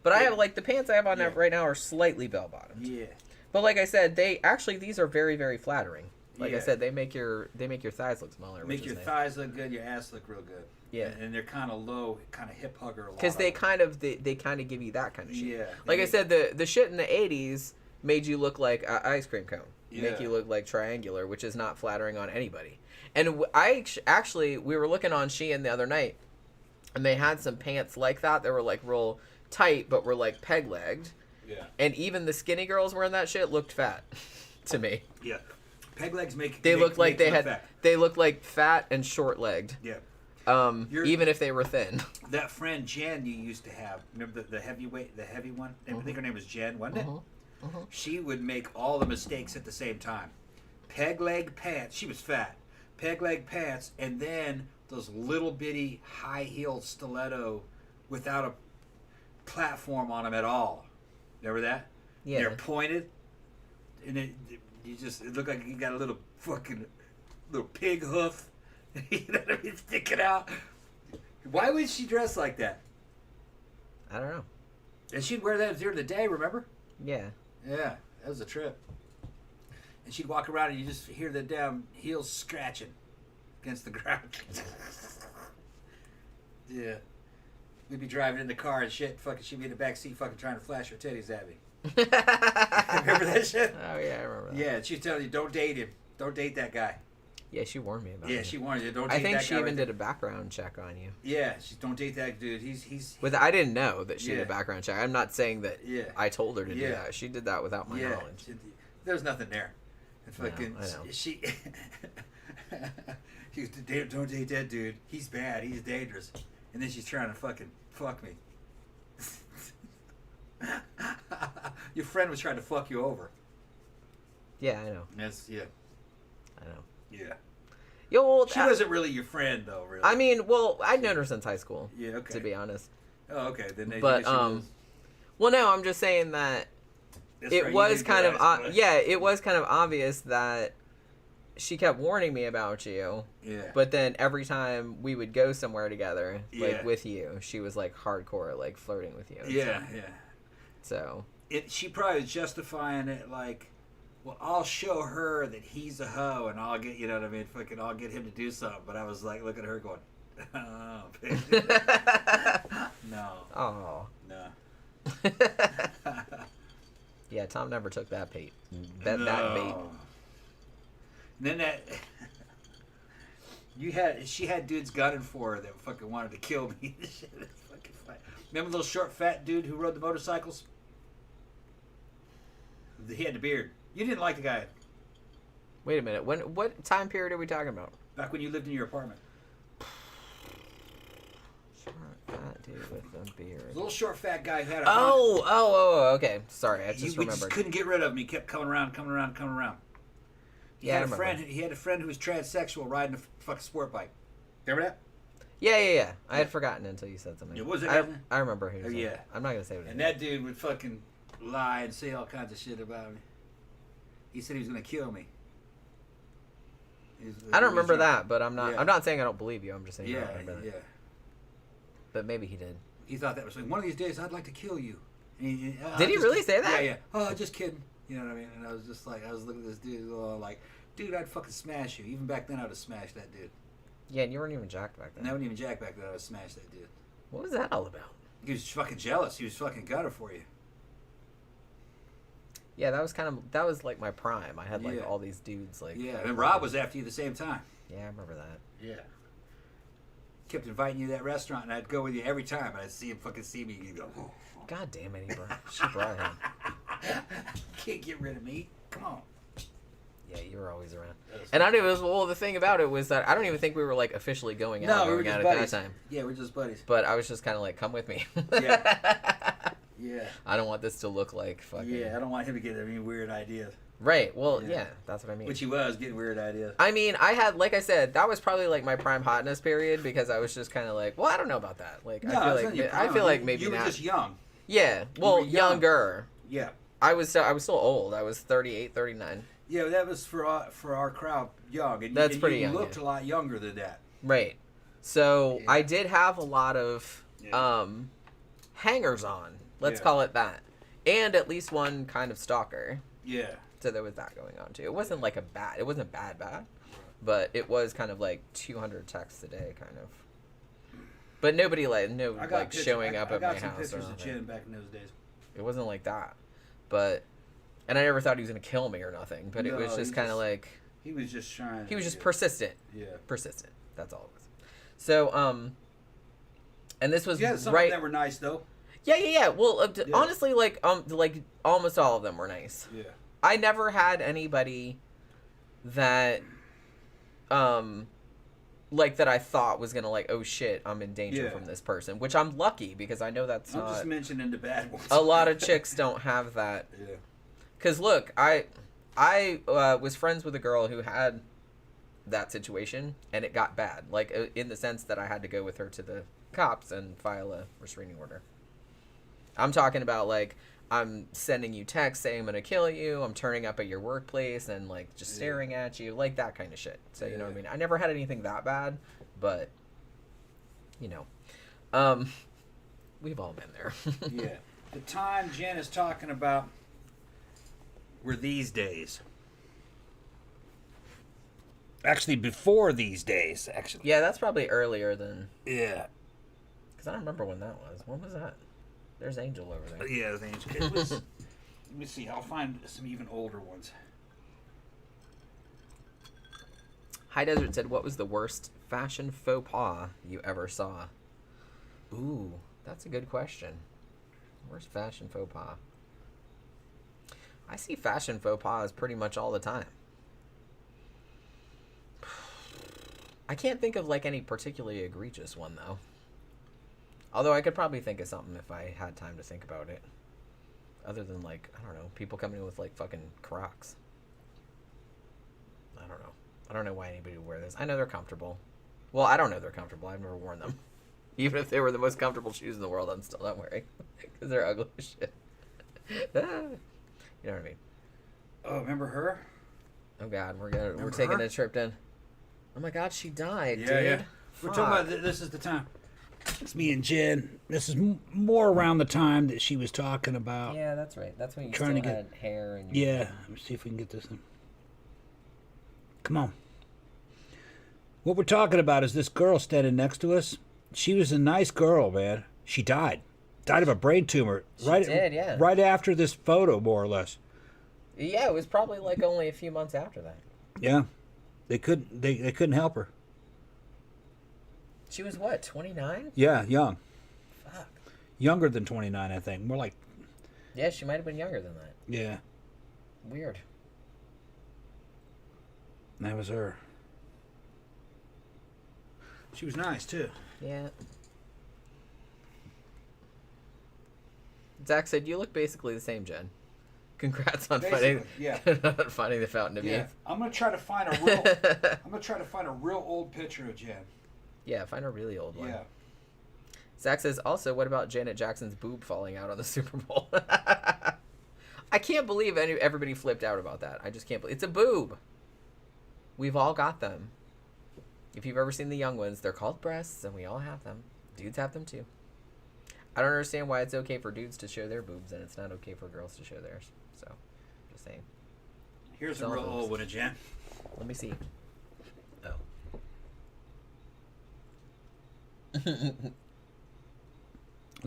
But I have like the pants I have on right now are slightly bell bottoms. Yeah. But like I said, these are very, very flattering. Like I said, they make your thighs look smaller. Make your thighs look good. Your ass look real good. Yeah, and they're kind of low, kind of hip hugger a lot. Because they kind of give you that kind of shit. Yeah. Like I said, the shit in the '80s made you look like an ice cream cone. Yeah. Make you look like triangular, which is not flattering on anybody. And we were looking on Shein the other night, and they had some pants like that. They were like real tight, but were like peg legged. Yeah. And even the skinny girls wearing that shit looked fat, to me. Yeah. Peg legs they looked like they looked like fat and short legged. Yeah. Even if they were thin. That friend Jen you used to have, remember the heavy one? I think her name was Jen, wasn't it? She would make all the mistakes at the same time. Peg leg pants. She was fat. Peg leg pants, and then those little bitty high heeled stiletto without a platform on them at all. Remember that? Yeah. They're pointed, and it looked like you got a little pig hoof. You know what I mean? Sticking out. Why would she dress like that? I don't know. And she'd wear that during the day, remember? Yeah. Yeah, that was a trip. And she'd walk around and you just hear the damn heels scratching against the ground. Yeah. We'd be driving in the car and shit. She'd be in the back seat trying to flash her titties at me. Remember that shit? Oh, yeah, I remember that. Yeah, she'd tell you, don't date him. Don't date that guy. Yeah, she warned me about it. Yeah, she warned you. Don't date that guy. I think she even did a background check on you. Yeah, don't date that dude. He's. I didn't know that she did a background check. I'm not saying that I told her to do that. She did that without my knowledge. There's nothing there. I know. She goes, don't date that dude. He's bad. He's dangerous. And then she's trying to fucking fuck me. Your friend was trying to fuck you over. Yeah, I know. I know. Yeah. She wasn't really your friend, though, really. I mean, I'd known her since high school. Yeah, okay. To be honest. Oh, okay. Then well, no, I'm just saying that it was kind of obvious that she kept warning me about you. Yeah. But then every time we would go somewhere together, like with you, she was like hardcore, like flirting with you. Yeah, yeah. So. She probably was justifying it like, well, I'll show her that he's a hoe, and I'll get, you know what I mean? I'll get him to do something. But I was like, look at her going, oh, baby. No. Oh. No. Yeah, Tom never took that bait. That bait. And then she had dudes gunning for her that fucking wanted to kill me. Shit, it's fucking funny. Remember the little short fat dude who rode the motorcycles? He had the beard. You didn't like the guy. Wait a minute. What time period are we talking about? Back when you lived in your apartment. Short fat dude with a beard. The little short fat guy who had a okay. Sorry, I just we remembered. just couldn't get rid of him. He kept coming around. He had a friend who was transsexual riding a fucking sport bike. Remember that? Yeah. I had forgotten until you said something. Yeah, what was it? I remember who. Yeah. I'm not gonna say what. And that dude would fucking lie and say all kinds of shit about me. He said he was gonna kill me. I don't remember that, but I'm not. Yeah. I'm not saying I don't believe you. I'm just saying I Yeah, don't remember that. yeah. But maybe he did. He thought that was like, one of these days I'd like to kill you. And Did he really say that? Yeah. Oh, just kidding. You know what I mean? And I was just like, I was looking at this dude, like, dude, I'd fucking smash you. Even back then, I would have smashed that dude. Yeah, and you weren't even jacked back then. And I wasn't even jack back then. I would have smashed that dude. What was that all about? He was fucking jealous. He was fucking gunning for you. Yeah, that was like my prime. I had like Yeah. all these dudes like. Yeah, and Rob was after you at the same time. Yeah, I remember that. Yeah. Kept inviting you to that restaurant, and I'd go with you every time. And I'd see him fucking see me, and he'd go, oh. God damn it, she brought him. Can't get rid of me. Come on. Yeah, you were always around. And I knew the thing about it was that I don't even think we were like officially going out. No, we were just at buddies. that time. Yeah, we're just buddies. But I was just kind of like, come with me. Yeah. Yeah. I don't want this to look like fucking. Yeah, I don't want him to get any weird ideas. Right. Well, yeah, that's what I mean. Which he was getting weird ideas. I mean, I had, like I said, that was probably like my prime hotness period because I was just kind of like, well, I don't know about that. Like, No, I feel like maybe you were not. just young. Yeah. Well, were young. younger. Yeah. I was still old. I was 38, 39. Yeah, that was for our crowd young. And That's pretty young. You looked a lot younger than that. Right. So Yeah. I did have a lot of hangers on. Let's Yeah. call it that, and at least one kind of stalker. Yeah. So there was that going on too. It wasn't like it wasn't bad, but it was kind of like 200 texts a day, kind of. But nobody showing up at my house. I got some or pictures of nothing. Jen back in those days. It wasn't like that, and I never thought he was gonna kill me or nothing. But it No, was just kind of like he was just trying. he was just persistent. Yeah. Persistent. That's all it was. So and this was Yeah, some right. of them were nice though. Yeah. Well, Yeah. honestly, like almost all of them were nice. Yeah. I never had anybody that like that I thought was gonna like, oh shit, I'm in danger Yeah. from this person, which I'm lucky because I know that's I'm not just mentioning the bad ones. a lot of chicks don't have that. Yeah. Cause look, I was friends with a girl who had that situation and it got bad, like in the sense that I had to go with her to the cops and file a restraining order. I'm talking about like, I'm sending you texts saying I'm gonna kill you, I'm turning up at your workplace and like just staring at you, like that kind of shit. So you know what I mean? I never had anything that bad, but you know, we've all been there. Yeah. The time Jen is talking about were these days. Actually, before these days, actually. Yeah, that's probably earlier than, Yeah. because I don't remember when that was. When was that? There's Angel over there. Yeah, it was. Let me see. I'll find some even older ones. High Desert said, what was the worst fashion faux pas you ever saw? Ooh, that's a good question. Worst fashion faux pas? I see fashion faux pas pretty much all the time. I can't think of like any particularly egregious one though. Although I could probably think of something if I had time to think about it. Other than like, I don't know, people coming in with like fucking Crocs. I don't know. I don't know why anybody would wear this. I know they're comfortable. Well, I don't know they're comfortable. I've never worn them. Even if they were the most comfortable shoes in the world, I'm still not wearing. Because they're ugly as shit. You know what I mean? Oh, remember her? Oh God, we're taking her? a trip in. Oh my God, she died, Yeah, dude. yeah. We're talking about this is the time. It's me and Jen. This is more around the time that she was talking about. Yeah, that's right. That's when you Trying still to had hair and. Yeah. Let me see if we can get this in. Come on. What we're talking about is this girl standing next to us. She was a nice girl, man. She died. Died of a brain tumor. She did, yeah. Right after this photo, more or less. Yeah, it was probably like only a few months after that. Yeah. They couldn't help her. She was what, 29? Yeah, young. Fuck. Younger than 29, I think. More like... Yeah, she might have been younger than that. Yeah. Weird. That was her. She was nice, too. Yeah. Zach said, "You look basically the same, Jen. Congrats on finding the fountain of youth." I'm gonna try to find a real old picture of Jen. Yeah, find a really old one. Yeah. Zach says, "Also, what about Janet Jackson's boob falling out on the Super Bowl?" I can't believe everybody flipped out about that. I just can't believe it's a boob. We've all got them. If you've ever seen the young ones, they're called breasts, and we all have them. Dudes have them too. I don't understand why it's okay for dudes to show their boobs and it's not okay for girls to show theirs. So, just saying. Here's a real old one, Jen. Let me see. Oh. That's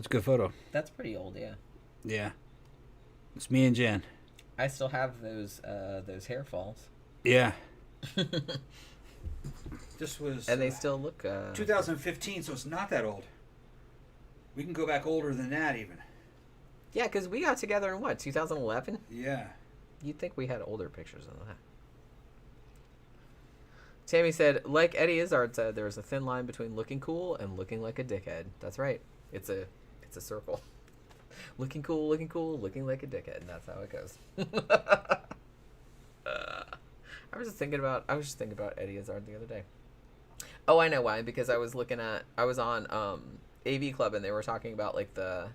a good photo. That's pretty old, yeah. Yeah. It's me and Jen. I still have those hair falls. Yeah. This was... And they still look... 2015, so it's not that old. We can go back older than that, even. Yeah, because we got together in what, 2011? Yeah. You'd think we had older pictures than that. Tammy said, like Eddie Izzard said, there's a thin line between looking cool and looking like a dickhead. That's right. It's a circle. Looking cool, looking like a dickhead, and that's how it goes. I was just thinking about Eddie Izzard the other day. Oh, I know why. Because I was on AV Club and they were talking about like the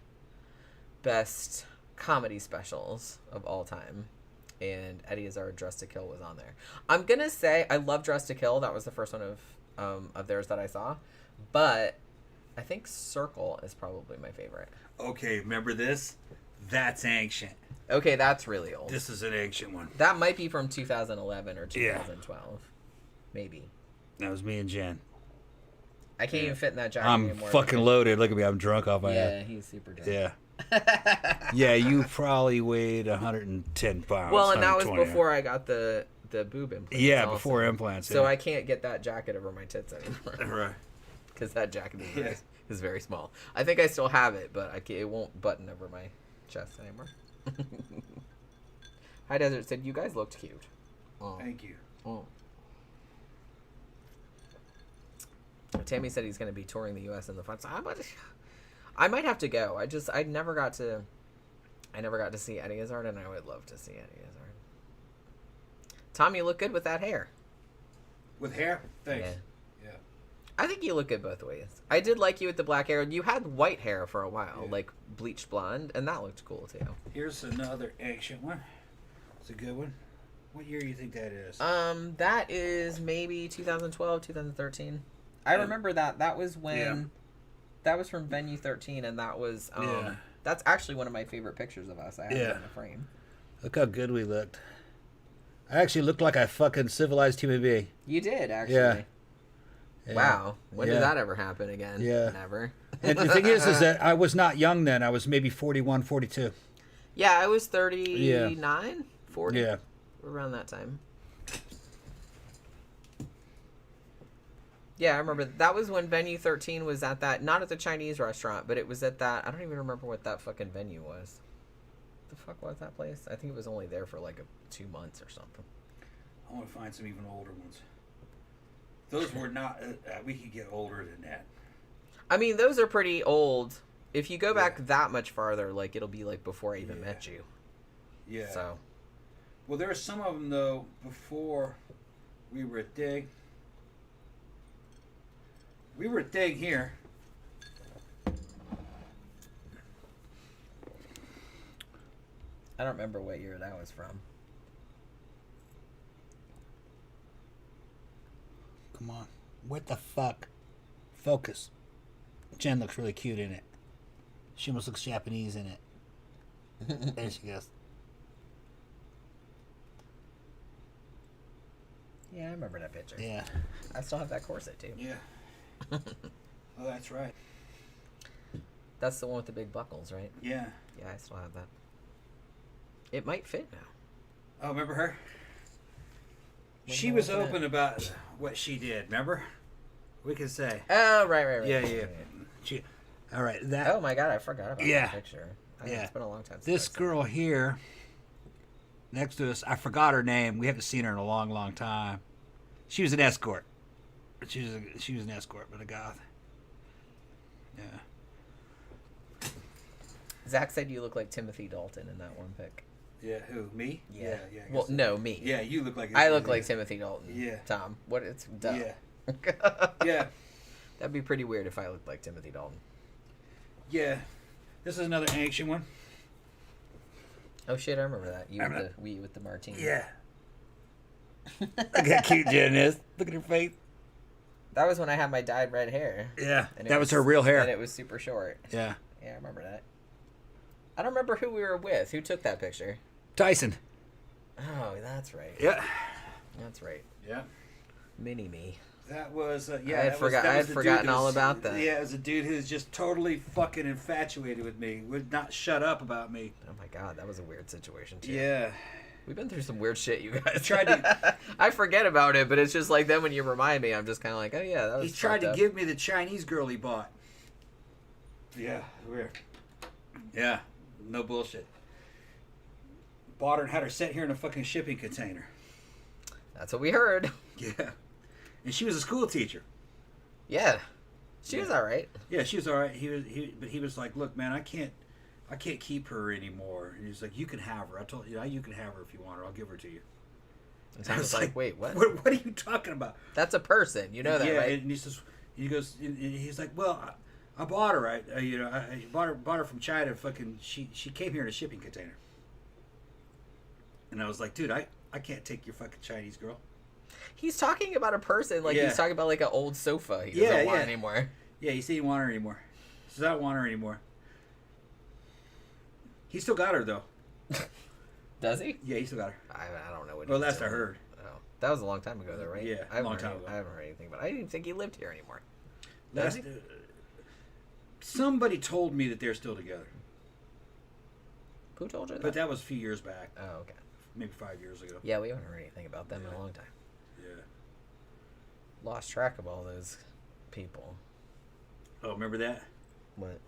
best comedy specials of all time, and Eddie Izzard Dressed to Kill was on there. I'm gonna say I love Dressed to Kill. That was the first one of theirs that I saw, but I think Circle is probably my favorite. Okay, remember this? That's ancient. Okay, that's really old. This is an ancient one. That might be from 2011 or 2012. Yeah. Maybe. That was me and Jen. I can't even fit in that jacket anymore. I'm fucking loaded. Look at me. I'm drunk off my head. Yeah, he's super drunk. Yeah. Yeah, you probably weighed 110 pounds. Well, and that was before I got the boob implants. Yeah, also. Before implants. So I can't get that jacket over my tits anymore. Right. Because that jacket is very small. I think I still have it, but it won't button over my chest anymore. Hi Desert said, "You guys looked cute." Oh. Thank you. Oh. Tammy said he's going to be touring the U.S. in the fun. So I might have to go. I never got to see Eddie Izzard, and I would love to see Eddie Izzard. Tom, you look good with that hair. With hair? Thanks. Yeah. I think you look good both ways. I did like you with the black hair. You had white hair for a while, like bleached blonde, and that looked cool too. Here's another ancient one. It's a good one. What year do you think that is? That is maybe 2012, 2013. I remember that. That was when... That was from Venue 13, and that was... That's actually one of my favorite pictures of us. I have it in a frame. Look how good we looked. I actually looked like a fucking civilized human being. You did, actually. Yeah. Wow. When did that ever happen again? Yeah. Never. And the thing is that I was not young then. I was maybe 41, 42. Yeah, I was 39, 40. Yeah. Around that time. Yeah, I remember. That was when Venue 13 was at that, not at the Chinese restaurant, but it was at that, I don't even remember what that fucking venue was. What the fuck was that place? I think it was only there for like 2 months or something. I want to find some even older ones. Those were not, we could get older than that. I mean, those are pretty old. If you go back that much farther, like, it'll be like before I even met you. Yeah. So. Well, there are some of them, though, before we were at Dig. We were at Dig here. I don't remember what year that was from. Come on. What the fuck? Focus. Jen looks really cute in it. She almost looks Japanese in it. There she goes. Yeah, I remember that picture. Yeah. I still have that corset, too. Yeah. Oh, that's right. That's the one with the big buckles, right? Yeah. Yeah, I still have that. It might fit now. Oh, remember her? She was open about what she did. Remember? We can say. Oh, right. Yeah. Right. She. All right. That. Oh my God, I forgot about that picture. Yeah. It's been a long time. This girl here, next to us, I forgot her name. We haven't seen her in a long, long time. She was an escort. She was an escort, but a goth. Yeah. Zach said you look like Timothy Dalton in that one pic. Yeah, who? Me? Yeah. I Well, guess so. no, me. Yeah, you look like. I look like Timothy Dalton. Yeah. Tom, what? It's dumb. Yeah. Yeah. That'd be pretty weird if I looked like Timothy Dalton. Yeah. This is another ancient one. Oh shit, I remember that. You Remember with the martini. Yeah. Look how cute Jen is. Look at her face. That was when I had my dyed red hair. Yeah. And That was her real hair. And it was super short. Yeah. Yeah, I remember that. I don't remember who we were with. Who took that picture? Tyson. Oh, that's right. Yeah. That's right. Yeah. Mini me. That was I had forgotten all about that. Yeah, it was a dude who's just totally fucking infatuated with me. Would not shut up about me. Oh my God, that was a weird situation too. Yeah. We've been through some weird shit, you guys. Tried to. I forget about it, but it's just like then when you remind me, I'm just kind of like, oh yeah, that was. He tried to fucked up. give me the Chinese girl he bought. Yeah, weird. Yeah, no bullshit. Bought her and had her set here in a fucking shipping container. That's what we heard. Yeah. And she was a school teacher. Yeah, she was all right. Yeah, she was all right. But he was like, "Look, man, I can't keep her anymore." And he's like, "You can have her." I told you, you can have her if you want her. I'll give her to you. And Tom was like, wait, what? What are you talking about? That's a person. You know that, yeah, right? and he's like, "Well, I bought her. I bought her from China. Fucking, she came here in a shipping container." And I was like, "Dude, I can't take your fucking Chinese girl." He's talking about a person, like Yeah. he's talking about like an old sofa he doesn't want anymore. Yeah, he said he didn't want her anymore. He says, "I don't want her anymore." He still got her though. Does he? Yeah, he still got her. I don't know what. Well, he's last I doing. heard. Oh, that was a long time ago, though, right? Yeah, I haven't long heard time any- ago. I haven't heard anything, but I didn't think he lived here anymore. Does Last, he? somebody told me that they're still together, Who told you that? but that was a few years back, Oh, okay. maybe 5 years ago. Yeah, we haven't heard anything about them in a long time. Yeah. Lost track of all those people. Oh, remember that? What?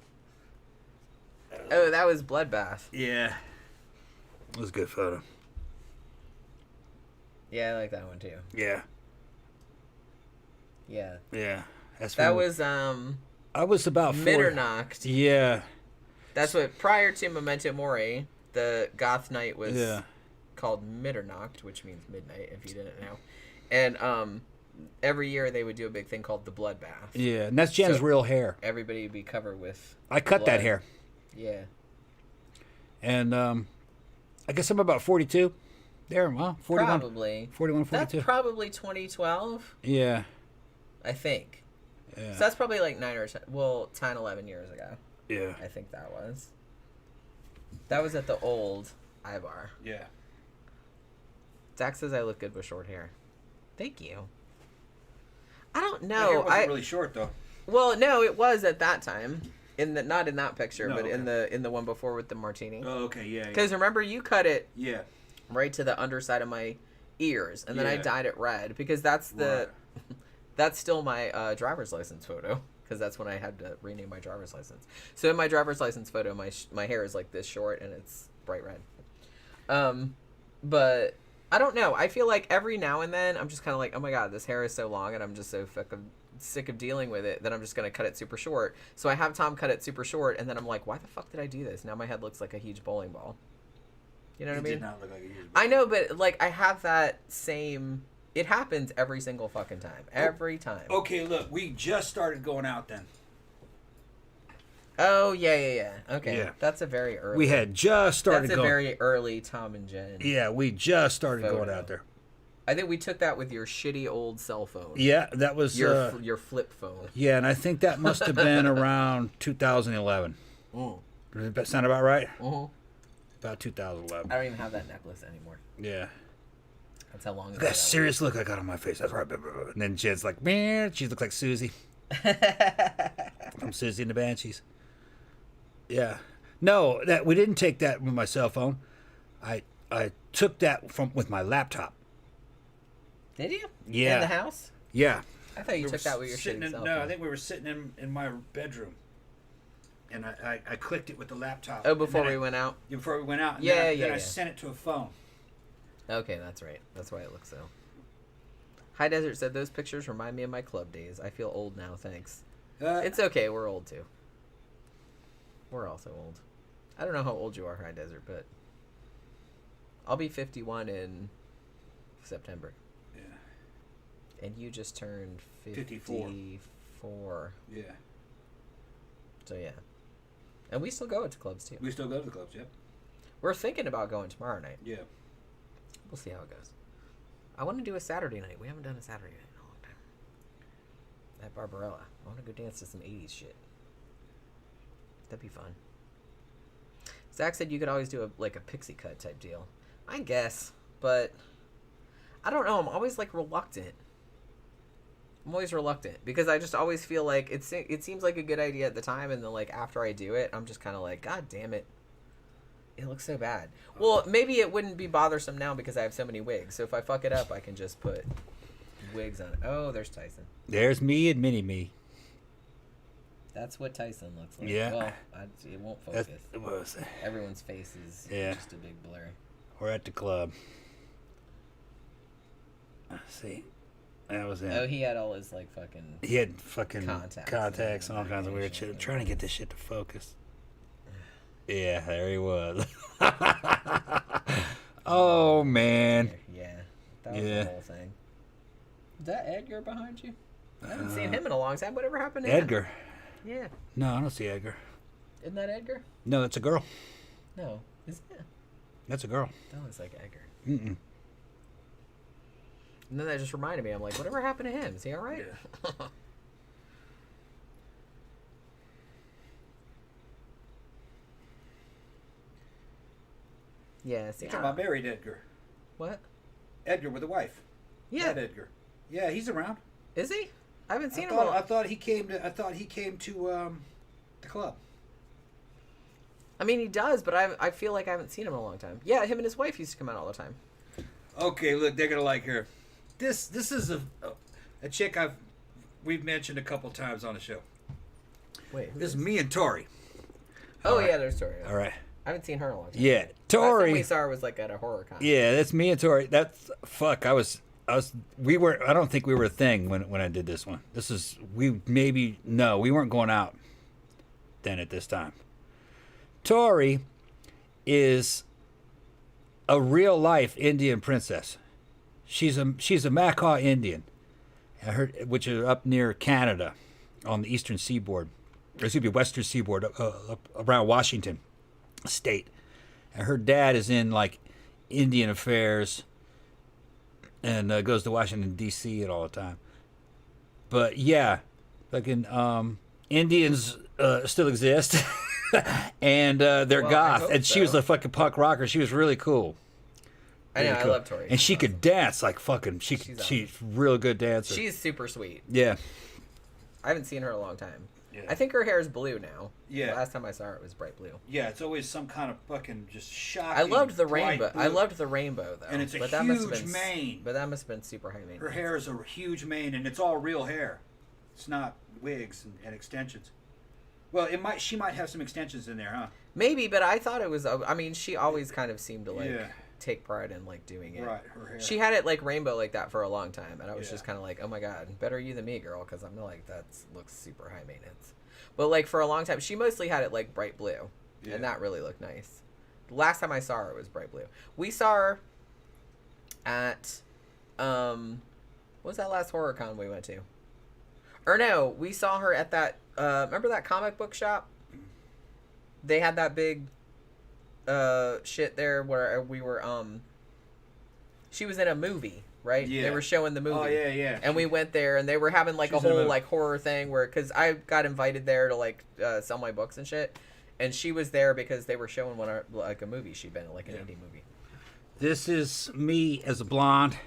Oh, that was Bloodbath. Yeah. It was a good photo. Yeah, I like that one too. Yeah. Yeah. Yeah. That was I was about 4. Mitternacht. Yeah. That's what prior to Memento Mori, the goth night was Yeah. called Mitternacht, which means midnight if you didn't know. And every year they would do a big thing called the Bloodbath. Yeah, and that's Jen's So- real hair. Everybody would be covered with I cut that blood. hair. Yeah. And I guess I'm about 42. Darren, well, 41. Probably. 41, 42. That's probably 2012, Yeah. I think. Yeah. So that's probably like 10, 11 years ago. Yeah. I think that was. That was at the old Ibar. Yeah. Zach says I look good with short hair. Thank you. I don't The hair know. wasn't really short though. Well, no, it was at that time. Not in that picture, No, but okay. in the one before with the martini. Oh, okay, yeah. Because remember, you cut it Yeah. right to the underside of my ears, and then I Yeah. dyed it red because that's the Right. that's still my driver's license photo because that's when I had to renew my driver's license. So in my driver's license photo, my hair is like this short and it's bright red. But I don't know. I feel like every now and then I'm just kind of like, oh my god, this hair is so long, and I'm just so sick of dealing with it that I'm just gonna cut it super short. So I have Tom cut it super short, and then I'm like, why the fuck did I do this? Now my head looks like a huge bowling ball. You know what I mean? Did not look like a huge I know, but like I have that same. It happens every single fucking time. Every time. Okay, look, we just started going out then. Oh yeah. Okay, Yeah. that's a very early. We had just started That's a going. very early Tom and Jen. Yeah, we just started Photo. going out there. I think we took that with your shitty old cell phone. Yeah, that was Your flip phone. yeah, and I think that must have been around 2011. Does that sound about right? Mm-hmm. About 2011. I don't even have that necklace anymore. Yeah. That's how long ago That was. serious look I got on my face. That's right. And then Jen's like, man, she looks like Susie from Susie and the Banshees. Yeah. No, that we didn't take that with my cell phone. I took that with my laptop. Did you? Yeah. In the house? Yeah. I thought you took that with your shitty self. No, I think we were sitting in my bedroom. And I clicked it with the laptop. Oh, before we went out? Before we went out. And then I sent it to a phone. Okay, that's right. That's why it looks so. High Desert said, those pictures remind me of my club days. I feel old now, thanks. It's okay. We're old, too. We're also old. I don't know how old you are, High Desert, but I'll be 51 in September. Yeah. And you just turned 54. Yeah. So, yeah. And we still go to clubs, too. We still go to the clubs, yep. We're thinking about going tomorrow night. Yeah. We'll see how it goes. I want to do a Saturday night. We haven't done a Saturday night in a long time. At Barbarella. I want to go dance to some 80s shit. That'd be fun. Zach said you could always do a pixie cut type deal. I guess, but I don't know. I'm always reluctant. I'm always reluctant because I just always feel like it seems like a good idea at the time, and then after I do it, I'm just kind of like, God damn it. It looks so bad. Well, maybe it wouldn't be bothersome now because I have so many wigs. So if I fuck it up, I can just put wigs on it. Oh, there's Tyson. There's me and mini-me. That's what Tyson looks like. Yeah. Well, it won't focus. It was. Everyone's face is just a big blur. We're at the club. Let's see. That was it. Oh, he had all his fucking... He had fucking contacts and all kinds of weird shit. Yeah. Trying to get this shit to focus. Yeah, there he was. Oh, man. Yeah. That was the whole thing. Is that Edgar behind you? I haven't seen him in a long time. Whatever happened to Edgar? him? Yeah. No, I don't see Edgar. Isn't that Edgar? No, that's a girl. No. Is it? That's a girl. That looks like Edgar. Mm-mm. And then that just reminded me. I'm like, whatever happened to him? Is he all right? Yeah. Yeah, see, You're talking about married Edgar. What? Edgar with a wife. Yeah. That Edgar. Yeah, he's around. Is he? I haven't seen him. I thought he came to the club. I mean, he does, but I feel like I haven't seen him in a long time. Yeah, him and his wife used to come out all the time. Okay, look, they're gonna like her. This is a chick we've mentioned a couple times on the show. Wait, this is me and Tori. Oh yeah, there's Tori. All right. I haven't seen her in a long time. Yeah, Tori. Last time we saw her was at a horror con. Yeah, that's me and Tori. That's fuck. I don't think we were a thing when I did this one. We weren't going out then at this time. Tori is a real life Indian princess. She's a Macaw Indian, which is up near Canada, on the eastern seaboard. Or excuse me, western seaboard, up around Washington State. And her dad is in Indian affairs and goes to Washington D.C. all the time. But yeah, Indians still exist. And they're goth, and she was a fucking punk rocker. She was really cool. I know, I love Tori. And she could dance she's a real good dancer. She's super sweet. Yeah. I haven't seen her in a long time. Yeah. I think her hair is blue now. Yeah. The last time I saw her, it was bright blue. Yeah, it's always some kind of fucking just shocking. I loved the rainbow. blue. I loved the rainbow though. And it's a huge mane. But that must have been super high maintenance. Her hair is a huge mane, and it's all real hair. It's not wigs and extensions. Well, she might have some extensions in there, huh? Maybe, but I thought it was. I mean, she always kind of seemed to take pride in doing it. Right, her hair. She had it rainbow like that for a long time, and I was just kind of like, oh my god, better you than me, girl, because I'm that looks super high maintenance. But for a long time, she mostly had it bright blue, and that really looked nice. The last time I saw her, it was bright blue. We saw her at what was that last horror con we went to? Or no, we saw her at that. Remember that comic book shop? They had that big shit there where we were. She was in a movie, right? Yeah. They were showing the movie. Oh yeah. And we went there, and they were having a whole horror thing because I got invited there to sell my books and shit, and she was there because they were showing a movie she'd been in, an indie movie. This is me as a blonde,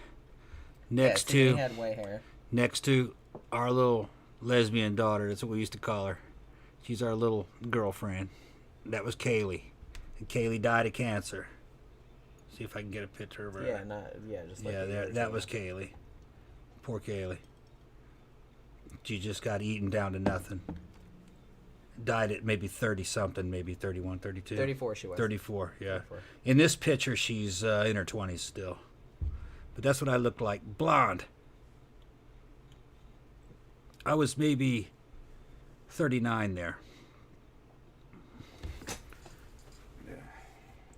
next to had way hair. Next to our little lesbian daughter. That's what we used to call her. She's our little girlfriend. That was Kaylee, and Kaylee died of cancer. See if I can get a picture of her. Yeah, just that was Kaylee. Poor Kaylee. She just got eaten down to nothing. Died at maybe 30-something, maybe 31, 32. 34 she was. 34, yeah. 34. In this picture, she's in her 20s still. But that's what I looked like. Blonde. I was maybe 39 there.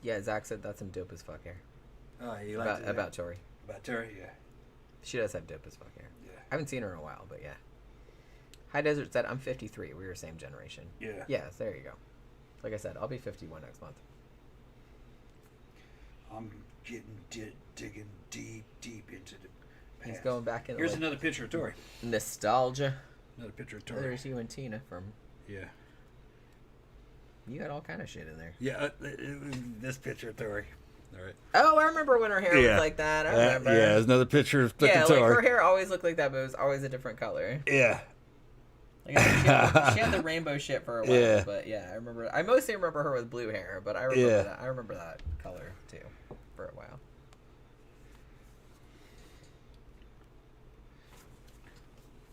Yeah, Zach said that's some dope as fuck hair. Oh, you like About Tori. About Tori, yeah. She does have dope as fuck hair. Yeah. I haven't seen her in a while, but yeah. High Desert said, I'm 53. We were same generation. Yeah. Yes, there you go. Like I said, I'll be 51 next month. I'm getting digging deep into the past. He's going back in. Here's another picture of Tori. Nostalgia. Another picture of Tori. There's you and Tina from. Yeah. You got all kind of shit in there. Yeah, this picture of Tori. All right. Oh, I remember when her hair was like that. I remember. Yeah, there's another picture of Yeah, like Tori. her hair always looked like that, but it was always a different color. Yeah. Like, she had the rainbow shit for a while, Yeah. but yeah, I remember. I mostly remember her with blue hair, but I remember that. I remember that color too for a while.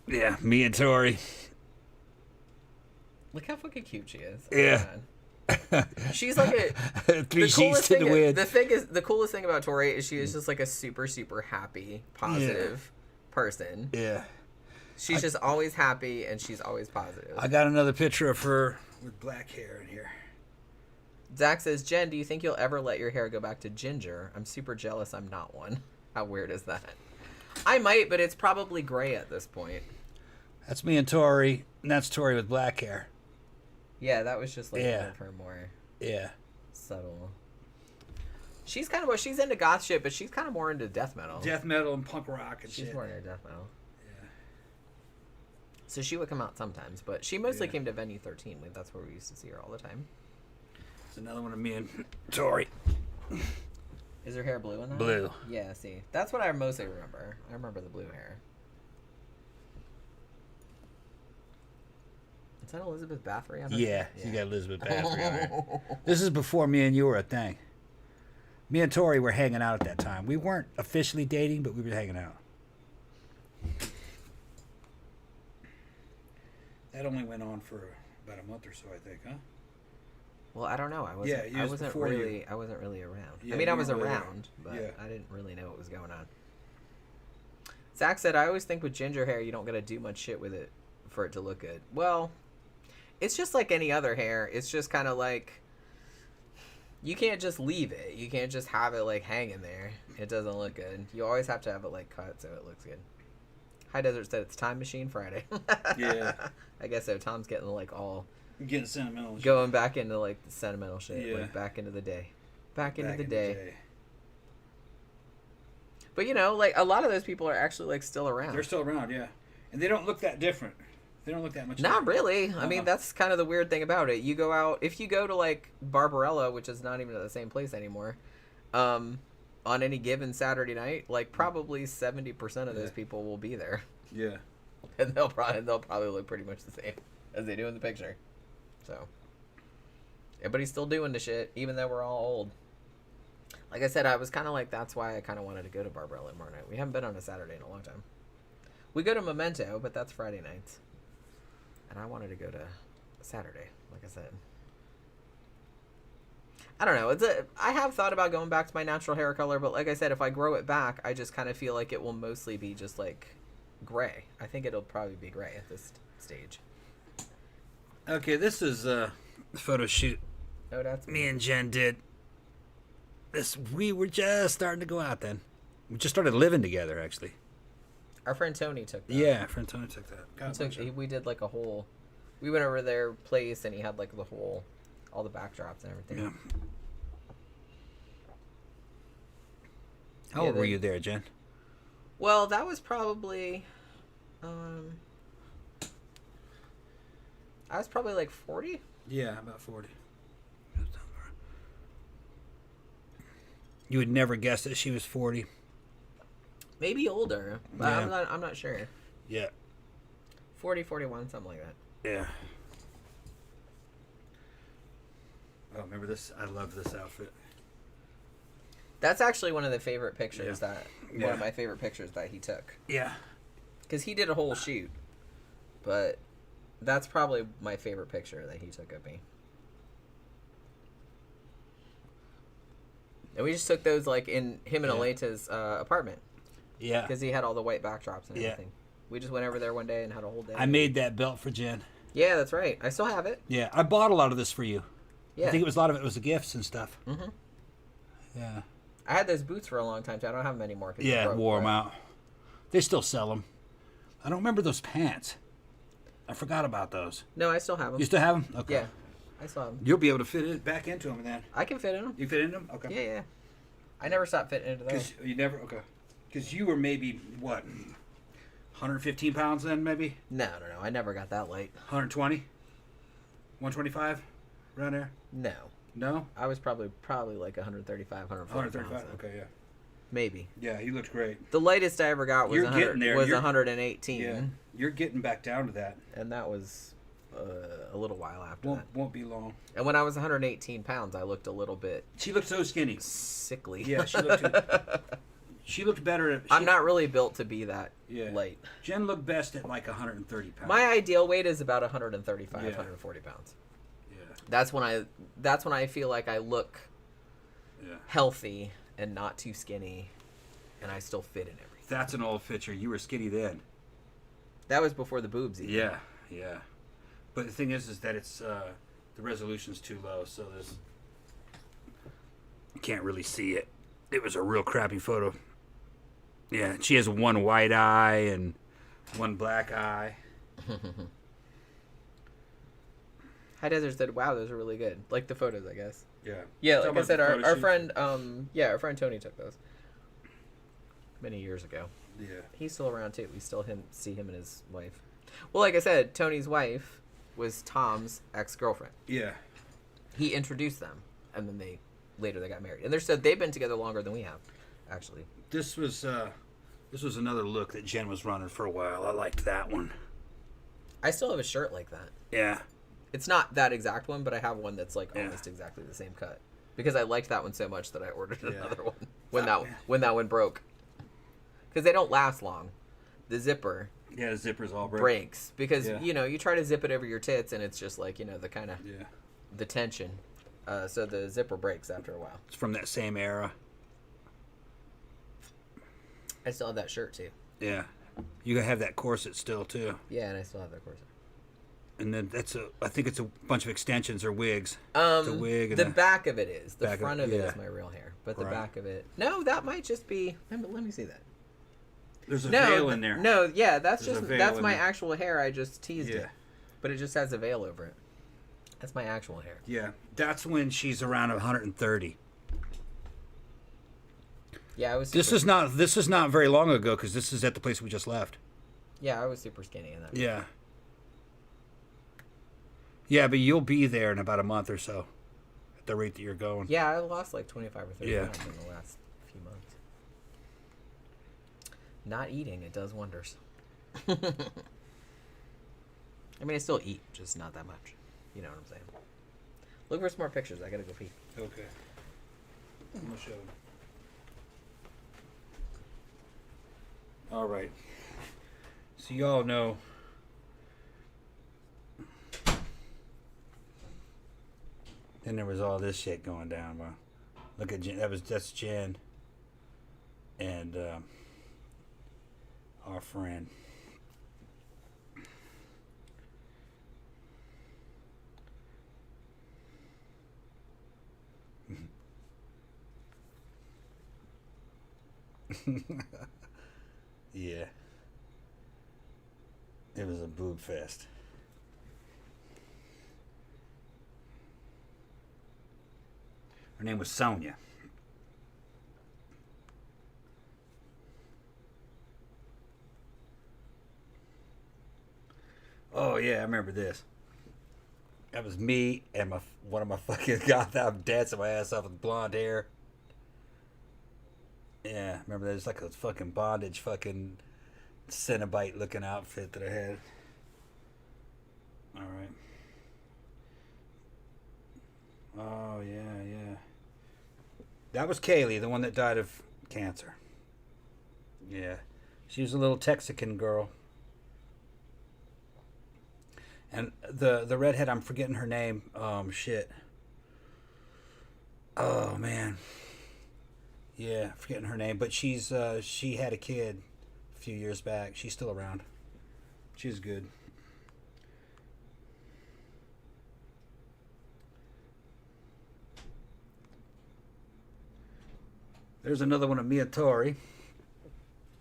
Yeah, me and Tori. Look how fucking cute she is. Yeah. Man. She's like a Three sheets to the wind. The coolest thing about Tori is she is just like a super happy, positive person. Yeah. She's just always happy and she's always positive. I got another picture of her with black hair in here. Zach says, Jen, do you think you'll ever let your hair go back to ginger? I'm super jealous I'm not one. How weird is that? I might, but it's probably gray at this point. That's me and Tori, and that's Tori with black hair. Yeah, that was just like Yeah. one of her more Yeah. subtle. She's kind of she's into goth shit, but she's kind of more into death metal. Death metal and punk rock and She's shit. more into death metal. Yeah. So she would come out sometimes, but she mostly Yeah. came to Venue 13. Like, that's where we used to see her all the time. There's another one of me and Tori. Is her hair blue in that? Blue. Yeah, see. That's what I mostly remember. I remember the blue hair. Is that Elizabeth Bathory on her? Yeah, you got Elizabeth Bathory on her. This is before me and you were a thing. Me and Tori were hanging out at that time. We weren't officially dating, but we were hanging out. that only went on for about a month or so, I think, huh? Well, I don't know. I wasn't. Yeah, it I was wasn't before really. you. I wasn't really around. Yeah, I mean, you I was weren't really around, but Yeah. I didn't really know what was going on. Zach said, "I always think with ginger hair, you don't gotta do much shit with it for it to look good." Well, it's just like any other hair. It's just kind of like you can't just leave it. You can't just have it like hanging there. It doesn't look good. You always have to have it like cut so it looks good. High Desert said it's Time Machine Friday. Yeah. I guess so. Tom's getting like all I'm getting sentimental. going back into like the sentimental shit, Yeah. like back into the day, back into Back the in day. But you know, like a lot of those people are actually like still around. They're still around, yeah. And they don't look that different. They don't look that much Not different. really. I mean, Uh-uh. that's kind of the weird thing about it. You go out, if you go to like Barbarella, which is not even at the same place anymore, on any given Saturday night, like probably 70% of those Yeah. people will be there, Yeah. and they'll probably look pretty much the same as they do in the picture. So everybody's still doing the shit, even though we're all old. Like I said, I was kind of like, that's why I kind of wanted to go to Barbarella tomorrow night. We haven't been on a Saturday in a long time. We go to Memento, but that's Friday nights. And I wanted to go to Saturday, like I said. I don't know. I have thought about going back to my natural hair color, but like I said, if I grow it back, I just kind of feel like it will mostly be just like gray. I think it'll probably be gray at this stage. Okay, this is a photo shoot Oh, that's me and Jen did. We were just starting to go out then. We just started living together, actually. Our friend Tony took that. Yeah, friend Tony took that. We did like a whole. We went over their place and he had like all the backdrops and everything. Yeah. How old were you there, Jen? Well, that was probably. I was probably like 40. Yeah, about 40. You would never guess that she was 40. Maybe older, but Yeah. I'm not sure. Yeah. 40, 41, something like that. Yeah. Oh, remember this? I love this outfit. That's actually one of the favorite pictures Yeah. one Yeah. of my favorite pictures that he took. Yeah. because he did a whole shoot. But that's probably my favorite picture that he took of me. And we just took those like in him and Aleta's apartment. Yeah. Because he had all the white backdrops and everything. We just went over there one day and had a whole day. I made that belt for Jen. Yeah, that's right. I still have it. Yeah, I bought a lot of this for you. Yeah. I think a lot of it was the gifts and stuff. Mm-hmm. Yeah. I had those boots for a long time, too. I don't have them anymore. Yeah, wore them out. They still sell them. I don't remember those pants. I forgot about those. No, I still have them. You still have them? Okay. Yeah, I still have them. You'll be able to fit it back into them then. I can fit in them. You fit in them? Okay. Yeah. I never stopped fitting into those. You never? Okay. Because you were maybe, what, 115 pounds then, maybe? No. I never got that light. 120? 125? Around there? No. No? I was probably like 135, 140 pounds. Okay, yeah. Maybe. Yeah, you looked great. The lightest I ever got was, You're getting there. 118. Yeah, you're getting back down to that. And that was a little while after that. Won't be long. And when I was 118 pounds, I looked a little bit She looked so skinny. sickly. Yeah, she looked better. I'm not really built to be that Yeah. light. Jen looked best at like 130 pounds. My ideal weight is about 135, Yeah. 140 pounds. Yeah. That's when I feel like I look healthy and not too skinny, and I still fit in everything. That's an old picture. You were skinny then. That was before the boobs even. Yeah. But the thing is that it's the resolution's too low, so there's you can't really see it. It was a real crappy photo. Yeah, she has one white eye and one black eye. High Desert said, "Wow, those are really good." Like the photos, I guess. Yeah. Yeah, Talking like I about said, the our photo shoot. friend, our friend Tony took those many years ago. Yeah. He's still around too. We still see him and his wife. Well, like I said, Tony's wife was Tom's ex-girlfriend. Yeah. He introduced them, and then they got married. And they've been together longer than we have, actually. This was another look that Jen was running for a while. I liked that one. I still have a shirt like that. Yeah. It's not that exact one, but I have one that's like almost exactly the same cut because I liked that one so much that I ordered another one when that one broke. Because they don't last long. The zipper. Yeah, the zipper's all breaks because you try to zip it over your tits and it's just like the kind of the tension. So the zipper breaks after a while. It's from that same era. I still have that shirt too. Yeah. You have that corset still too. Yeah, and I still have that corset. And then I think it's a bunch of extensions or wigs. The wig. And the back of it is. The back front of it is my real hair, but the back of it. No, that might just be. Let me see that. There's a veil in there. No, yeah, that's There's my actual hair. I just teased it, but it just has a veil over it. That's my actual hair. Yeah, that's when she's around 130. Yeah, I was. This is not very long ago because this is at the place we just left. Yeah, I was super skinny in that. Yeah. Yeah, but you'll be there in about a month or so, at the rate that you're going. Yeah, I lost like 25 or 30 pounds in the last few months. Not eating, it does wonders. I mean, I still eat, just not that much. You know what I'm saying? Look for some more pictures. I gotta go pee. Okay. I'm gonna show them. All right. So y'all know. Then there was all this shit going down. Well, look at Jen. That's Jen. And our friend. Yeah. It was a boob fest. Her name was Sonia. Oh yeah, I remember this. That was me and one of my fucking goth. I'm dancing my ass off with blonde hair. Yeah, remember there's like a fucking bondage fucking Cenobite looking outfit that I had. All right. Oh yeah. That was Kaylee, the one that died of cancer. Yeah, she was a little Texican girl. And the redhead, I'm forgetting her name. Shit. Oh man. Yeah, forgetting her name, but she had a kid a few years back. She's still around. She's good. There's another one of Mia Tori.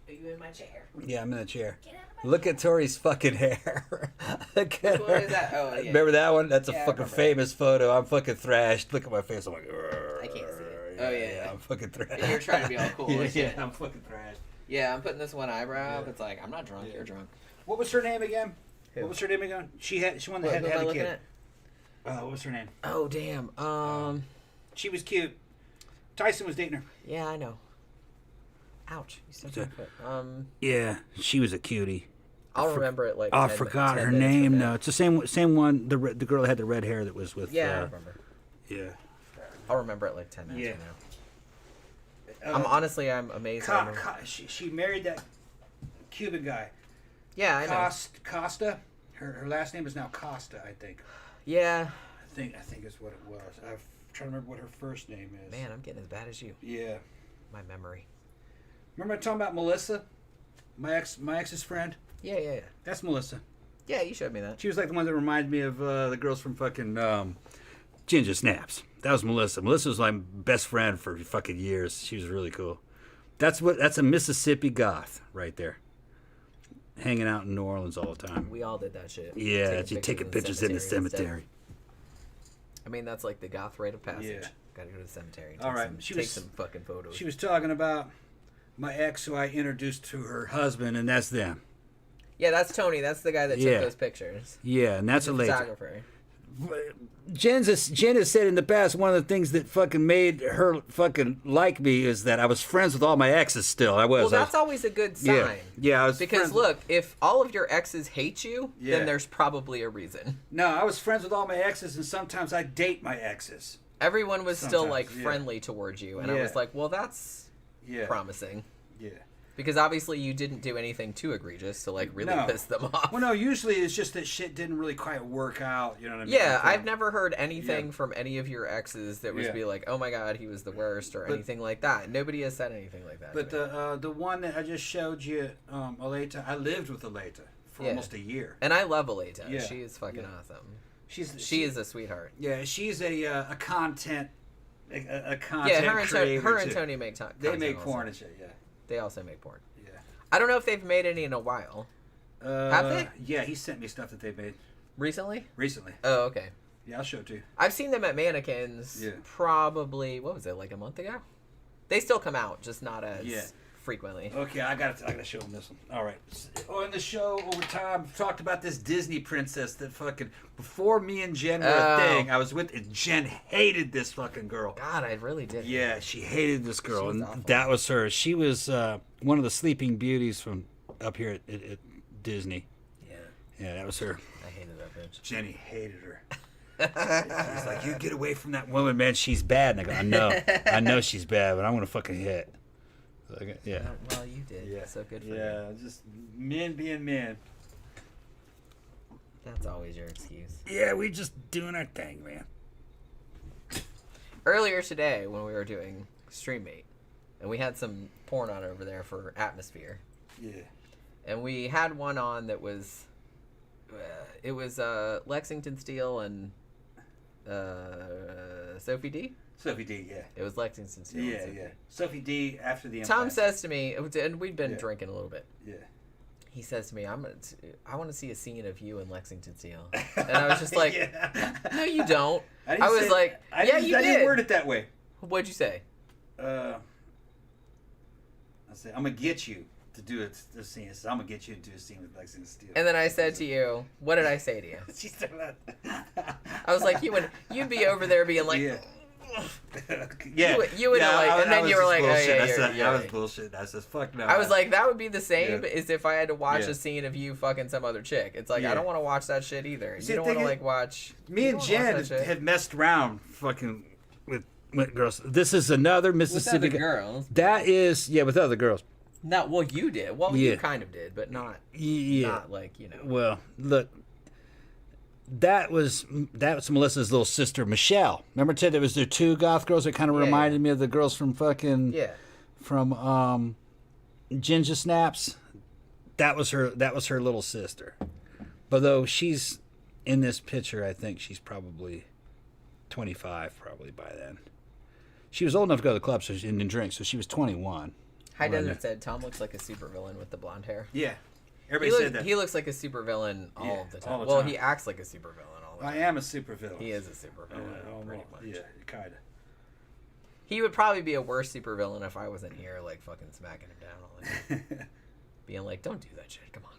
Are you in my chair? Yeah, I'm in the chair. Get out of my Look at Tori's fucking hair. Look at Which one is that? Oh, yeah. Remember that one? That's a Yeah, I fucking remember famous photo. I'm fucking thrashed. Look at my face. I'm like, I can't see it. Oh, yeah. I'm fucking thrashed. And you're trying to be all cool yeah, and shit. I'm fucking thrashed. Yeah, I'm putting this one eyebrow up. Yeah. It's like, I'm not drunk. Yeah. You're drunk. What was her name again? Who? What was her name again? She one that What, had who am I a looking kid. at? What was her name? Oh, damn. She was cute. Tyson was dating her. Yeah, I know. Ouch. You stepped on my foot. Yeah, she was a cutie. I'll remember it like. Oh, I 10 forgot 10 her minutes name. from No, now. it's the same one. The girl that had the red hair that was with. Yeah, I remember. Yeah. I'll remember it like 10 minutes Yeah. from now. I'm amazed. I remember- She married that Cuban guy. Yeah, I know. Costa. Her last name is now Costa, I think. Yeah. I think is what it was. I'm trying to remember what her first name is. Man, I'm getting as bad as you. Yeah. My memory. Remember I talking about Melissa, my ex's friend? Yeah. That's Melissa. Yeah, you showed me that. She was like the one that reminded me of the girls from fucking Ginger Snaps. That was Melissa. Melissa was my best friend for fucking years. She was really cool. That's a Mississippi goth right there. Hanging out in New Orleans all the time. We all did that shit. Yeah, taking pictures in the cemetery. I mean, that's like the goth rite of passage. Yeah. Gotta go to the cemetery. And All right. Take some fucking photos. She was talking about my ex who I introduced to her husband, and that's them. Yeah, that's Tony. That's the guy that took Yeah. those pictures. Yeah, and that's He's a later. photographer. Jen has said in the past one of the things that fucking made her fucking like me is that I was friends with all my exes still. Well, that's always a good sign. Yeah, I was Because friends- look, if all of your exes hate you, Yeah. then there's probably a reason. No, I was friends with all my exes, and sometimes I date my exes. Everyone was still like Sometimes, yeah. friendly towards you, and I Yeah. was like, well, that's Yeah. promising. Yeah. Because obviously you didn't do anything too egregious to like really No. piss them off. Well, no, usually it's just that shit didn't really quite work out. You know what I mean? Yeah, Like, I've never heard anything Yeah. from any of your exes that was Yeah. be like, oh my god, he was the worst, or But- anything like that. Nobody has said anything like that. But to me. the one that I just showed you, Aleta, I lived with Aleta for Yeah. almost a year. And I love Aleta. Yeah. She is fucking Yeah. awesome. She is a sweetheart. Yeah, she's a content Yeah, content creator. her and too. Tony make They make also. porn and shit. Yeah. They also make porn. Yeah. I don't know if they've made any in a while. Have they? Yeah, he sent me stuff that they made Recently? recently. Oh, okay. Yeah, I'll show it to you. I've seen them at Mannequins Yeah. probably, what was it, like a month ago? They still come out, just not as Yeah. frequently. Okay, I gotta show him this one. All right. On the show over time, talked about this Disney princess that fucking before me and Jen were Oh. a thing. I was with, and Jen hated this fucking girl. God, I really did. Yeah, she hated this girl, She's and awful. that was her. She was one of the Sleeping Beauties from up here at Disney. Yeah. Yeah, that was her. I hated that bitch. Jenny hated her. She's like, you get away from that woman, man. She's bad. And I go, I know she's bad, but I'm gonna fucking hit. Like, yeah. Well, you did. Yeah. So good for you. Yeah, just men being men. That's always your excuse. Yeah, we just doing our thing, man. Earlier today, when we were doing StreamMate, and we had some porn on over there for Atmosphere, Yeah. and we had one on that was, it was Lexington Steele and Sophie D. Sophie D, yeah. It was Lexington Steele. Yeah, yeah. Sophie D after the Tom implant. says to me, and we'd been Yeah. drinking a little bit. Yeah. He says to me, I want to see a scene of you and Lexington Steele. And I was just like, Yeah. no, you don't. didn't I was say- like, I yeah, didn't- you I didn't did. word it that way. What'd you say? I said, I'm gonna get you to do a scene. I said, I'm gonna get you to do a scene with Lexington Steele. And then I said to you, what did I say to you? She said that. I was like, you'd be over there being like, Yeah. You would and then you were like, oh, yeah, you're I was right. bullshit. I said, fuck no. I was like, that would be the same Yeah. as if I had to watch Yeah. a scene of you fucking some other chick. It's like, I Yeah. don't want to watch that shit either. See, You don't the want to thing like watch. me you and don't wanna Jen watch that shit. had messed around fucking with girls. This is another With Mississippi other girls. That is, yeah, with other girls. No, well, you did. Well, Yeah. you kind of did, but not Yeah. not like, you know. Well, look, that was Melissa's little sister, Michelle. Remember, Ted, there was the two goth girls that kind of reminded me of the girls from fucking from Ginger Snaps. That was her little sister. But though she's in this picture, I think she's probably 25 probably by then. She was old enough to go to the club and didn't drink, so she was 21. Hayden said Tom looks like a supervillain with the blonde hair. Yeah. Everybody said that. He looks like a supervillain all the time. All the well, time. he acts like a supervillain all the time. I am a supervillain. He is a supervillain, pretty much. Yeah, kind of. He would probably be a worse supervillain if I wasn't here, like, fucking smacking him down all the time. Being like, don't do that shit, come on.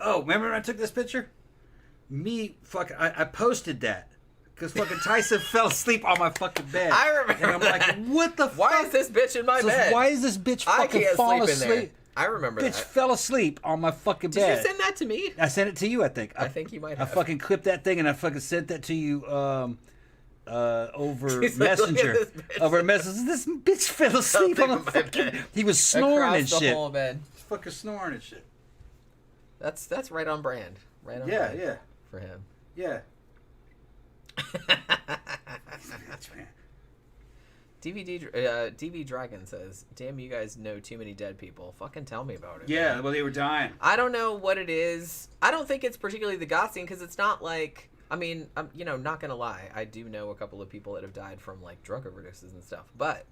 Oh, remember when I took this picture? I posted that. Because fucking Tyson fell asleep on my fucking bed. I remember And I'm like, what the fuck? Why is this bitch in my bed? Why is this bitch I fucking can't falling sleep in there. asleep? I remember Bitch that. fell asleep on my fucking Did bed. you send that to me? I sent it to you, I think. I think you might have. I fucking clipped that thing and I fucking sent that to you over He's like, look at Messenger. this bitch. Over Messenger. This bitch fell asleep on in the my fucking... bed. He was snoring Across and the shit. whole bed. He's fucking snoring and shit. That's right on brand. Right on Yeah, brand yeah. for him. Yeah. DV Dragon says, "Damn, you guys know too many dead people. Fucking tell me about it." Yeah, man. well, they were dying. I don't know what it is. I don't think it's particularly the goth scene because it's not like. I mean, I'm not gonna lie. I do know a couple of people that have died from like drug overdoses and stuff. But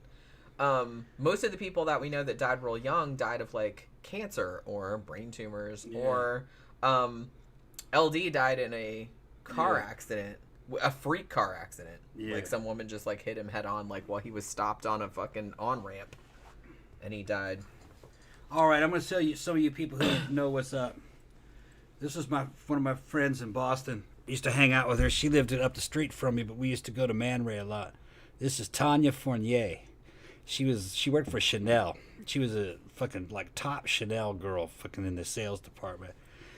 most of the people that we know that died real young died of like cancer or brain tumors or LD died in a car accident. A freak car accident. Yeah. Like some woman just like hit him head on like while he was stopped on a fucking on-ramp and he died. All right, I'm going to tell you, some of you people who know what's up. This is one of my friends in Boston. I used to hang out with her. She lived up the street from me, but we used to go to Man Ray a lot. This is Tanya Fournier. She worked for Chanel. She was a fucking like top Chanel girl fucking in the sales department.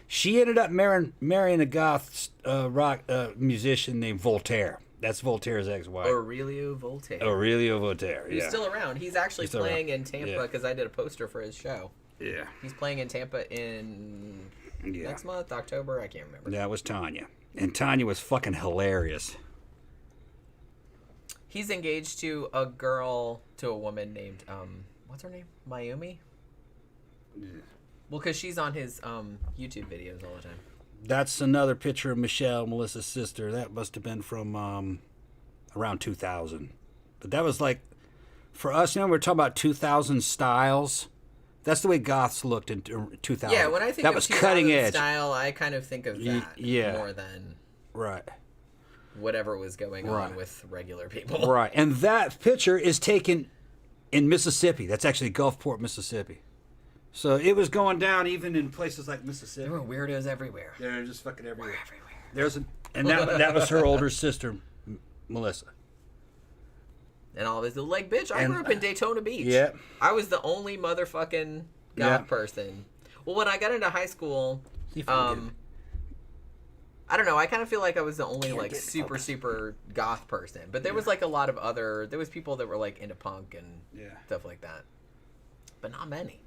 She ended up marrying a goth rock musician named Voltaire. That's Voltaire's ex-wife. Aurelio Voltaire. Aurelio Voltaire, He's still around. He's actually still playing around. in Tampa because I did a poster for his show. Yeah. He's playing in Tampa in next month, October. I can't remember. That was Tanya. And Tanya was fucking hilarious. He's engaged to a woman named, what's her name? Mayumi? Yeah. Well, because she's on his YouTube videos all the time. That's another picture of Michelle, Melissa's sister. That must have been from around 2000. But that was like, for us, we're talking about 2000 styles. That's the way goths looked in 2000. Yeah, when I think that of was 2000 cutting edge style, I kind of think of that more than right. whatever was going on with regular people. Right, and that picture is taken in Mississippi. That's actually Gulfport, Mississippi. So it was going down even in places like Mississippi. There were weirdos everywhere. They're just fucking everywhere. And that was her older sister, Melissa. And all this, like, bitch, I grew up in Daytona Beach. Yeah. I was the only motherfucking goth person. Well, when I got into high school, I don't know, I kind of feel like I was the only, like, super goth person. But there was, like, a lot of there was people that were, like, into punk and stuff like that. But not many.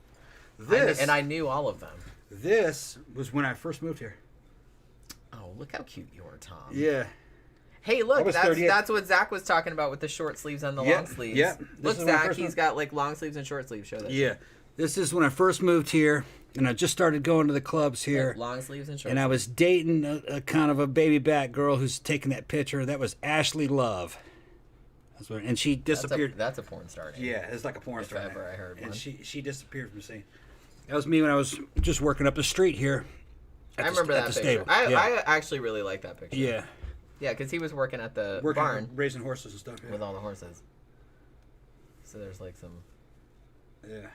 And I knew all of them. This was when I first moved here. Oh, look how cute you are, Tom. Yeah. Hey, look, was 38. that's what Zach was talking about with the short sleeves and the long sleeves. Yeah. Look, Zach, he's got like long sleeves and short sleeves. Show that. Yeah. This is when I first moved here, and I just started going to the clubs here. Like long sleeves and short and sleeves. I was dating a kind of a baby back girl who's taking that picture. That was Ashley Love. And she disappeared. That's a porn star name. Yeah, it's like a porn star. If ever I heard and one. she disappeared from the scene. That was me when I was just working up the street here. I remember that picture. I actually really like that picture. Yeah. Yeah, because he was working at the Working barn raising horses and stuff. with all the horses. So there's like some. Yeah.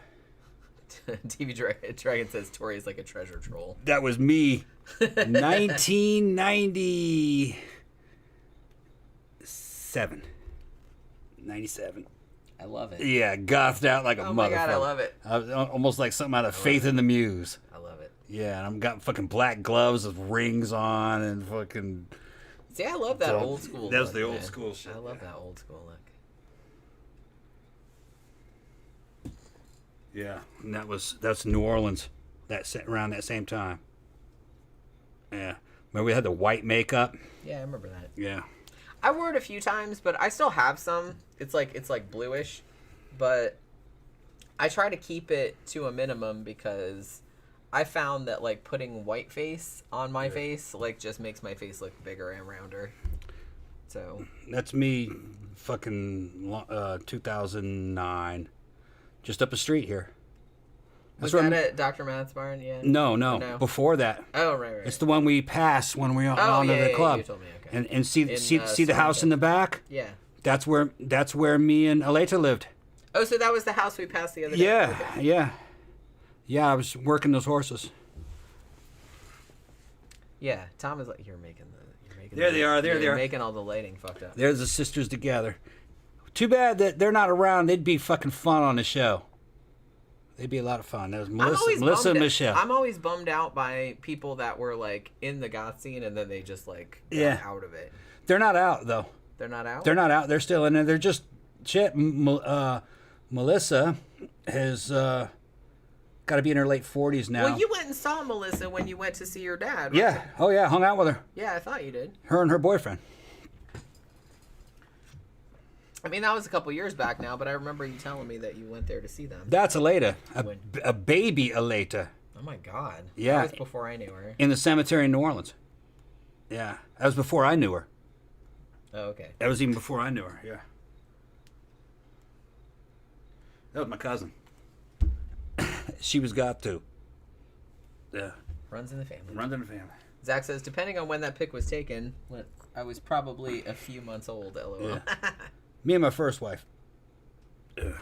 TV Dragon says Tori is like a treasure troll. That was me. 1997. 97. I love it. Yeah, gothed out like a motherfucker. Oh my god, I love it. I was almost like something out of Faith in the Muse. I love it. Yeah, and I've got fucking black gloves with rings on and fucking... See, I love that old school look. That was the old man. school shit. I love that old school look. Yeah, and that's New Orleans. around that same time. Yeah. Remember we had the white makeup? Yeah, I remember that. Yeah. I wore it a few times, but I still have some. It's like bluish, but I try to keep it to a minimum because I found that like putting white face on my face like just makes my face look bigger and rounder. So that's me, fucking 2009, just up the street here. Was that at Dr. Matt's barn? Yeah. No, before that. Oh right. It's the one we passed when we were onto the club. You told me, okay. And see the house in the back? Yeah. That's where me and Aleta lived. Oh, so that was the house we passed the other day. Yeah, okay. yeah. Yeah, I was working those horses. Yeah, Tom is like, you're making There they are. There they are. Making all the lighting fucked up. There's the sisters together. Too bad that they're not around. They'd be fucking fun on the show. They'd be a lot of fun. That was Melissa and Michelle. I'm always bummed out by people that were like in the goth scene and then they just like got out of it. They're not out though. They're not out? They're not out. They're still in there. They're just shit. Melissa has got to be in her late 40s now. Well, you went and saw Melissa when you went to see your dad, right? Yeah. Oh, yeah. Hung out with her. Yeah, I thought you did. Her and her boyfriend. I mean, that was a couple years back now, but I remember you telling me that you went there to see them. That's Aleta. A baby Aleta. Oh, my God. Yeah. That was before I knew her. In the cemetery in New Orleans. Yeah. That was before I knew her. Oh, okay. That was even before I knew her, yeah. That was my cousin. She was got to. Yeah. Runs in the family. Runs in the family. Zach says, depending on when that pic was taken, I was probably a few months old, LOL. Yeah. Me and my first wife. Ugh.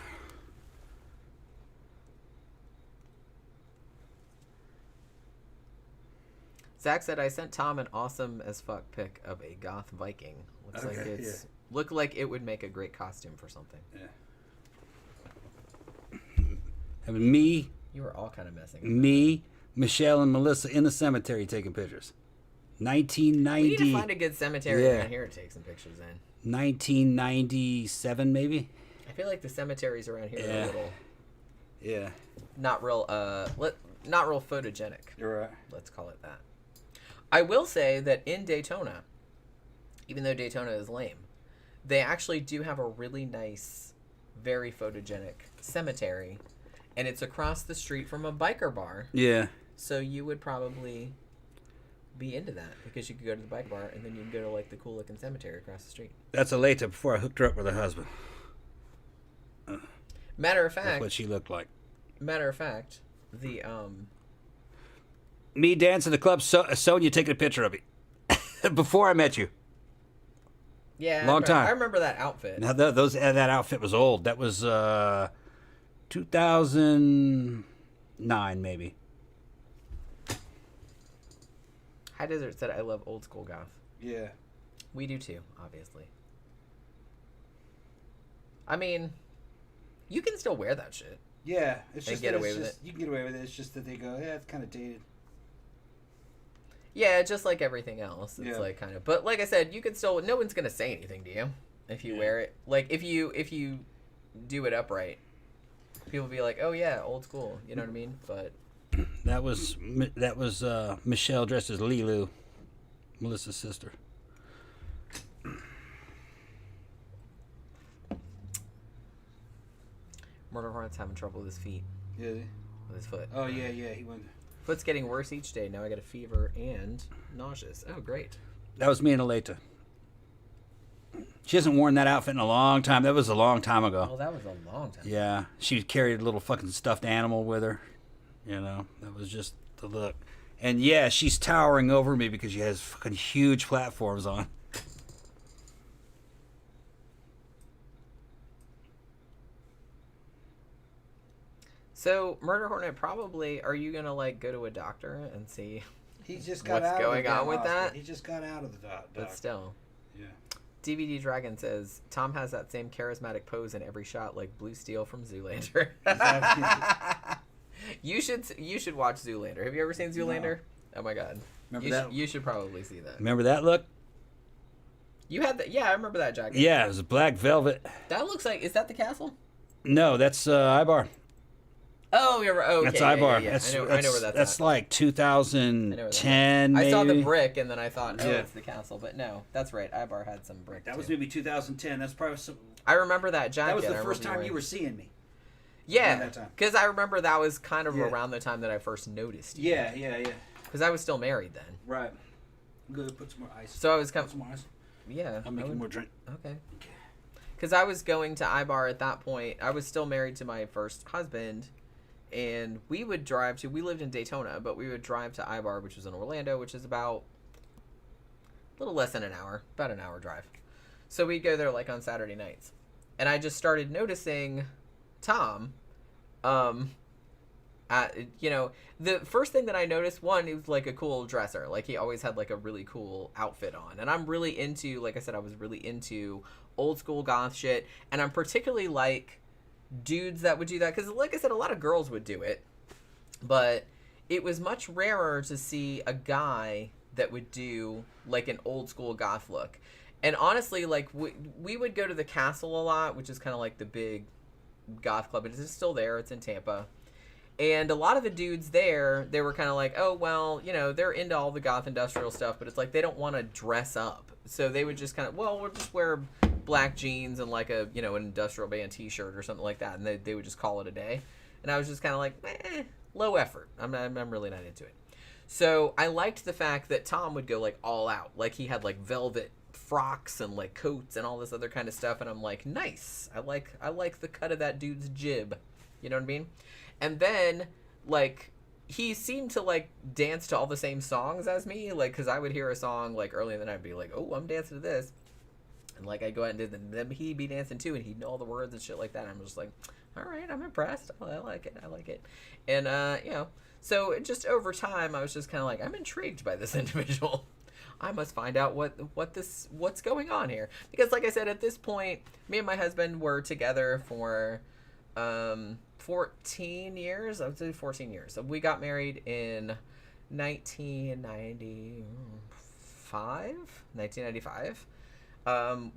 Zach said, I sent Tom an awesome as fuck pic of a goth Viking. Looks like it's looked like it would make a great costume for something. Yeah. It was me. You were all kind of messing. Me, Michelle, and Melissa in the cemetery taking pictures. 1990. We need to find a good cemetery around here to take some pictures in. 1997, maybe. I feel like the cemeteries around here are a little. Yeah. Not real. Not real photogenic. You're right. Let's call it that. I will say that in Daytona, even though Daytona is lame, they actually do have a really nice, very photogenic cemetery, and it's across the street from a biker bar. Yeah. So you would probably be into that because you could go to the biker bar and then you can go to like the cool looking cemetery across the street. That's Aleta before I hooked her up with her husband. Matter of fact, That's what she looked like. Matter of fact, the Me dancing the club, Sonia taking a picture of me before I met you. Yeah, Long time. I remember that outfit. Now that outfit was old. That was 2009 maybe. High Desert said, I love old school goth. Yeah. We do too, obviously. I mean, you can still wear that shit. Yeah, it's And just get that away it's with just, it. You can get away with it. It's just that they go, yeah, it's kind of dated. Yeah, just like everything else. It's Yeah. like kind of, but like I said, you can still. No one's gonna say anything to you if you wear it. Like if you do it upright, people will be like, oh yeah, old school. You know what I mean? But That was Michelle dressed as Lilu, Melissa's sister. Murder Hornet's having trouble with his feet, Yeah. with his foot. Oh yeah, he went. Foot's getting worse each day. Now I got a fever and nauseous. Oh great. That was me and Aleta. She hasn't worn that outfit in a long time. That was a long time ago. Well, that was a long time. Yeah, she carried a little fucking stuffed animal with her. You know, that was just the look. And yeah, she's towering over me because she has fucking huge platforms on. So, Murder Hornet, probably, are you gonna like go to a doctor and see? He just got What's out. going of the on with hospital. that? He just got out of the doctor. But still, Yeah. DVD Dragon says Tom has that same charismatic pose in every shot, like Blue Steel from Zoolander. You should watch Zoolander. Have you ever seen Zoolander? No. Oh my god. Remember that? You should probably see that. Remember that look? You had that? Yeah, I remember that jacket. Yeah, it was black velvet. That looks like. Is that the castle? No, that's Ibar. Oh, you're right. Oh, That's yeah, Ibar. Yeah. That's, I know where that's at. like 2010. I maybe. saw the brick and then I thought, oh, Yeah. it's the castle. But no, that's right. Ibar had some brick. That too. was maybe 2010. That's probably some. I remember that jacket. That was the I first remember time you were seeing me. Yeah, that time. because I remember that was kind of Yeah. around the time that I first noticed you. Yeah. Because I was still married then. Right. I'm gonna put some more ice. So I was Put some more ice. yeah. I'm making more drink. Okay. Because I was going to Ibar at that point. I was still married to my first husband, and we would drive to. We lived in Daytona, but we would drive to Ibar, which was in Orlando, which is about a little less than an hour, about an hour drive. So we'd go there like on Saturday nights, and I just started noticing Tom. The first thing that I noticed, one, he was like a cool dresser. Like he always had like a really cool outfit on, and I'm really into, like I said, I was really into old school goth shit, and I'm particularly like dudes that would do that because, like I said, a lot of girls would do it, but it was much rarer to see a guy that would do like an old school goth look. And honestly, like we would go to the Castle a lot, which is kind of like the big goth club. It's still there. It's in Tampa. And a lot of the dudes there, they were kind of like, oh, well, they're into all the goth industrial stuff, but it's like they don't want to dress up. So they would just kind of, well, we'll just wear black jeans and like an industrial band t-shirt or something like that. And they would just call it a day. And I was just kind of like, low effort. I'm really not into it. So I liked the fact that Tom would go like all out. Like he had like velvet frocks and like coats and all this other kind of stuff. And I'm like, nice. I like the cut of that dude's jib. You know what I mean? And then, like, he seemed to, like, dance to all the same songs as me. Like, because I would hear a song, like, early in the night, I'd be like, oh, I'm dancing to this. And, like, I'd go out and do them. Then he'd be dancing, too, and he'd know all the words and shit like that. And I'm just like, all right, I'm impressed. I like it. And, so just over time, I was just kind of like, I'm intrigued by this individual. I must find out what's going on here. Because, like I said, at this point, me and my husband were together for 14 years. I would say 14 years. So we got married in 1995.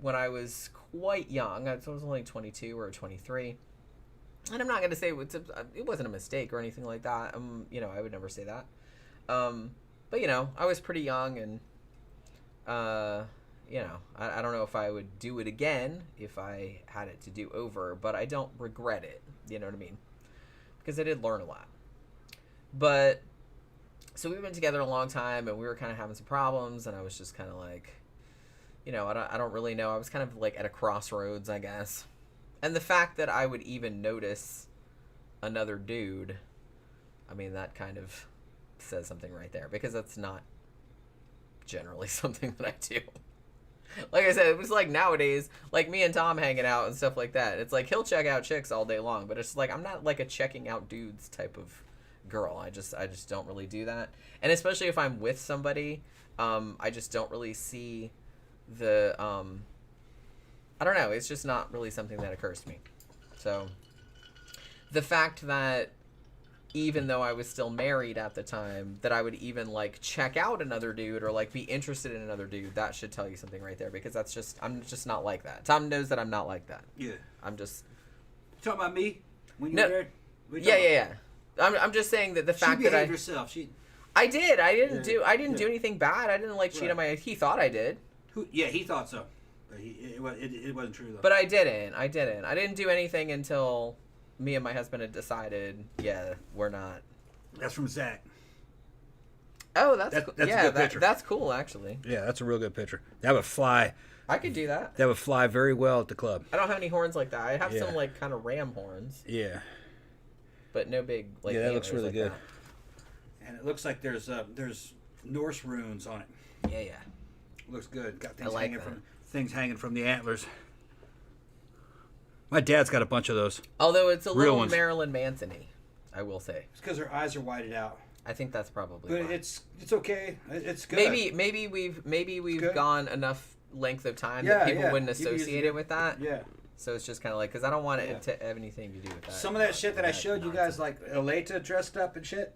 When I was quite young. I was only 22 or 23. And I'm not going to say it wasn't a mistake or anything like that. I would never say that. But, I was pretty young, and, I don't know if I would do it again if I had it to do over, but I don't regret it. You know what I mean? Because I did learn a lot. But, so we've been together a long time, and we were kind of having some problems, and I was just kind of like, I don't really know. I was kind of like at a crossroads, I guess. And the fact that I would even notice another dude, I mean, that kind of says something right there, because that's not generally something that I do. Like I said, it was like nowadays, like me and Tom hanging out and stuff like that. It's like he'll check out chicks all day long, but it's like I'm not like a checking out dudes type of girl. I just don't really do that. And especially if I'm with somebody, I just don't really see the I don't know, it's just not really something that occurs to me. So the fact that even though I was still married at the time, that I would even like check out another dude or like be interested in another dude, that should tell you something right there, because I'm just not like that. Tom knows that I'm not like that. Yeah. I'm just You talking about me when you No. were there? yeah. I'm just saying that the fact She that behaved herself. I did. I didn't do Yeah. anything bad. I didn't like cheat on my. He thought I did, He thought so, but it wasn't true though. but I didn't. I didn't do anything until me and my husband had decided, yeah, we're not. That's from Zach. Oh, that's a good picture. That's cool, actually. Yeah, that's a real good picture. That would fly. I could do that. That would fly very well at the club. I don't have any horns like that. I have Yeah. some like kind of ram horns, Yeah. but no big like. Yeah, that looks antlers really like good. And it looks like there's Norse runes on it. that. Yeah. Looks good. Got I like things hanging from the antlers. My dad's got a bunch of those. Although it's a Real little ones. Marilyn Manson-y, I will say. It's because her eyes are whited out. I think that's probably. But why. it's okay. It's good. Maybe we've good. gone enough length of time Yeah, that people yeah. wouldn't You can associate use it with that. Yeah. So it's just kind of like, because I don't want it Yeah. to have anything to do with that. Some of that shit that I showed you guys, like Eleta dressed up and shit,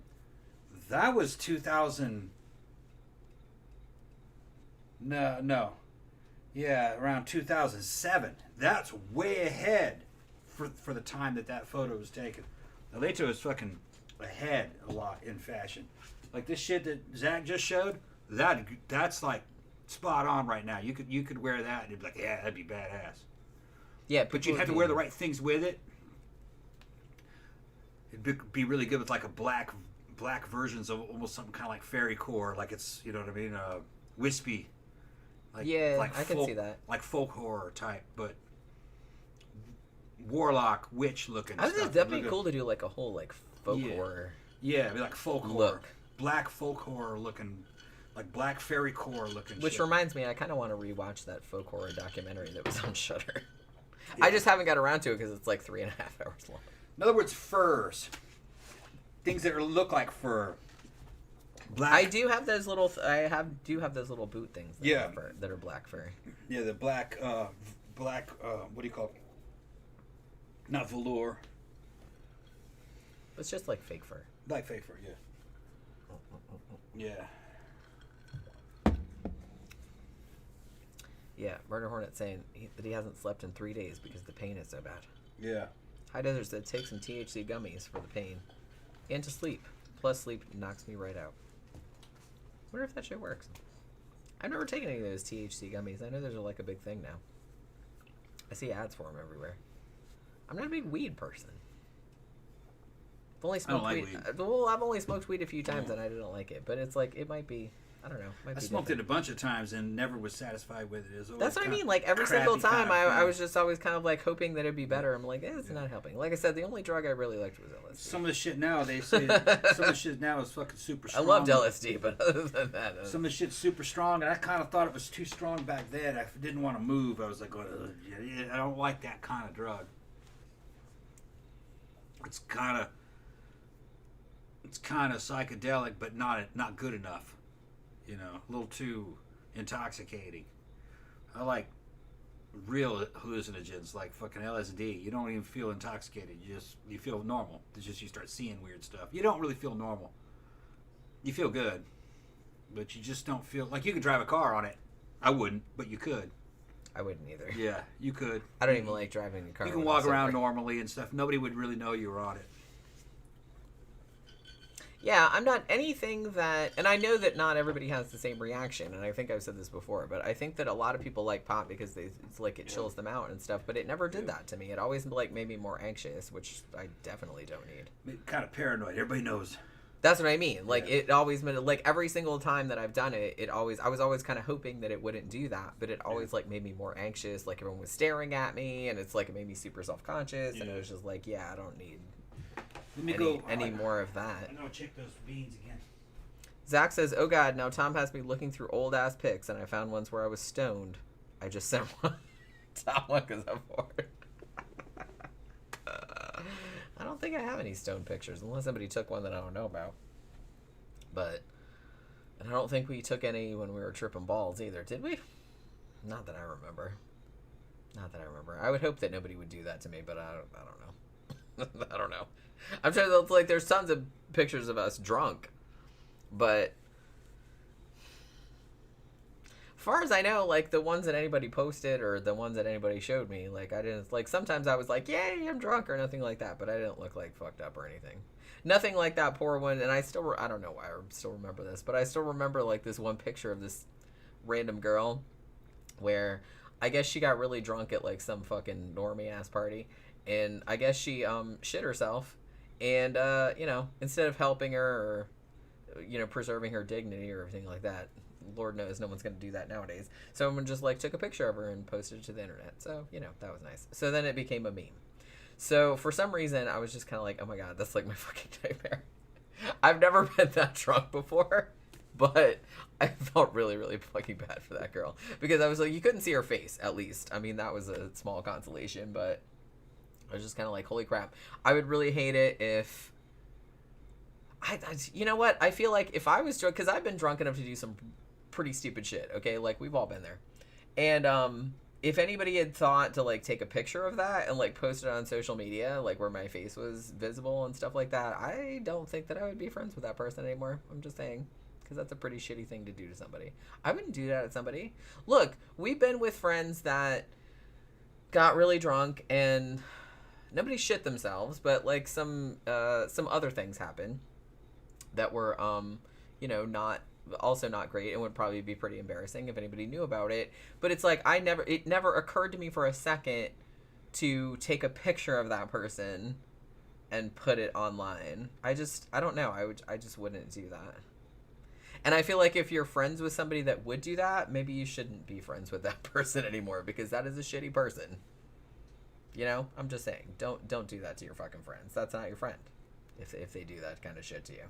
that was 2000. No. Yeah, around 2007. That's way ahead for the time that photo was taken. Arezo is fucking ahead a lot in fashion. Like this shit that Zach just showed, that's like spot on right now. You could wear that and you'd be like, yeah, that'd be badass. Yeah, but you'd have to wear the right things with it. It'd be really good with like a black versions of almost something kind of like fairy core, like it's, you know what I mean, wispy. Like, yeah, like I can see that. Like folk horror type, but warlock, witch looking. I think that'd be cool to do like a whole like folk horror. Yeah, it'd be like folk horror. Look. Black folk horror looking, like black fairy core looking. Which shit. reminds me, I kind of want to rewatch that folk horror documentary that was on Shudder. Yeah. I just haven't got around to it because it's like 3.5 hours long. In other words, furs. Things that look like fur. Black. I do have those little. Do have those little boot things. That that are black fur. Yeah, the black. What do you call it? Not velour. It's just like fake fur. Like fake fur, yeah. Yeah. Yeah, Murder Hornet saying that he hasn't slept in 3 days because the pain is so bad. Yeah. High Desert said take some THC gummies for the pain and to sleep. Plus sleep knocks me right out. Wonder if that shit works. I've never taken any of those THC gummies. I know there's like a big thing now. I see ads for them everywhere. I'm not a big weed person. I've only smoked weed. Well, I've only smoked weed a few times and I didn't like it. But it's like, it might be, I don't know. I smoked it a bunch of times and never was satisfied with it. That's what I mean. Like every single time, I was just always kind of like hoping that it'd be better. I'm like, it's not helping. Like I said, the only drug I really liked was LSD. Some of the shit now, they say, some of the shit now is fucking super strong. I loved LSD, but other than that. Some of the shit's super strong, and I kind of thought it was too strong back then. I didn't want to move. I was like, I don't like that kind of drug. It's kind of psychedelic, but not good enough. You know, a little too intoxicating. I like real hallucinogens like fucking LSD. You don't even feel intoxicated. You feel normal. It's just you start seeing weird stuff. You don't really feel normal. You feel good, but you just don't feel like you could drive a car on it. I wouldn't, but you could. I wouldn't either. Yeah, you could. I don't even like driving a car. You can walk around normally and stuff. Nobody would really know you were on it. Yeah, I'm not anything that, and I know that not everybody has the same reaction, and I think I've said this before, but I think that a lot of people like pot because it's like it chills them out and stuff, but it never did that to me. It always like made me more anxious, which I definitely don't need. Kind of paranoid. Everybody knows. That's what I mean. Like it always made like every single time that I've done it, I was always kind of hoping that it wouldn't do that, but it always like made me more anxious. Like everyone was staring at me, and it's like it made me super self-conscious, and it was just like, yeah, I don't need any more of that. I'm gonna check those beans again. Zach says, "Oh God, now Tom has me looking through old ass pics, and I found ones where I was stoned. I just sent one. Tom one because I'm bored. I don't think I have any stoned pictures, unless somebody took one that I don't know about. And I don't think we took any when we were tripping balls either, did we? Not that I remember. I would hope that nobody would do that to me, but I don't know. I don't know. I'm sure that, like there's tons of pictures of us drunk, but as far as I know, like the ones that anybody posted or the ones that anybody showed me, like I didn't like. Sometimes I was like, "Yay, I'm drunk" or nothing like that, but I didn't look like fucked up or anything. Nothing like that poor one. And I don't know why I still remember this, but I still remember like this one picture of this random girl where I guess she got really drunk at like some fucking normie ass party, and I guess she shit herself. And, instead of helping her or, preserving her dignity or everything like that, Lord knows no one's going to do that nowadays. Someone just, like, took a picture of her and posted it to the internet. So, that was nice. So then it became a meme. So for some reason, I was just kind of like, oh my God, that's like my fucking nightmare. I've never been that drunk before, but I felt really, really fucking bad for that girl. Because I was like, you couldn't see her face, at least. I mean, that was a small consolation, but I was just kind of like, holy crap. I would really hate it if... you know what? I feel like if I was drunk... Because I've been drunk enough to do some pretty stupid shit, okay? Like, we've all been there. And if anybody had thought to, like, take a picture of that and, like, post it on social media, like, where my face was visible and stuff like that, I don't think that I would be friends with that person anymore. I'm just saying. Because that's a pretty shitty thing to do to somebody. I wouldn't do that at somebody. Look, we've been with friends that got really drunk and... nobody shit themselves, but like some other things happen that were not great and would probably be pretty embarrassing if anybody knew about it. But it's like it never occurred to me for a second to take a picture of that person and put it online. I don't know. I just wouldn't do that. And I feel like if you're friends with somebody that would do that, maybe you shouldn't be friends with that person anymore, because that is a shitty person. You know, I'm just saying, don't do that to your fucking friends. That's not your friend if they do that kind of shit to you.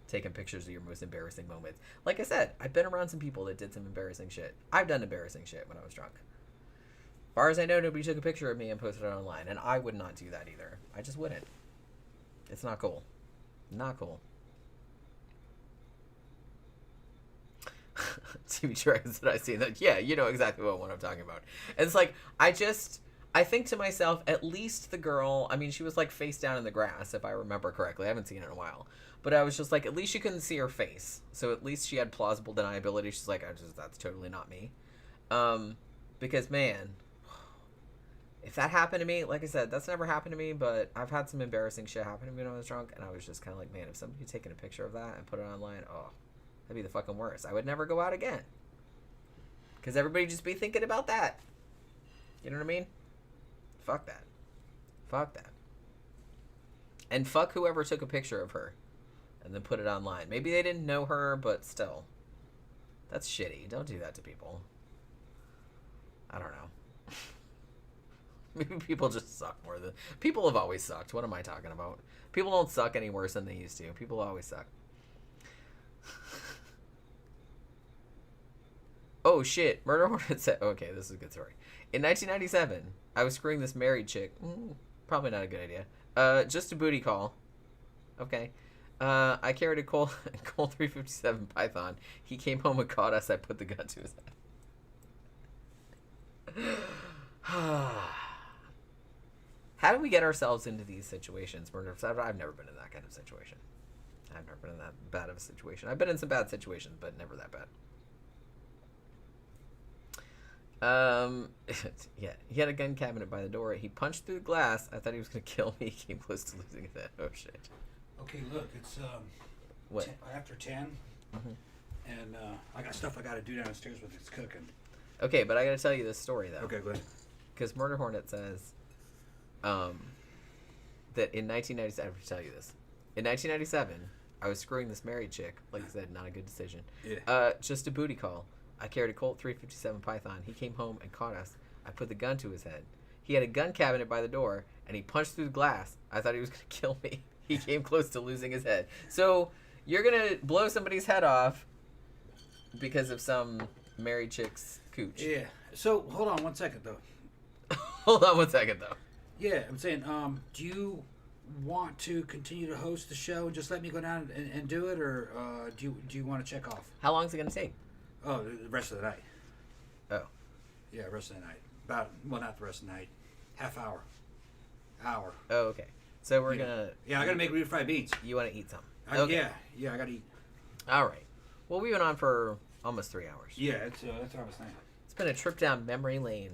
Taking pictures of your most embarrassing moments. Like I said, I've been around some people that did some embarrassing shit. I've done embarrassing shit when I was drunk. As far as I know, nobody took a picture of me and posted it online, and I would not do that either. I just wouldn't. It's not cool. Not cool. TV Dragons that I see that, yeah, you know exactly what one I'm talking about. And it's like, I think to myself, at least the girl, I mean, she was like face down in the grass, if I remember correctly. I haven't seen it in a while. But I was just like, at least you couldn't see her face. So at least she had plausible deniability. She's like, that's totally not me. Because, man, if that happened to me, like I said, that's never happened to me, but I've had some embarrassing shit happen to me when I was drunk, and I was just kind of like, man, if somebody had taken a picture of that and put it online, oh, that'd be the fucking worst. I would never go out again. Because everybody just be thinking about that. You know what I mean? Fuck that. Fuck that. And fuck whoever took a picture of her and then put it online. Maybe they didn't know her, but still. That's shitty. Don't do that to people. I don't know. Maybe people just suck more than... People have always sucked. What am I talking about? People don't suck any worse than they used to. People always suck. Oh, shit. Murder Hornet said... Okay, this is a good story. In 1997, I was screwing this married chick. Probably not a good idea. Just a booty call. Okay. I carried a Colt 357 Python. He came home and caught us. I put the gun to his head. How do we get ourselves into these situations? I've never been in that kind of situation. I've never been in that bad of a situation. I've been in some bad situations, but never that bad. Yeah, he had a gun cabinet by the door. He punched through the glass. I thought he was going to kill me. He came close to losing his head. Oh, shit. Okay, look, it's What? after 10, and I got stuff I got to do downstairs with it's cooking. Okay, but I got to tell you this story, though. Okay, go ahead. Because Murder Hornet says that in 1997, I have to tell you this. In 1997, I was screwing this married chick. Like I said, not a good decision. Yeah. Just a booty call. I carried a Colt 357 Python. He came home and caught us. I put the gun to his head. He had a gun cabinet by the door, and he punched through the glass. I thought he was going to kill me. He came close to losing his head. So you're going to blow somebody's head off because of some married chick's cooch. Yeah. So, hold on one second, though. Hold on one second, though. Yeah, I'm saying, do you want to continue to host the show and just let me go down and do it, or do you want to check off? How long is it going to take? Oh, the rest of the night. Oh. Yeah, rest of the night. Not the rest of the night. Half hour. Hour. Oh, okay. So we're going to... Yeah, I got to make refried beans. You want to eat some? Okay. Yeah, I got to eat. All right. Well, we went on for almost 3 hours. Yeah, that's what I was saying. It's been a trip down memory lane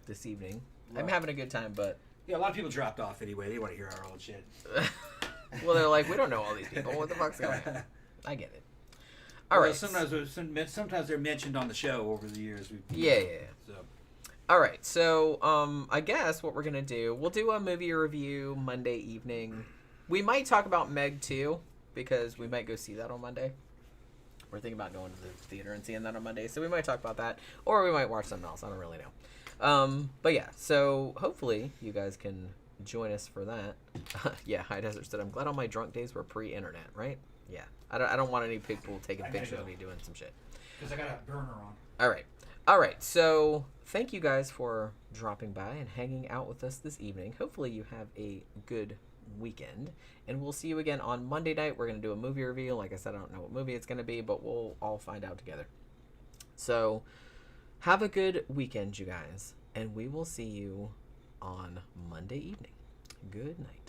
this evening. Right. I'm having a good time, but... Yeah, a lot of people dropped off anyway. They want to hear our old shit. Well, they're like, we don't know all these people. What the fuck's going on? I get it. All right. Sometimes they're mentioned on the show over the years. Yeah. So. All right. So, I guess what we're going to do, we'll do a movie review Monday evening. We might talk about Meg, too, because we might go see that on Monday. We're thinking about going to the theater and seeing that on Monday, so we might talk about that. Or we might watch something else. I don't really know. But yeah, so hopefully you guys can join us for that. Yeah, High Desert said, I'm glad all my drunk days were pre-internet, right? Yeah. I don't want any people taking pictures of me doing some shit. Because I got a burner on. All right. So thank you guys for dropping by and hanging out with us this evening. Hopefully you have a good weekend, and we'll see you again on Monday night. We're going to do a movie review. Like I said, I don't know what movie it's going to be, but we'll all find out together. So have a good weekend, you guys, and we will see you on Monday evening. Good night.